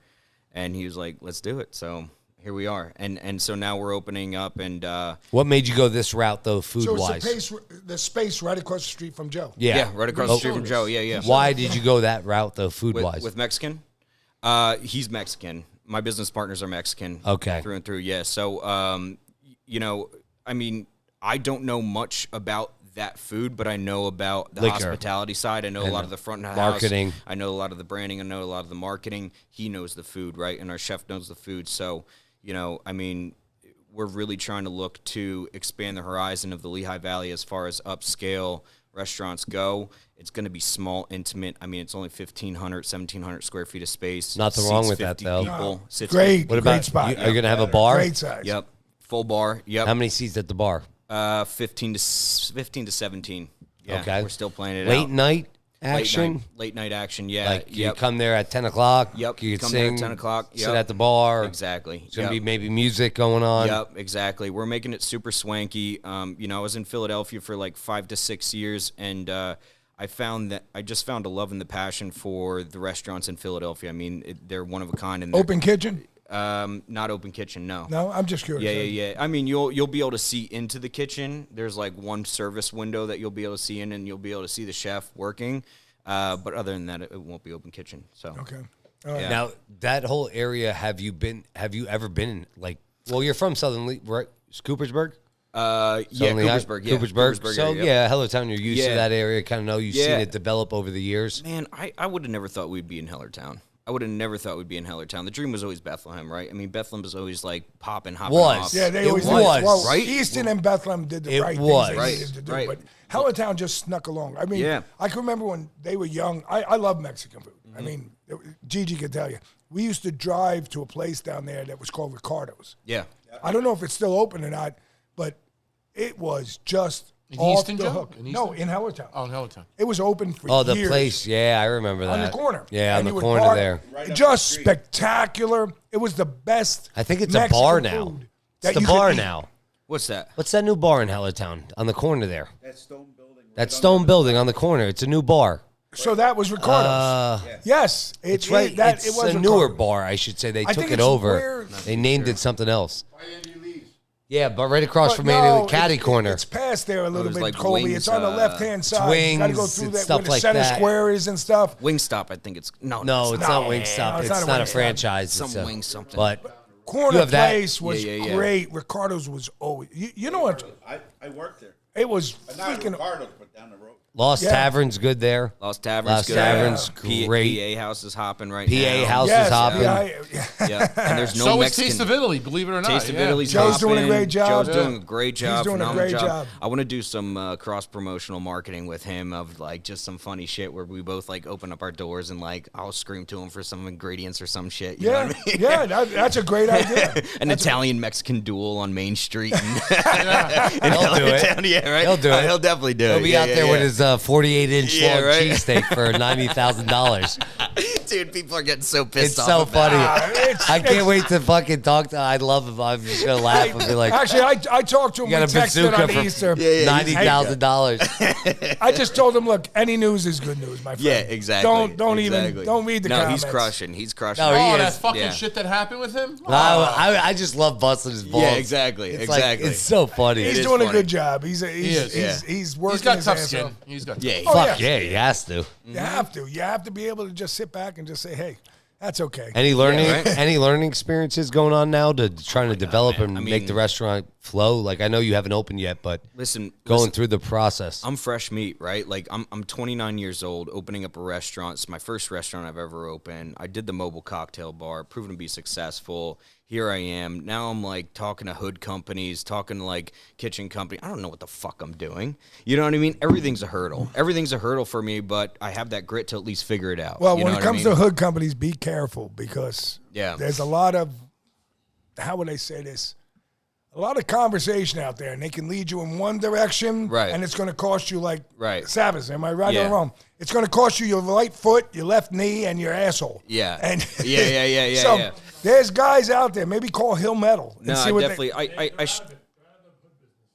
S8: And he was like, let's do it. So here we are, and so now we're opening up, and
S4: What made you go this route though, food
S1: So
S4: wise?
S1: it's the space right across the street from Joe.
S8: yeah, right across the street from Joe. Yeah.
S4: Why did you go that route though, food wise?
S8: With Mexican? He's Mexican. My business partners are Mexican.
S4: Okay.
S8: Through and through, yeah. So, I don't know much about that food, but I know about the
S4: Liquor.
S8: hospitality side. I know a lot of the front of the
S4: marketing.
S8: house. I know a lot of the branding. I know a lot of the marketing. He knows the food, right? And our chef knows the food. So, we're really trying to look to expand the horizon of the Lehigh Valley as far as upscale restaurants go. It's going to be small, intimate. I mean, it's only 1,500, 1,700 square feet of space.
S4: Nothing
S8: Seats
S4: wrong with that,
S8: 50
S4: though.
S8: people. Sits
S1: Great,
S4: What about
S1: great spot.
S4: Are you gonna have a bar?
S1: Great size.
S8: Yep. Full bar. Yep.
S4: How many seats at the bar?
S8: 15 to 17. Yeah.
S4: Okay.
S8: We're still playing it
S4: Late
S8: out.
S4: night action.
S8: Late night action. Yeah.
S4: Like you
S8: yep.
S4: come there at 10 o'clock.
S8: Yep,
S4: You
S8: you
S4: could
S8: come there
S4: sing.
S8: at 10 o'clock,
S4: Sit
S8: yep.
S4: at the bar.
S8: Exactly.
S4: It's gonna
S8: Yep.
S4: be maybe music going on.
S8: Yep, exactly. We're making it super swanky. I was in Philadelphia for like 5 to 6 years, and I just found a love and the passion for the restaurants in Philadelphia. I mean, they're one of a kind. And
S1: Open kitchen?
S8: Not open kitchen, no.
S1: No, I'm just curious.
S8: Yeah. I mean, you'll be able to see into the kitchen. There's like one service window that you'll be able to see in, and you'll be able to see the chef working. But other than that, it won't be open kitchen. So
S1: Okay.
S8: Yeah.
S4: Now, that whole area, have you ever been in, like, well, you're from Southern Lee, right? Coopersburg?
S8: Yeah,
S4: Southern Lehigh?
S8: Coopersburg. Yeah,
S4: Coopersburg. So,
S8: area,
S4: yeah, Hellertown, you're used to
S8: Yeah.
S4: that area. Kind of know you've seen
S8: Yeah.
S4: it develop over the years.
S8: Man, I would have never thought we'd be in Hellertown. I would have never thought we'd be in Hellertown. The dream was always Bethlehem, right? I mean, Bethlehem was always like hopping off.
S1: Yeah, they
S4: It
S1: always
S4: was,
S1: did. Well,
S8: right?
S1: Easton and Bethlehem did the
S4: It
S1: right
S4: was.
S1: things they needed to do,
S8: Right.
S1: but Hellertown just snuck along. I mean,
S8: Yeah.
S1: I can remember when they were young. I love Mexican food. I
S8: Mm-hmm.
S1: mean, Gigi can tell you. We used to drive to a place down there that was called Ricardo's.
S8: Yeah.
S1: I don't know if it's still open or not, but it was just
S3: In
S1: off
S3: Easton,
S1: the
S3: Joe?
S1: hook.
S3: In
S1: No,
S3: Easton?
S1: in Hellertown.
S3: Oh, in Hellertown.
S1: It was open for
S4: Oh, the
S1: years.
S4: place. Yeah, I remember that.
S1: On the corner.
S4: Yeah,
S1: And
S4: on
S1: you
S4: the
S1: would
S4: corner
S1: park-
S4: there.
S1: Just spectacular. It was the best.
S4: I think it's
S1: Mexican
S4: a bar now.
S1: food
S4: It's
S1: that
S4: the
S1: you could
S4: bar
S1: eat.
S4: now.
S8: What's that?
S4: What's that new bar in Hellertown on the corner there?
S5: That stone building.
S4: That stone building on the corner. It's a new bar.
S1: So that was Ricardo's. Yes,
S4: It's right.
S1: It
S4: It's
S1: was
S4: a newer
S1: Ricardo's.
S4: bar, I should say. They
S1: I
S4: took
S1: think
S4: it
S1: it's
S4: over.
S1: where-
S4: They named it something else. Yeah, but right across
S1: But
S4: from
S1: no,
S4: Andy Caddy Corner.
S1: It's past there a little
S8: there's
S1: bit,
S8: like
S1: Colby.
S8: wings,
S1: It's on the left-hand side. You got to go
S4: wings
S1: through
S4: and
S1: that
S4: stuff
S1: where the
S4: like
S1: center
S4: that.
S1: square is and stuff.
S8: Wingstop, I think it's no.
S4: No, it's
S1: not.
S4: not Wingstop.
S1: No,
S4: It's
S1: it's not
S4: not
S1: a
S4: a
S1: Wingstop.
S4: franchise.
S8: Some
S4: It's a-
S8: wing something.
S4: But
S1: Corner
S4: You have that?
S1: place was
S8: Yeah.
S1: great. Ricardo's was always. You know what?
S5: I worked there.
S1: It was
S5: Not
S1: freaking.
S5: Ricardo's, but down the road.
S4: Lost
S1: Yeah.
S4: Tavern's good there.
S8: Lost Tavern's
S4: Lost
S8: good.
S4: Tavern's
S8: P-
S4: great.
S8: PA House is hopping right
S4: PA
S8: now.
S4: House
S1: Yes,
S4: is hopping.
S8: Yeah, and there's no
S3: So is
S8: Mexican.
S3: Taste of Italy, believe it or not.
S8: Taste of
S3: yeah.
S8: Italy's
S1: Joe's doing a
S8: hopping.
S1: great job.
S8: Joe's doing a great job.
S1: doing a
S8: phenomenal
S1: great job.
S8: I want to do some cross promotional marketing with him of like just some funny shit where we both like open up our doors and like I'll scream to him for some ingredients or some shit. You know
S1: Yeah,
S8: what I mean?
S1: yeah, that's a great idea.
S8: An Italian Mexican duel on Main Street. And
S4: He'll do it.
S8: Yeah, right.
S4: He'll do it.
S8: He'll definitely do it.
S4: He'll be out there with his 48-inch
S8: Yeah,
S4: long
S8: right.
S4: cheesesteak for $90,000.
S8: Dude, people are getting so pissed
S4: It's
S8: off.
S4: so
S8: about
S4: funny.
S8: it.
S4: I can't wait to fucking talk to. I love him. I'm just gonna laugh and be like,
S1: Actually, I talked to him.
S4: "You
S1: We
S4: got a
S1: texted
S4: bazooka
S1: on
S4: for
S1: Easter.
S4: $90,000."
S1: I just told him, look, any news is good news, my friend.
S8: Yeah, exactly.
S1: Don't
S8: exactly.
S1: don't read the
S8: no,
S1: comments.
S8: he's crushing. He's crushing.
S4: No,
S3: Oh,
S4: he
S3: that
S4: is.
S3: fucking
S8: Yeah.
S3: shit that happened with him?
S4: I just love busting his balls.
S8: Yeah, exactly.
S4: It's
S8: exactly.
S4: Like, it's so funny.
S1: He's
S8: is
S1: doing a
S8: funny.
S1: good job. He's working.
S3: He's got
S1: his
S3: tough
S1: ass
S3: skin.
S1: off.
S3: He's got
S8: yeah.
S1: Oh,
S4: Fuck
S1: yeah.
S4: yeah, he has to.
S1: You have to. You have to be able to just sit back and just say, hey, that's okay.
S4: Any learning?
S8: right.
S4: Any learning experiences going on now to trying to develop
S8: man.
S4: and
S8: I
S4: make
S8: mean-
S4: the restaurant flow? Like I know you haven't opened yet, but
S8: Listen,
S4: through the process.
S8: I'm fresh meat, right? Like I'm 29 years old, opening up a restaurant. It's my first restaurant I've ever opened. I did the mobile cocktail bar, proven to be successful. Here I am. Now I'm like talking to hood companies, talking to like kitchen company. I don't know what the fuck I'm doing. You know what I mean? Everything's a hurdle. Everything's a hurdle for me, but I have that grit to at least figure it out.
S1: Well,
S8: You
S1: when
S8: know
S1: it
S8: what I
S1: comes
S8: mean?
S1: to hood companies, be careful because
S8: Yeah.
S1: there's a lot of, how would I say this? A lot of conversation out there, and they can lead you in one direction,
S8: Right.
S1: and it's going to cost you like
S8: Right.
S1: Savvas. Am I right
S8: Yeah.
S1: or wrong? It's going to cost you your right foot, your left knee, and your asshole.
S8: Yeah.
S1: And
S8: Yeah,
S1: so
S8: yeah.
S1: there's guys out there. Maybe call Hill Metal and
S8: No,
S1: see
S8: I
S1: what
S8: definitely.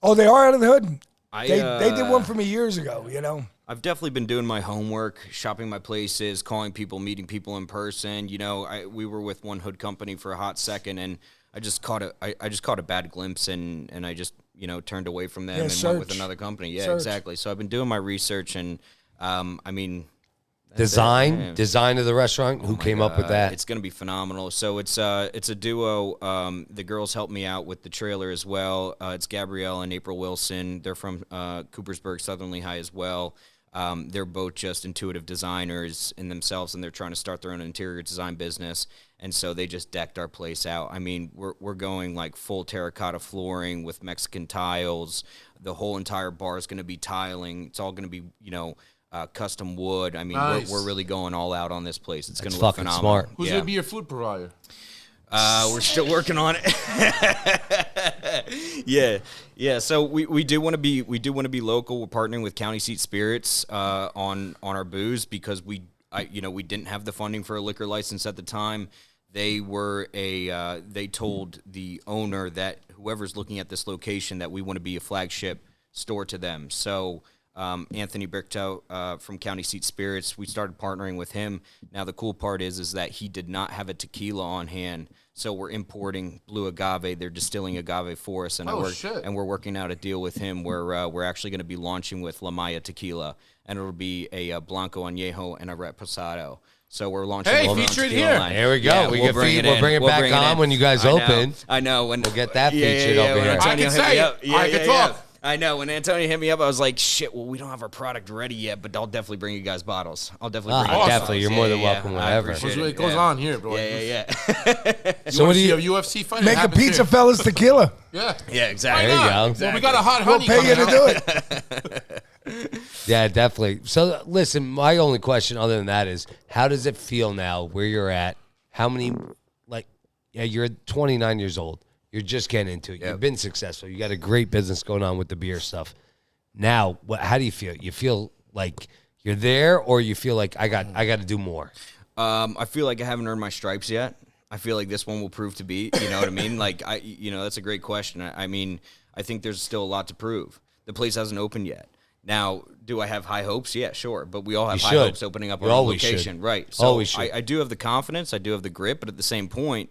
S1: Oh, they are out of the hood.
S8: I,
S1: They did one for me years ago. You know.
S8: I've definitely been doing my homework, shopping my places, calling people, meeting people in person. You know, we were with one hood company for a hot second, and I just caught a bad glimpse, and I just turned away from them and went with
S1: search.
S8: another company. Yeah,
S1: Search.
S8: exactly. So I've been doing my research, and I mean, that's
S4: design
S8: it.
S4: of the restaurant. Who came up with that?
S8: It's going to be phenomenal. So it's a duo. The girls helped me out with the trailer as well. It's Gabrielle and April Wilson. They're from Coopersburg, Southern Lehigh as well. They're both just intuitive designers in themselves, and they're trying to start their own interior design business. And so they just decked our place out. I mean, we're going like full terracotta flooring with Mexican tiles. The whole entire bar is going to be tiling. It's all going to be, custom wood. I mean,
S3: Nice.
S8: we're really going all out on this place. It's going
S4: That's
S8: to look
S4: fucking
S8: phenomenal.
S4: smart.
S3: Who's
S8: Yeah.
S3: going to be your food provider?
S8: We're still working on it. yeah. So we do want to be local. We're partnering with County Seat Spirits on our booze because we didn't have the funding for a liquor license at the time. They told the owner that whoever's looking at this location that we want to be a flagship store to them. So Anthony Brichto from County Seat Spirits. We started partnering with him. Now the cool part is that he did not have a tequila on hand, so we're importing blue agave. They're distilling agave for us, and we're working out a deal with him where we're actually going to be launching with La Maya tequila, and it'll be a Blanco Añejo and a Reposado. So we're launching.
S3: Hey,
S8: with
S3: feature it
S8: tequila
S3: here.
S8: line.
S4: There we go.
S8: Yeah,
S4: We'll bring it back on when you guys open.
S8: I know. When
S4: we'll get that featured over
S8: when
S4: here.
S8: Antonio
S3: I can
S8: hit
S3: say
S8: me
S3: it.
S8: up-
S3: I can talk.
S8: I know. When Antonio hit me up, I was like, "Shit! Well, we don't have our product ready yet, but I'll definitely bring you guys bottles. I'll definitely bring you guys
S4: Definitely.
S8: bottles.
S4: You're more than welcome
S8: I
S4: whenever.
S8: appreciate
S3: It goes on here, bro.
S8: Yeah.
S4: So what do you?
S3: a UFC fight?
S1: Make a Pizza Fellas tequila.
S3: Yeah.
S8: Yeah, exactly.
S4: There you go.
S3: Well, we got a hot
S1: We'll
S3: honey.
S1: pay you to
S3: coming
S1: do
S3: out.
S1: it.
S4: Yeah, definitely. So listen, my only question other than that is, how does it feel now where you're at? How many, you're 29 years old. You're just getting into it.
S8: Yep.
S4: You've been successful. You got a great business going on with the beer stuff. Now, how do you feel? You feel like you're there, or you feel like I got to do more?
S8: I feel like I haven't earned my stripes yet. I feel like this one will prove to be. You know what I mean? That's a great question. I mean, I think there's still a lot to prove. The place hasn't opened yet. Now, do I have high hopes? Yeah, sure. But we all have high hopes opening up our own location. Right. So
S4: Always should.
S8: I do have the confidence. I do have the grit. But at the same point,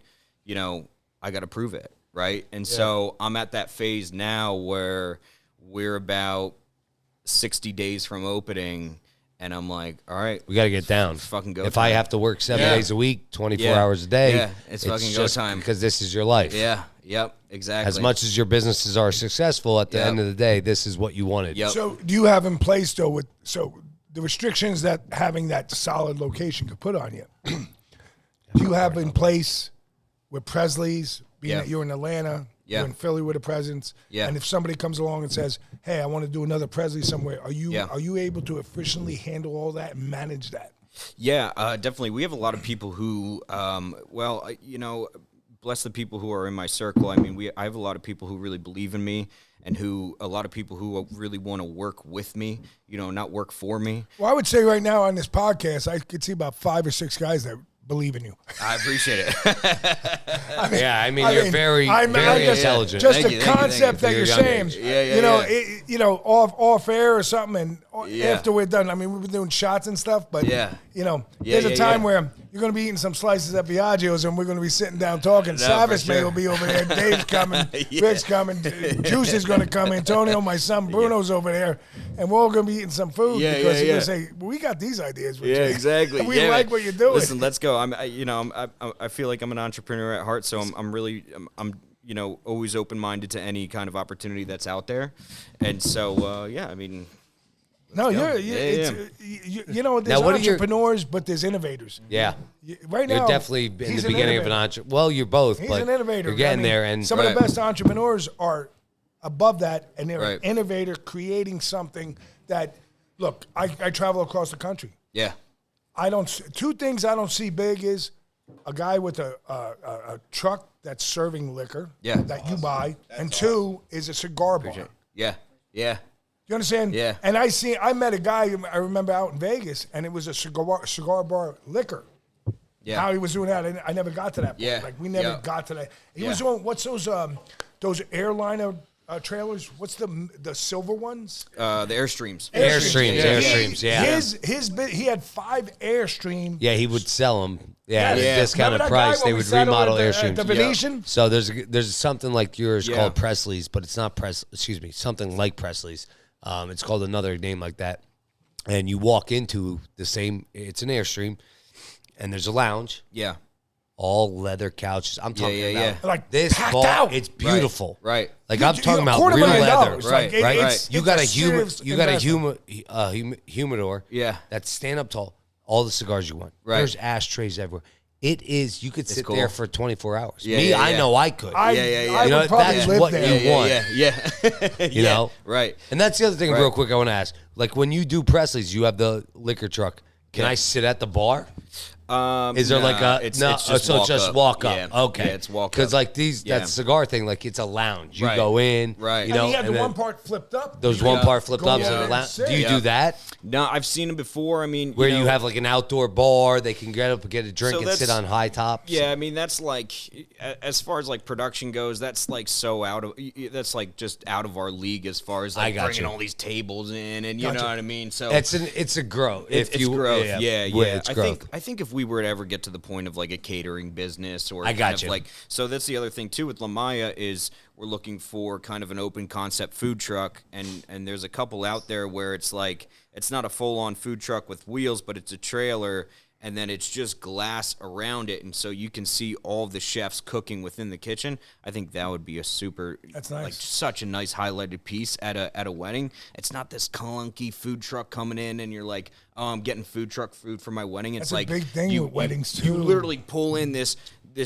S8: I got to prove it. Right. And so I'm at that phase now where we're about 60 days from opening. And I'm like, all right.
S4: We got to get down.
S8: Fucking go
S4: If
S8: time.
S4: I have to work 7 days a week, 24
S8: Yeah.
S4: hours a day,
S8: Yeah, it's fucking go
S4: just
S8: time.
S4: because this is your life.
S8: Yeah. Yep. Exactly.
S4: As much as your businesses are successful, at the
S8: Yep.
S4: end of the day, this is what you wanted.
S8: Yep.
S1: So do you have in place though the restrictions that having that solid location could put on you? Do you have in place with Presley's, being
S8: Yeah.
S1: that you're in Atlanta,
S8: Yeah.
S1: you're in Philly with a presence,
S8: Yeah.
S1: and if somebody comes along and says, "Hey, I want to do another Presley somewhere," are you able to efficiently handle all that and manage that?
S8: Yeah, definitely. We have a lot of people who, bless the people who are in my circle. I mean, I have a lot of people who really believe in me, and a lot of people who really want to work with me, not work for me.
S1: Well, I would say right now on this podcast, I could see about 5 or 6 guys that believe in you.
S8: I appreciate it.
S4: You're very intelligent.
S1: Just
S8: Thank
S1: the
S8: you, thank you,
S1: concept that
S4: You're
S1: you're
S4: young
S1: saying,
S8: age.
S1: you know, off air or something, and
S8: Yeah.
S1: after we're done, I mean, we've been doing shots and stuff, but
S8: Yeah.
S1: there's a time
S8: yeah.
S1: where you're going to be eating some slices at Biagio's, and we're going to be sitting down talking.
S8: No,
S1: Savvas
S8: for
S1: May
S8: sure.
S1: will be over there. Dave's coming. Rick's coming. Juice is going to come. Antonio, my son Bruno's over there, and we're all going to be eating some food
S8: Yeah,
S1: because
S8: yeah,
S1: you're
S8: yeah.
S1: going to say, "We got these ideas."
S8: Yeah, exactly.
S1: we
S8: Yeah,
S1: like
S8: man.
S1: what you're doing.
S8: Listen, let's go. I feel like I'm an entrepreneur at heart, so I'm always open-minded to any kind of opportunity that's out there, and so I mean.
S1: No,
S8: go.
S1: there's
S4: Now, what are your-
S1: entrepreneurs, but there's innovators.
S4: Yeah.
S1: Right now,
S4: You're definitely in
S1: he's
S4: the beginning of an
S1: innovator.
S4: entrepreneur. Well, you're both,
S1: He's
S4: but
S1: an innovator.
S4: you're getting
S1: I mean,
S4: there. And
S1: some of the best entrepreneurs are above that, and they're an
S8: Right.
S1: innovator creating something that, look, I travel across the country.
S8: Yeah.
S1: Two things I don't see big is a guy with a truck that's serving liquor
S8: Yeah.
S1: that you buy, and two is a cigar bar.
S8: Yeah. Yeah.
S1: You understand?
S8: Yeah.
S1: And I met a guy I remember out in Vegas, and it was a cigar bar liquor.
S8: Yeah.
S1: How he was doing that, I never got to that point.
S8: Yeah.
S1: Like we never
S8: Yeah.
S1: got to that. He was
S8: Yeah.
S1: doing what's those airliner trailers? What's the silver ones?
S8: The Airstreams.
S4: Airstreams, yeah.
S1: He had 5 Airstream.
S4: Yeah, he would sell them. Yeah, at a
S8: Yeah.
S4: discounted
S1: Remember that guy
S4: price.
S1: when
S4: They
S1: we
S4: would
S1: sat over
S4: remodel
S1: at
S4: Airstreams.
S1: the Venetian?
S4: So there's something like yours
S8: Yeah.
S4: called Presley's, but it's not something like Presley's. It's called another name like that. And you walk into the same, it's an Airstream, and there's a lounge,
S8: Yeah.
S4: all leather couches. I'm talking
S8: yeah,
S4: about
S8: yeah.
S1: Like
S4: this
S1: packed
S4: bar.
S1: out.
S4: It's beautiful.
S8: Right.
S4: Like I'm talking about
S1: $250,000.
S4: real leather.
S1: Like,
S8: Right,
S1: it's
S4: You
S1: a
S4: got a
S1: serious
S4: humidor.
S8: Yeah.
S4: That's stand up tall. All the cigars you want.
S8: Right.
S4: There's ashtrays everywhere. It is. You could sit
S8: cool.
S4: there for 24 hours.
S8: Yeah,
S4: Me,
S8: yeah,
S4: I
S8: yeah.
S4: know I could.
S1: I
S8: yeah.
S4: You know,
S1: would probably
S4: that's
S1: live
S4: what
S1: there.
S4: you want.
S8: Yeah.
S4: You know?
S8: Right.
S4: And that's the other thing,
S8: Right.
S4: real quick, I want to ask. Like when you do Presley's, you have the liquor truck. Can I sit at the bar? Is there like a
S8: it's
S4: no?
S8: just
S4: so it's just walk up.
S8: Yeah.
S4: Okay,
S8: Yeah, it's walk
S4: because
S8: up.
S4: like
S8: Yeah.
S4: that cigar thing, like it's a lounge. You
S8: Right.
S4: go in,
S8: Right.
S4: You
S1: And
S4: know,
S1: he had the
S4: and
S1: one
S4: then
S1: part flipped up.
S4: those
S1: You
S4: one
S1: could
S4: part flip
S1: go
S4: ups.
S1: in
S4: in the
S1: and
S4: lounge.
S1: sit.
S4: Do you do that?
S8: No, I've seen them before. I mean,
S4: Where
S8: know,
S4: you have like an outdoor bar, they can get up and get a drink
S8: So
S4: and sit
S8: that's-
S4: on high tops.
S8: Yeah, I mean that's like, as far as like production goes, that's like so that's like just out of our league as far as
S4: I
S8: like
S4: got
S8: bringing
S4: you.
S8: all these tables in, and you
S1: Gotcha.
S8: know what I mean. So
S4: it's a growth.
S8: It's growth. Yeah.
S4: It's growth.
S8: I think if we were to ever get to the point of like a catering business or
S4: I got
S8: kind of
S4: you.
S8: like, so that's the other thing too with La Maya is we're looking for kind of an open concept food truck, and there's a couple out there where it's like it's not a full on food truck with wheels, but it's a trailer. And then it's just glass around it, and so you can see all of the chefs cooking within the kitchen. I think that would be a super,
S1: That's nice.
S8: like such a nice highlighted piece at a wedding. It's not this clunky food truck coming in, and you're like, oh, I'm getting food truck food for my wedding. It's
S1: That's a
S8: like
S1: big thing with weddings,
S8: You
S1: too.
S8: literally pull in this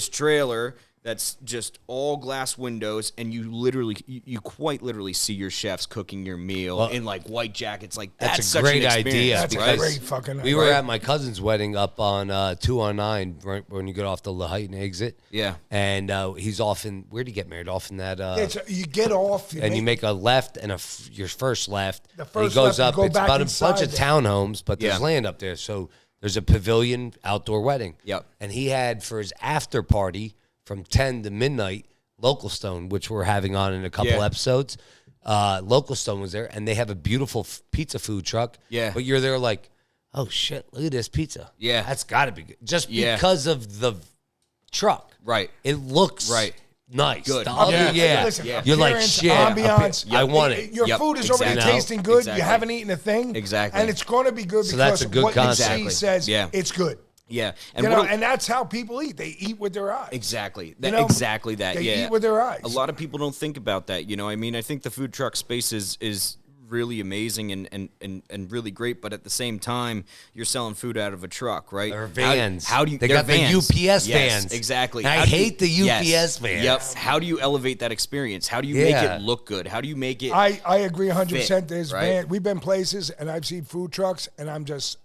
S8: trailer that's just all glass windows, and you quite literally see your chefs cooking your meal in like white jackets. Like that's
S4: a
S8: such
S4: great
S8: an
S4: idea.
S8: experience,
S1: That's
S8: right?
S1: a great fucking.
S4: We were at my cousin's wedding up on 209, right when you get off the Laheyton exit.
S8: Yeah.
S4: And he's off in, where'd he get married? Off in that,
S1: You get off,
S4: and you make a left and your first left.
S1: The
S4: and
S1: first
S4: he goes
S1: left,
S4: up.
S1: you go
S4: It's
S1: back
S4: about a
S1: inside
S4: bunch of
S1: there.
S4: townhomes, but there's
S8: Yeah.
S4: land up there. So there's a pavilion outdoor wedding.
S8: Yep.
S4: And he had for his after party from 10 to midnight, Local Stone, which we're having on in a couple
S8: Yeah.
S4: episodes. Local Stone was there, and they have a beautiful pizza food truck.
S8: Yeah.
S4: But you're there like, oh shit, look at this pizza.
S8: Yeah.
S4: That's got to be good. Just
S8: Yeah.
S4: because of the truck.
S8: Right.
S4: It looks
S8: Right.
S4: nice.
S8: Good.
S4: The other,
S1: Yeah.
S4: yeah.
S1: Listen,
S4: You're like,
S1: appearance,
S4: shit.
S1: ambiance.
S4: I want it.
S1: Your
S8: Yep,
S1: food is already
S8: exactly.
S1: tasting good.
S8: Exactly.
S1: You haven't eaten a thing.
S8: Exactly.
S1: And it's going to be good
S4: So
S1: because
S4: that's a good
S1: what
S4: concept.
S1: you see says
S8: Yeah.
S1: it's good.
S8: Yeah. And
S1: You know,
S8: what
S1: and that's how people eat. They eat with their eyes.
S8: exactly.
S1: You know,
S8: Exactly that.
S1: they
S8: yeah.
S1: eat with their eyes.
S8: A lot of people don't think about that. You know, I mean, I think the food truck space is really amazing and really great, but at the same time, you're selling food out of a truck, right?
S4: Or vans.
S8: How do you?
S4: They
S8: they're
S4: got the
S8: vans.
S4: UPS
S8: Yes,
S4: vans.
S8: exactly.
S4: I
S8: How do you-
S4: hate the
S8: yes,
S4: UPS vans.
S8: Yep. How do you elevate that experience? How do you make
S4: Yeah.
S8: it look good? How do you make it?
S1: I agree 100%.
S8: fit,
S1: There's
S8: right?
S1: we've been places and I've seen food trucks and I'm just,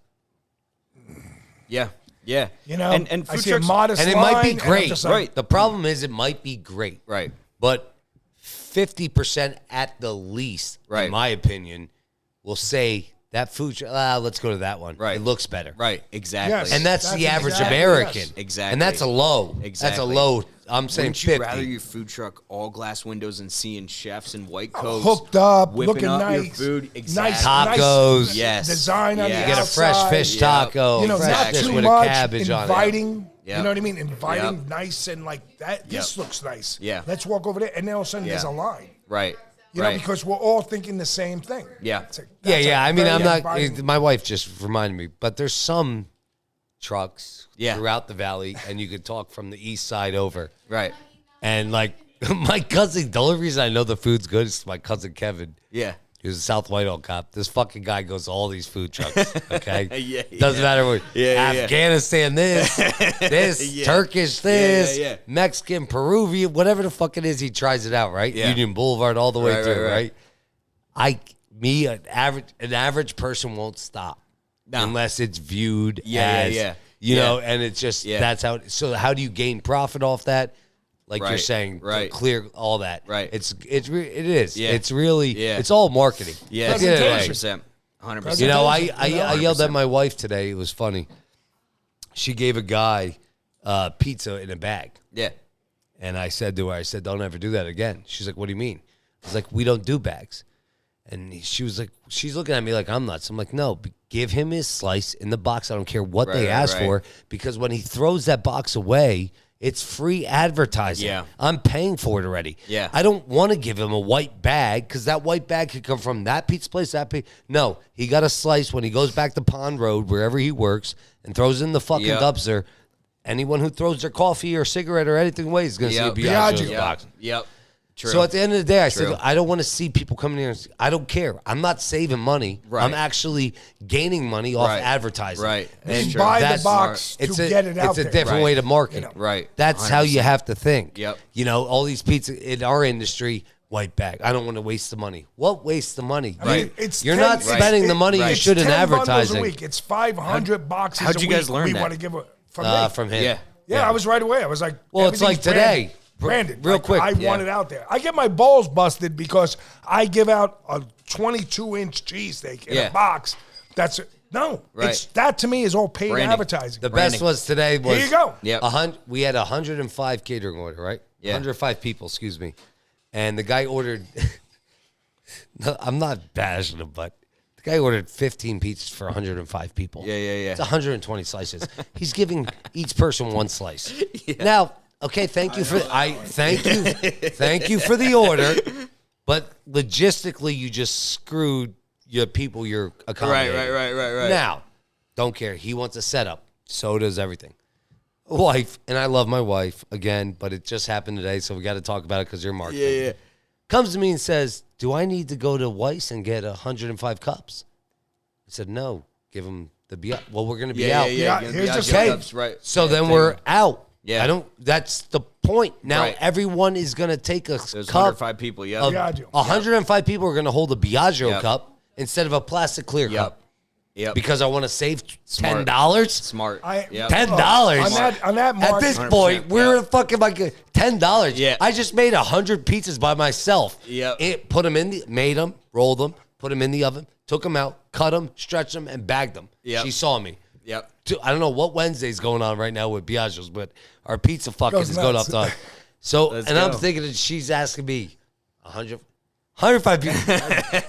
S8: yeah. Yeah.
S1: you know,
S8: and
S1: I
S8: food
S1: see a
S8: trucks.
S1: modest
S4: And it
S1: line
S4: might be
S1: and I'm
S4: great.
S1: just like,
S8: Right.
S4: The problem is it might be great.
S8: Right.
S4: But 50% at the least,
S8: Right.
S4: in my opinion, will say that food, let's go to that one.
S8: Right.
S4: It looks better.
S8: Right. Exactly.
S1: Yes.
S4: And that's the average
S1: exactly,
S4: American.
S1: yes.
S8: Exactly.
S4: And that's a low. That's a
S8: Exactly.
S4: low. I'm saying
S8: Wouldn't you
S4: 50.
S8: rather your food truck all glass windows and seeing chefs in white coats
S1: hooked up,
S8: whipping
S1: looking
S8: up
S1: nice,
S8: your food?
S1: nice
S8: Exactly.
S4: Tacos.
S8: Yes.
S1: design on
S8: Yeah.
S1: the
S4: Get a fresh
S1: outside.
S4: fish
S8: Yep.
S4: taco,
S1: You know,
S4: fresh
S1: not
S4: fish
S1: too
S4: with
S1: much,
S4: a cabbage on it.
S1: inviting.
S8: Yep.
S1: You know what I mean? Inviting,
S8: Yep.
S1: nice and like that. This
S8: Yep.
S1: looks nice.
S8: Yeah.
S1: Let's walk over there, and then all of a sudden there's a
S8: Yeah.
S1: line.
S8: Right.
S1: You know,
S8: right.
S1: because we're all thinking the same thing.
S8: Yeah.
S1: It's like,
S4: Yeah,
S1: that's a
S4: yeah. I mean,
S1: very
S4: I'm not.
S1: inviting-
S4: My wife just reminded me, but there's some trucks
S8: Yeah.
S4: throughout the valley, and you could talk from the east side over.
S8: right.
S4: And like my cousin, the only reason I know the food's good is my cousin Kevin.
S8: Yeah.
S4: He was a South Whitehall cop. This fucking guy goes to all these food trucks. Okay,
S8: Yeah,
S4: doesn't
S8: yeah.
S4: matter what.
S8: Yeah, yeah.
S4: Afghanistan, this,
S8: Yeah.
S4: Turkish, this,
S8: yeah.
S4: Mexican, Peruvian, whatever the fuck it is. He tries it out, right?
S8: Yeah.
S4: Union Boulevard, all the way
S8: Right,
S4: through,
S8: right.
S4: An average person won't stop
S8: No.
S4: unless it's viewed
S8: Yeah,
S4: as,
S8: yeah.
S4: you
S8: Yeah.
S4: know, and it's just
S8: Yeah.
S4: that's how. So how do you gain profit off that? Like you're
S8: Right,
S4: saying, to
S8: right.
S4: clear all that.
S8: Right.
S4: It is.
S8: Yeah.
S4: It's really.
S8: Yeah.
S4: It's all marketing.
S8: Yeah.
S4: At the end of the day.
S8: 100%. 100%.
S4: You know, I
S1: Presentation.
S4: yelled at my wife today. It was funny. She gave a guy pizza in a bag.
S8: Yeah.
S4: And I said to her, don't ever do that again. She's like, what do you mean? I was like, we don't do bags. And she was like, she's looking at me like I'm nuts. I'm like, no, give him his slice in the box. I don't care what they
S8: Right,
S4: ask
S8: right.
S4: for, because when he throws that box away, it's free advertising.
S8: Yeah.
S4: I'm paying for it already.
S8: Yeah.
S4: I don't want to give him a white bag, because that white bag could come from that pizza place, No, he got a slice when he goes back to Pond Road, wherever he works, and throws in the fucking
S8: Yep.
S4: dumpster. Anyone who throws their coffee or cigarette or anything away is going to see a Biagio's
S8: Yep.
S4: box.
S8: Yep. True.
S4: So at the end of the day, I
S8: True.
S4: said, I don't want to see people coming here. I don't care. I'm not saving money.
S8: Right.
S4: I'm actually gaining money off
S8: Right.
S4: advertising.
S8: Right.
S4: And
S1: You buy the
S4: that's
S1: box
S4: it's
S1: to
S4: a,
S1: get it out
S4: It's a
S1: there.
S4: different
S8: Right.
S4: way to market.
S1: You know.
S8: Right.
S4: That's how you
S8: 100%.
S4: have to think.
S8: Yep.
S4: You know, all these pizza in our industry, white bag. I don't want to waste the money. What waste the money?
S1: I mean, it's
S4: You're
S1: 10
S4: not spending the money
S8: Right.
S4: you
S1: it's
S4: should in
S1: 10 bundles
S4: advertising.
S1: a week. It's 500 boxes
S8: how'd
S1: a
S8: you
S1: week
S8: guys learn
S1: we
S8: that?
S1: want to give me.
S4: From him.
S8: Yeah.
S1: Yeah, I was right away. I was like,
S4: Well, it's like
S1: everything's
S4: today.
S1: Branded.
S4: Real
S1: Like,
S4: quick.
S1: I want it out there. I get my balls busted because I give out a 22-inch cheesesteak in
S8: Yeah.
S1: a box. That's no.
S8: Right.
S1: It's that to me is all paid
S8: Branding.
S1: advertising.
S4: The
S8: Branding.
S4: best was today was
S1: Here you go.
S8: Yep.
S4: We had 105 catering order, right?
S8: Yeah.
S4: 105 people, excuse me. And the guy ordered, no, I'm not bashing him, but the guy ordered 15 pizzas for 105 people.
S8: Yeah.
S4: It's 120 slices. He's giving each person one slice. Now, okay, thank you for thank you for the order, but logistically you just screwed your people you're accommodating.
S8: Right.
S4: Now, don't care. He wants a setup. So does everything. Wife, and I love my wife again, but it just happened today, so we got to talk about it because you're marketing.
S8: Yeah.
S4: Comes to me and says, "Do I need to go to Weiss and get 105 cups?" I said, "No. Give him the well, we're going to be out."
S1: Yeah,
S8: Gonna
S1: here's
S8: be out
S1: the
S8: your
S1: thing.
S8: cups, right.
S4: So
S8: Yeah,
S4: then
S8: thing.
S4: we're out.
S8: Yeah.
S4: That's the point. Now
S8: Right.
S4: everyone is going to take a
S8: There's
S4: cup.
S8: 105 people. Yeah.
S4: Of,
S1: Biagio.
S4: 105 people are going to hold a Biagio
S8: Yep.
S4: cup instead of a plastic clear cup
S8: Yep.
S4: because I want to save
S8: Smart.
S4: $10.
S8: Smart.
S1: I-
S8: Yep.
S4: $10
S1: On that
S4: At
S1: mark,
S4: this
S8: 100%,
S4: point, we're
S8: yeah.
S4: fucking like $10.
S8: Yeah.
S4: I just made 100 pizzas by myself.
S8: Yep.
S4: Put them made them, rolled them, put them in the oven, took them out, cut them, stretched them, and bagged them.
S8: Yep.
S4: She saw me.
S8: Yep.
S4: I don't know what Wednesday's going on right now with Biagio's, but our pizza fucking
S1: Goes
S4: is going up
S1: nuts.
S4: top. So,
S8: Let's
S4: and I'm
S8: go.
S4: thinking that she's asking me 105 people.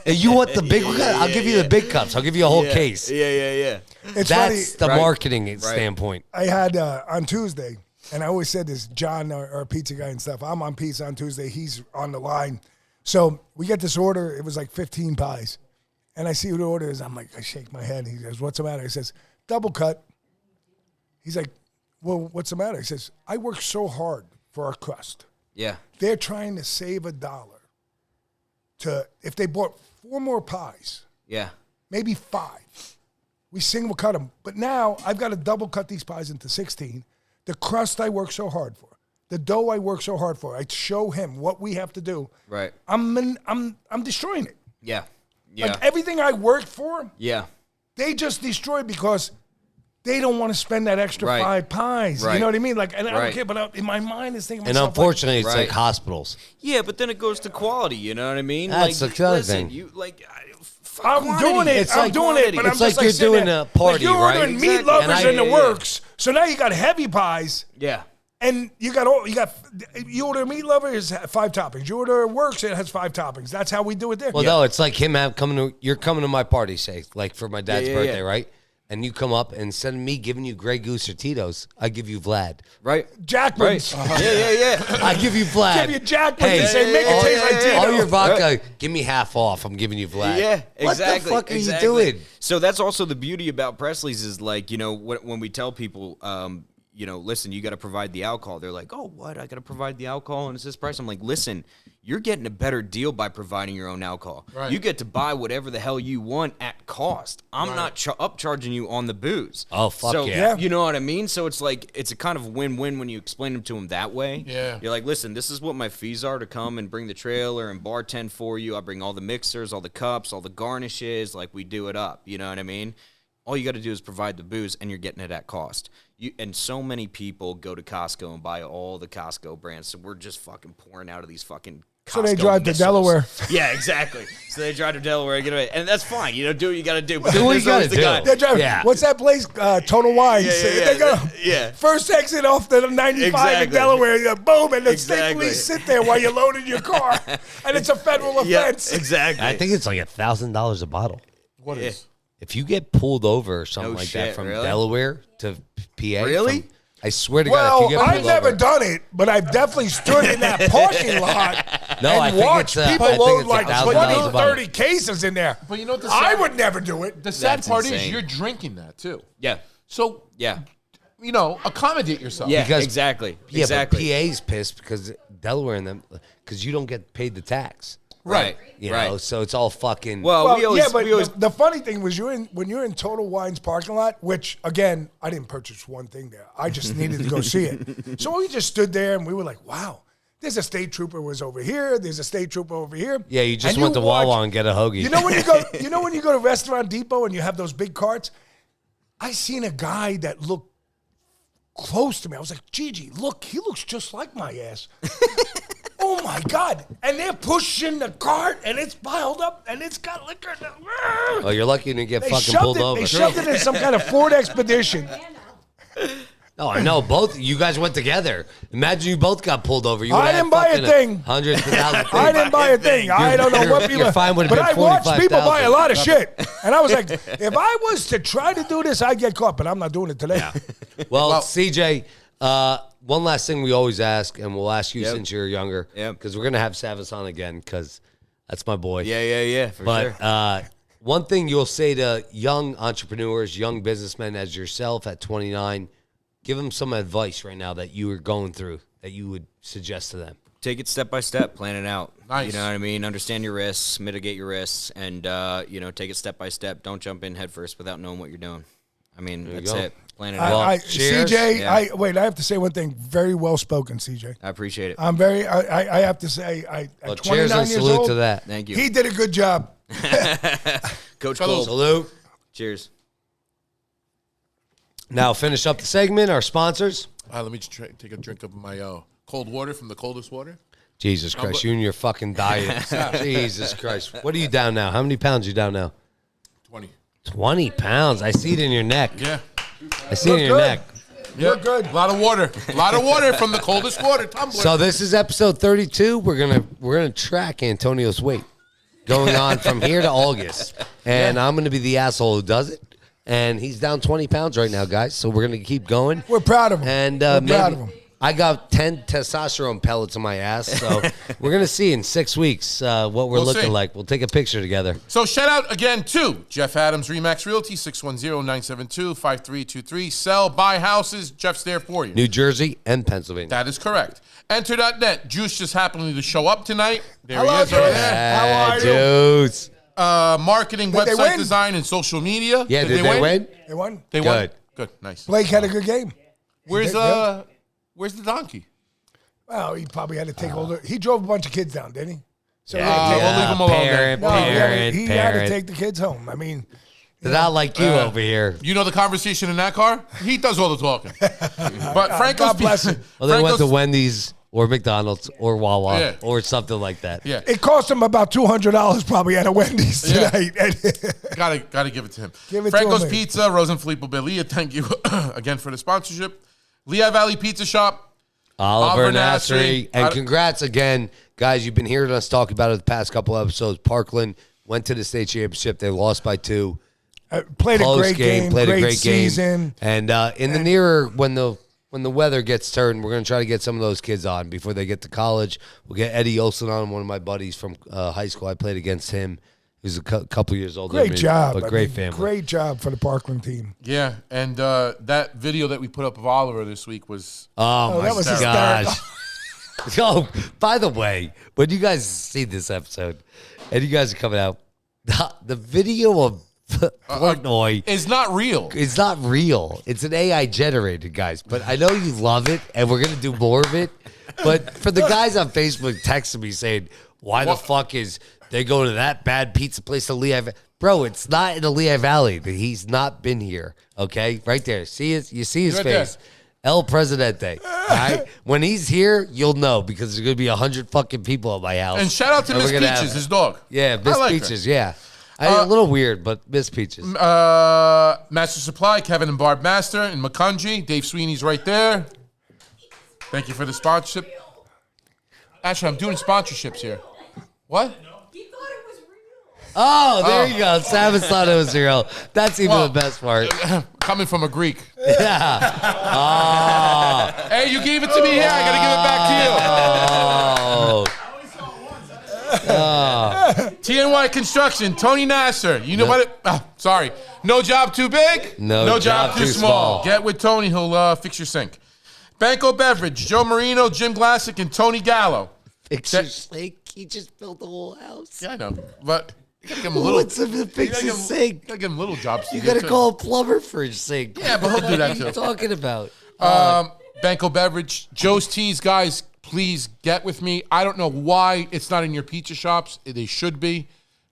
S4: And you want the big one? I'll give you the big cups. I'll give you a whole case.
S8: Yeah.
S1: it's
S4: That's
S1: funny.
S4: the
S8: Right.
S4: marketing standpoint.
S1: I had on Tuesday, and I always said this, John, our pizza guy and stuff, I'm on pizza on Tuesday. He's on the line. So we get this order. It was like 15 pies. And I see who the order is. I'm like, I shake my head. He goes, "What's the matter?" He says, "Double cut." He's like, "Well, what's the matter?" He says, "I work so hard for our crust.
S8: Yeah.
S1: They're trying to save $1 to, if they bought 4 more pies,
S8: Yeah.
S1: maybe 5. We single cut them. But now I've got to double cut these pies into 16. The crust I work so hard for, the dough I work so hard for. I show him what we have to do.
S8: Right.
S1: I'm destroying it.
S8: Yeah. Yeah.
S1: Like everything I worked for,
S8: Yeah.
S1: they just destroy because they don't want to spend that extra
S8: Right.
S1: 5 pies. You
S8: Right.
S1: know what I mean? Like, and I don't
S8: Right.
S1: care, but in my mind, is thinking, to
S4: And
S1: myself,
S4: unfortunately, it's
S8: Right.
S4: like hospitals.
S8: Yeah, but then it goes to quality. You know what I mean?
S4: That's
S8: like,
S4: the other
S8: listen,
S4: thing.
S8: You like.
S1: I'm
S8: quantity.
S1: doing it.
S4: It's
S1: I'm
S4: like
S1: doing it. But
S4: it's
S1: I'm
S4: like
S1: just
S4: you're
S1: sitting
S4: doing
S1: there.
S4: a party,
S1: like you're
S4: right?
S1: ordering meat
S8: Exactly.
S1: lovers
S4: And I-
S1: in the
S8: yeah.
S1: works. So now you got heavy pies,
S8: Yeah.
S1: and you order meat lovers 5 toppings. You order works, it has 5 toppings. That's how we do it there.
S4: Well, no, it's like him you're coming to my party, say, like for my dad's
S8: yeah,
S4: birthday,
S8: yeah.
S4: right? And you come up and instead of me giving you Grey Goose or Tito's, I give you Vlad.
S8: Right.
S1: Jackman's.
S8: Right. Yeah.
S4: I give you Vlad.
S1: Give you Jackman's and say, make it taste like Tito.
S4: all your vodka, give me half off. I'm giving you Vlad.
S8: Yeah,
S4: What
S8: exactly.
S4: the fuck are
S8: exactly.
S4: you doing?
S8: So that's also the beauty about Presley's is like, you know, when we tell people, you know, listen, you got to provide the alcohol. They're like, oh, what? I got to provide the alcohol and it's this price. I'm like, listen, you're getting a better deal by providing your own alcohol.
S6: Right.
S8: You get to buy whatever the hell you want at cost. I'm not upcharging you on the booze.
S4: Oh, fuck
S8: so,
S4: yeah.
S8: You know what I mean? So it's like, it's a kind of win-win when you explain them to them that way.
S6: Yeah.
S8: You're like, listen, this is what my fees are to come and bring the trailer and bartend for you. I bring all the mixers, all the cups, all the garnishes. Like, we do it up. You know what I mean? All you got to do is provide the booze, and you're getting it at cost. And so many people go to Costco and buy all the Costco brands, so we're just fucking pouring out of these fucking Costco
S1: So they drive to
S8: missiles.
S1: Delaware.
S8: Yeah, exactly. So they drive to Delaware, get away, and that's fine. You know, do what you got to do. But
S4: Do
S8: then
S4: what
S8: there's
S4: you
S8: always
S4: gotta
S8: the
S4: do.
S8: guy.
S1: They're driving.
S4: Yeah.
S1: What's that place? Total Wines.
S8: Yeah.
S1: They go
S8: Yeah.
S1: first exit off the 95 in
S8: Exactly.
S1: Delaware. Boom, and the state
S8: Exactly.
S1: police sit there while you're loading your car, and it's a federal
S8: Yeah,
S1: offense.
S8: exactly.
S4: I think it's like $1,000 a bottle.
S6: What is?
S4: If you get pulled over or something
S8: No
S4: like
S8: shit,
S4: that from
S8: really?
S4: Delaware to PA,
S8: Really?
S4: I swear to God, if
S1: Well,
S4: you get
S1: I've
S4: pulled
S1: never
S4: over,
S1: done it, but I've definitely stood in that parking lot
S4: No, I
S1: and
S4: think
S1: watched
S4: it's, I
S1: people
S4: think
S1: load
S4: it's
S1: like
S4: $1,000
S1: 20,
S4: a bottle.
S1: 30 cases in there.
S6: But you know what the
S1: I
S6: sad-
S1: would never do it.
S6: The sad
S8: That's
S6: part is
S8: insane.
S6: you're drinking that too.
S8: Yeah.
S6: So
S8: Yeah.
S6: you know, accommodate yourself.
S8: Yeah.
S4: Because-
S8: exactly.
S4: Yeah,
S8: exactly.
S4: but PA's pissed because Delaware and them, because you don't get paid the tax.
S8: Right.
S4: You
S8: right.
S4: know, so it's all fucking.
S8: Well, we always,
S1: yeah, but
S8: we always
S1: the funny thing was when you're in Total Wine's parking lot, which again I didn't purchase one thing there. I just needed to go see it. So we just stood there and we were like, wow. There's a state trooper was over here. There's a state trooper over here.
S4: yeah, you just
S1: And
S4: went to
S1: watch-
S4: Wawa and get a hoagie.
S1: You know when you go, when you go to Restaurant Depot and you have those big carts. I seen a guy that looked close to me. I was like, Gigi, look, he looks just like my ass. Oh my God. And they're pushing the cart and it's piled up and it's got liquor.
S4: Oh, you're lucky you didn't get
S1: They
S4: fucking
S1: shoved
S4: pulled
S1: it.
S4: over.
S1: They shoved it in some kind of Ford Expedition.
S4: No, I know. Both you guys went together. Imagine you both got pulled over. You
S1: I
S4: would've had
S1: didn't buy a
S4: fucking
S1: thing.
S4: Hundreds of thousands.
S1: I didn't buy a thing. I don't know what people.
S4: Your fine would've
S1: but
S4: been
S1: I watched people buy a lot of
S4: 45,000.
S1: shit, and I was like, if I was to try to do this, I'd get caught. But I'm not doing it today.
S4: Well, CJ, one last thing we always ask, and we'll ask you since you're younger, because we're gonna have Savvas on again, because that's my boy.
S8: Yeah, for
S4: But
S8: sure.
S4: one thing you'll say to young entrepreneurs, young businessmen as yourself at 29, give them some advice right now that you are going through that you would suggest to them.
S8: Take it step by step, plan it out.
S3: Nice.
S8: You know what I mean? Understand your risks, mitigate your risks, and take it step by step. Don't jump in head first without knowing what you're doing. I mean, that's
S4: go.
S8: it. Plan it out.
S4: Well, cheers.
S1: CJ,
S8: Yeah.
S1: I have to say one thing. Very well spoken, CJ.
S8: I appreciate it.
S1: I'm very. I have to say, at
S4: Well,
S1: 29
S4: cheers and
S1: years
S4: salute
S1: old,
S4: to that.
S8: Thank you.
S1: he did a good job.
S8: Coach
S3: Fellows.
S8: Cole.
S4: Salute.
S8: Cheers.
S4: Now, finish up the segment, our sponsors.
S3: Let me just take a drink of my cold water from the coldest water.
S4: Jesus Christ, you and your fucking diet. Jesus Christ. What are you down now? How many pounds are you down now?
S3: 20.
S4: 20 pounds. I see it in your neck.
S3: Yeah.
S4: I see it in your
S1: good.
S4: neck.
S1: You're good.
S3: A lot of water. A lot of water from the coldest water tumbler.
S4: So this is episode 32. We're gonna track Antonio's weight going on from here to August, and I'm gonna be the asshole who does it. And he's down 20 pounds right now, guys. So we're gonna keep going.
S1: We're proud of him.
S4: And
S1: We're
S4: maybe
S1: proud of him.
S4: I got 10 testosterone pellets in my ass. So we're gonna see in 6 weeks what we're
S3: We'll
S4: looking
S3: see.
S4: like. We'll take a picture together.
S3: So shout out again to Jeff Adams, Remax Realty, 610-972-5323. Sell, buy houses. Jeff's there for you.
S4: New Jersey and Pennsylvania.
S3: That is correct. Enter.net. Juice just happened to show up tonight. There
S1: Hello,
S3: he is right
S1: Juice.
S3: there.
S1: How are you?
S4: Dudes.
S3: Marketing,
S1: Did they
S3: website
S1: win?
S3: design, and social media.
S4: Yeah, did they win?
S1: They won.
S3: They won.
S4: Good.
S3: Good. Nice.
S1: Blake had a good game.
S3: Where's
S1: Yeah.
S3: Where's the donkey?
S1: Well, he probably had to take older. He drove a bunch of kids down, didn't he? So
S3: we'll leave him alone then.
S4: Parent,
S1: he had to
S4: parent.
S1: take the kids home. I mean,
S4: They're not like you over here.
S3: You know the conversation in that car? He does all the talking. But Franco's
S1: God bless him.
S4: Well, they went to
S3: Franco's-
S4: Wendy's or McDonald's or Wawa
S3: Yeah.
S4: or something like that.
S3: Yeah,
S1: it cost him about $200 probably at a Wendy's
S3: Yeah.
S1: tonight.
S3: gotta give it to him.
S1: Give it to
S3: Franco's
S1: him, man.
S3: Pizza, Rose and Filippo Belia. Thank you again for the sponsorship. Lehigh Valley Pizza Shop.
S4: Oliver
S3: Oliver
S4: Nassery.
S3: Nassery.
S4: And congrats again, guys. You've been hearing us talk about it the past couple episodes. Parkland went to the state championship. They lost by 2.
S1: Played a
S4: Close
S1: great game,
S4: played
S1: great
S4: a great
S1: season.
S4: game. And in the nearer, when the weather gets turned, we're going to try to get some of those kids on before they get to college. We'll get Eddie Olson on, one of my buddies from high school. I played against him. He was a couple years older than
S1: Great
S4: me,
S1: job.
S4: but
S1: I
S4: great
S1: mean,
S4: family.
S1: Great job for the Parkland team.
S3: Yeah, and that video that we put up of Oliver this week was
S4: Oh, my
S1: that was
S4: gosh. Oh, by the way, when you guys see this episode and you guys are coming out, the video of Portnoy
S3: is not real.
S4: is not real. It's an AI generated, guys. But I know you love it, and we're going to do more of it. But for the guys on Facebook texting me saying, why the fuck is they going to that bad pizza place in Lehigh Valley? Bro, it's not in the Lehigh Valley. He's not been here, okay? Right there. See his, you see his
S3: Right
S4: face.
S3: there.
S4: El Presidente. All right? When he's here, you'll know because there's going to be 100 fucking people at my house.
S3: And shout out to
S4: And
S3: Miss
S4: we're gonna
S3: Peaches,
S4: have-
S3: his dog.
S4: Yeah, Miss
S3: I like her.
S4: Peaches, yeah. A little weird, but Miss Peaches.
S3: Master Supply, Kevin and Barb Master in Makunji. Dave Sweeney's right there. Thank you for the sponsorship. Actually, I'm doing sponsorships here. What?
S7: He thought it was real.
S4: Oh, there you go. Savvas thought it was real. That's even
S3: Well,
S4: the best part.
S3: Coming from a Greek.
S4: Yeah. Oh.
S3: Hey, you gave it to me here. I got to give it back to you.
S4: Oh.
S3: TNY Construction, Tony Nasser. You know what? Sorry. No job too big?
S4: No
S3: job
S4: job
S3: too
S4: too
S3: small.
S4: small.
S3: Get with Tony. He'll fix your sink. Banco Beverage, Joe Marino, Jim Glassick, and Tony Gallo.
S4: Fix your sink. He just built the whole house.
S3: Yeah, I know. But you got to give him a
S4: Who
S3: little.
S4: wants him to fix his sink?
S3: Got to give him little jobs.
S4: You got to call a plumber for his sink.
S3: Yeah, but he'll do that
S4: What are you
S3: too.
S4: talking about?
S3: Banco Beverage, Joe's Teas, guys, please get with me. I don't know why it's not in your pizza shops. They should be.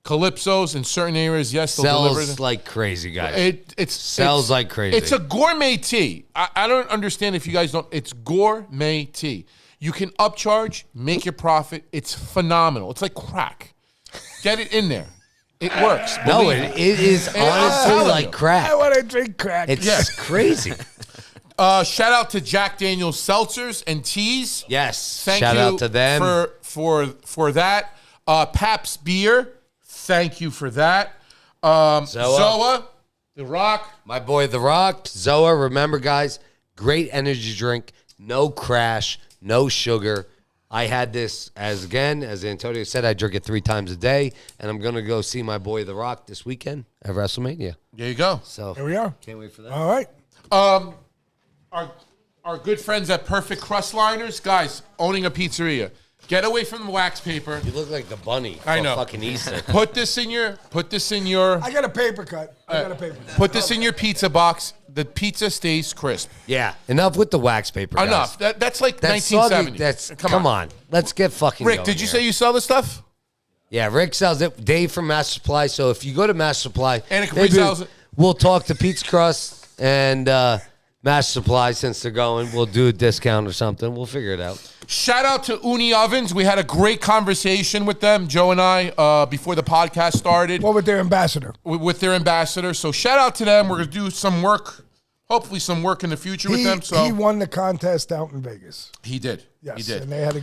S3: Calypso's in certain areas, yes, they'll deliver.
S4: Sells like crazy, guys.
S3: Sells
S4: like crazy.
S3: It's a gourmet tea. I don't understand if you guys don't. It's gourmet tea. You can upcharge, make your profit. It's phenomenal. It's like crack. Get it in there. It works.
S4: No,
S3: Believe
S4: it is
S3: And I'm
S4: honestly
S3: telling
S4: like
S3: you.
S4: crack.
S1: I want to drink crack.
S4: It's crazy.
S3: Shout out to Jack Daniel's seltzers and teas.
S4: Yes.
S3: Thank
S4: Shout
S3: you
S4: out to them.
S3: for that. Pabst beer. Thank you for that. Zoa, The Rock.
S4: My boy, The Rock. Zoa, remember, guys, great energy drink. No crash, no sugar. I had this, as Antonio said, I drink it 3 times a day, and I'm going to go see my boy, The Rock, this weekend at WrestleMania.
S3: There you go.
S4: So
S1: Here we are.
S4: can't wait for that.
S1: All right.
S3: Our good friends at Perfect Crust Liners, guys, owning a pizzeria. Get away from the wax paper.
S4: You look like the bunny.
S3: I
S4: for
S3: know.
S4: Fucking Easter.
S3: Put this in your.
S1: I got a paper cut.
S3: Put this in your pizza box. The pizza stays crisp.
S4: Yeah. Enough with the wax paper, guys.
S3: Enough. That's like
S4: That's
S3: 1970.
S4: soggy. Come on. Let's get fucking
S3: Rick,
S4: going
S3: did you
S4: here.
S3: say you sell this stuff?
S4: Yeah, Rick sells it. Dave from Master Supply. So if you go to Master Supply,
S3: And Capri
S4: maybe
S3: sells it.
S4: we'll talk to Pizza Crust and Master Supply since they're going. We'll do a discount or something. We'll figure it out.
S3: Shout out to Uni Ovens. We had a great conversation with them, Joe and I, before the podcast started.
S1: What with their ambassador?
S3: With their ambassador. So shout out to them. We're going to do some work, hopefully some work in the future with them. So
S1: He won the contest out in Vegas.
S3: He did.
S1: Yes,
S3: He did.
S1: and they had a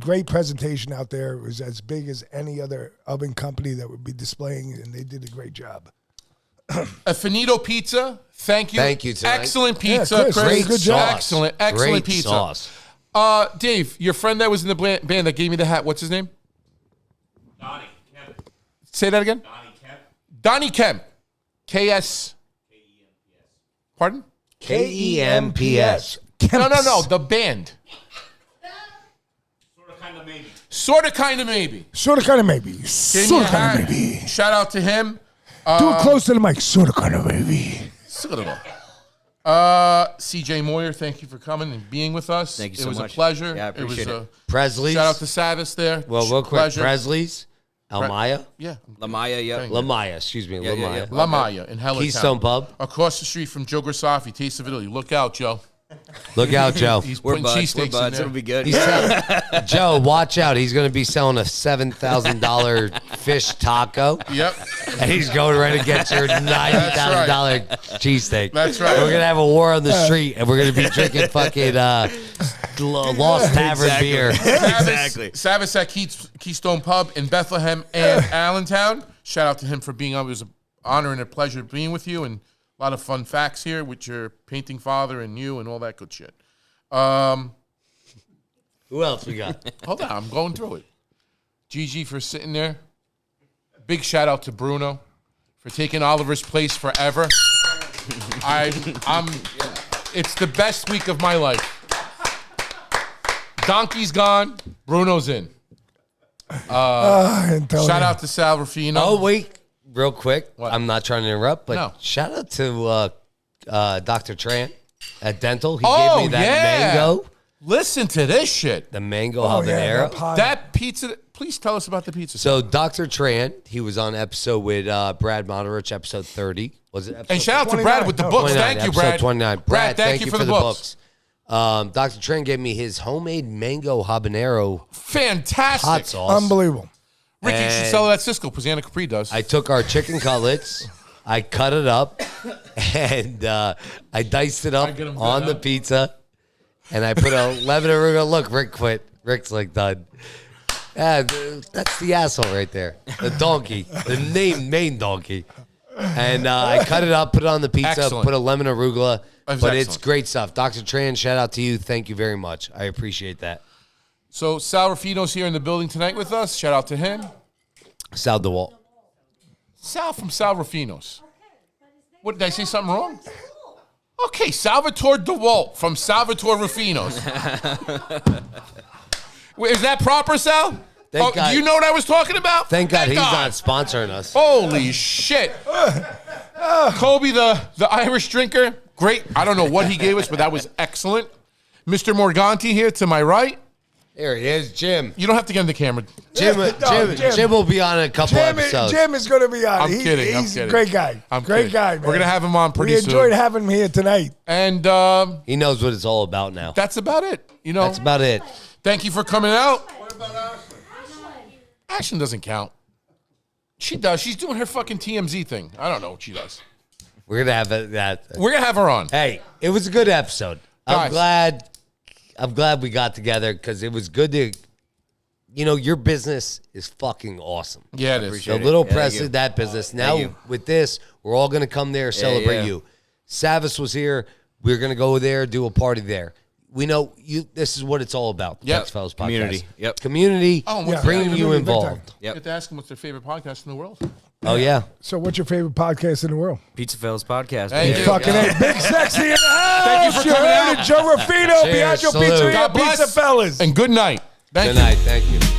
S1: great presentation out there. It was as big as any other oven company that would be displaying, and they did a great job.
S3: A Finito Pizza. Thank you.
S4: Thank you tonight.
S3: Excellent
S1: Yeah,
S3: pizza.
S1: Chris,
S4: Great
S1: good job.
S4: sauce.
S3: Excellent
S4: Great
S3: pizza.
S4: sauce.
S3: Dave, your friend that was in the band that gave me the hat, what's his name?
S5: Donnie Kemp.
S3: Say that again.
S5: Donnie Kemp.
S3: Donnie Kemp. KS. Pardon?
S4: KEMPS.
S3: No. The band.
S5: Sort of, kind of, maybe.
S3: Sorta, kinda, maybe.
S1: Sort of, kind of, maybe.
S3: Gave me
S1: Sort
S3: a
S1: of, kind
S3: hat.
S1: of, maybe.
S3: Shout out to him.
S1: Do it close to the mic. Sort of, kind of, maybe.
S3: CJ Moyer, thank you for coming and being with us.
S8: Thank you
S3: It
S8: so
S3: was
S8: much.
S3: a pleasure.
S8: Yeah, I appreciate it.
S4: Presley's.
S3: Shout out to Savvas there.
S4: Well, real quick.
S3: Pleasure.
S4: Presley's. Almaya.
S3: Yeah.
S8: Lamaya, yep.
S4: Lamaya, excuse me.
S8: Yeah, yeah,
S4: Lamaya.
S8: yeah.
S3: La Maya in Hellertown.
S4: Keystone Pub.
S3: Across the street from Joe Grisafi, Taste of Italy. Look out, Joe.
S4: Look out, Joe.
S3: He's
S8: We're
S3: putting
S8: buds. We're
S3: cheesesteaks in
S8: buds.
S3: there.
S8: It'll be good.
S4: He's selling, Joe, watch out. He's going to be selling a $7,000 fish taco.
S3: Yep.
S4: And he's going right against your $90,000 cheesesteak.
S3: That's right.
S4: We're going to have a war on the street, and we're going to be drinking fucking Lost Tavern beer.
S8: Exactly.
S3: Savvas at Keystone Pub in Bethlehem and Allentown. Shout out to him for being on. It was an honor and a pleasure being with you, and a lot of fun facts here with your painting father and you and all that good shit.
S4: Who else we got?
S3: Hold on, I'm going through it. Gigi for sitting there. Big shout out to Bruno for taking Oliver's place forever. It's the best week of my life. Donkey's gone. Bruno's in. Shout out to Sal Rufino.
S4: Oh, wait. Real quick.
S3: What?
S4: I'm not trying to interrupt, but
S3: No.
S4: shout out to Dr. Trant at Dental. He
S3: Oh,
S4: gave me that
S3: yeah.
S4: mango.
S3: Listen to this shit.
S4: The mango
S1: Oh, yeah,
S4: habanero.
S1: that pie.
S3: That pizza. Please tell us about the pizza.
S4: So Dr. Trant, he was on episode with Brad Moderich, episode 30. Was it episode
S3: and shout out to
S1: 29.
S3: Brad with the
S1: No,
S3: books.
S4: 29,
S3: Thank you,
S4: episode
S3: Brad.
S4: 29.
S3: Brad, thank you for the books.
S4: Dr. Trent gave me his homemade mango habanero
S3: Fantastic.
S4: hot sauce.
S1: Unbelievable.
S3: Ricky, you should
S4: And-
S3: sell it at Cisco. Pizzana Capri does.
S4: I took our chicken cutlets, I cut it up, and I diced it up
S3: get 'em
S4: on
S3: cut
S4: the
S3: up.
S4: pizza, and I put a lemon arugula. Look, Rick quit. Rick's like done. Yeah, that's the asshole right there. The donkey, the main donkey. And I cut it up, put it on the pizza,
S3: Excellent.
S4: put a lemon arugula.
S3: That was
S4: But it's
S3: excellent.
S4: great stuff. Dr. Tran, shout out to you. Thank you very much. I appreciate that.
S3: So Sal Rufino's here in the building tonight with us. Shout out to him.
S4: Sal DeWalt.
S3: Sal from Sal Rufino's. What, did I say something wrong? Okay, Salvatore DeWalt from Salvatore Rufino's. Wait, is that proper, Sal?
S4: Thank God.
S3: Do you know what I was talking about?
S4: Thank God he's not sponsoring us.
S3: Holy shit. Kobe, the Irish drinker, great. I don't know what he gave us, but that was excellent. Mr. Morganti here to my right.
S4: Here he is, Jim.
S3: You don't have to get in the camera.
S4: Jim will be on a couple episodes.
S1: Jim is going to be on.
S3: I'm kidding.
S1: He's a great guy. Great guy, man.
S3: We're going to have him on pretty
S1: we
S3: soon.
S1: enjoyed having him here tonight.
S3: And
S4: he knows what it's all about now.
S3: that's about it. You know,
S4: That's about it.
S3: Thank you for coming out. What about Ashlyn doesn't count. She does. She's doing her fucking TMZ thing. I don't know what she does.
S4: We're gonna have that.
S3: We're going to have her on.
S4: Hey, it was a good episode. I'm
S3: Guys.
S4: glad we got together because it was good to. Your business is fucking awesome.
S3: Yeah, it is.
S4: So little
S8: Yeah, thank
S4: Presley,
S8: you.
S4: that business.
S8: Thank
S4: Now
S8: you.
S4: with this, we're all gonna come there, celebrate
S8: yeah.
S4: you. Savvas was here. We're gonna go there, do a party there. We know you. This is what it's all about. The
S3: Yep.
S4: PizzaFellas Podcast.
S8: Community. Yep.
S4: Community.
S3: Oh, and what's
S4: bringing
S3: that?
S4: you
S1: Big time.
S4: involved.
S3: You have to ask them what's their favorite podcast in the world.
S4: Oh yeah.
S1: So what's your favorite podcast in the world?
S8: PizzaFellas Podcast.
S3: Thank
S8: baby.
S3: you.
S1: Fucking A. Big Sexy in the house.
S3: Thank you for coming
S1: heard
S3: out.
S1: it. Joe Ruffino,
S4: Cheers.
S1: Biagio
S4: Salute.
S1: Pizzeria,
S3: God bless.
S1: Pizza Fellas.
S3: And good night. Thank
S4: Good
S3: you.
S4: night. Thank you.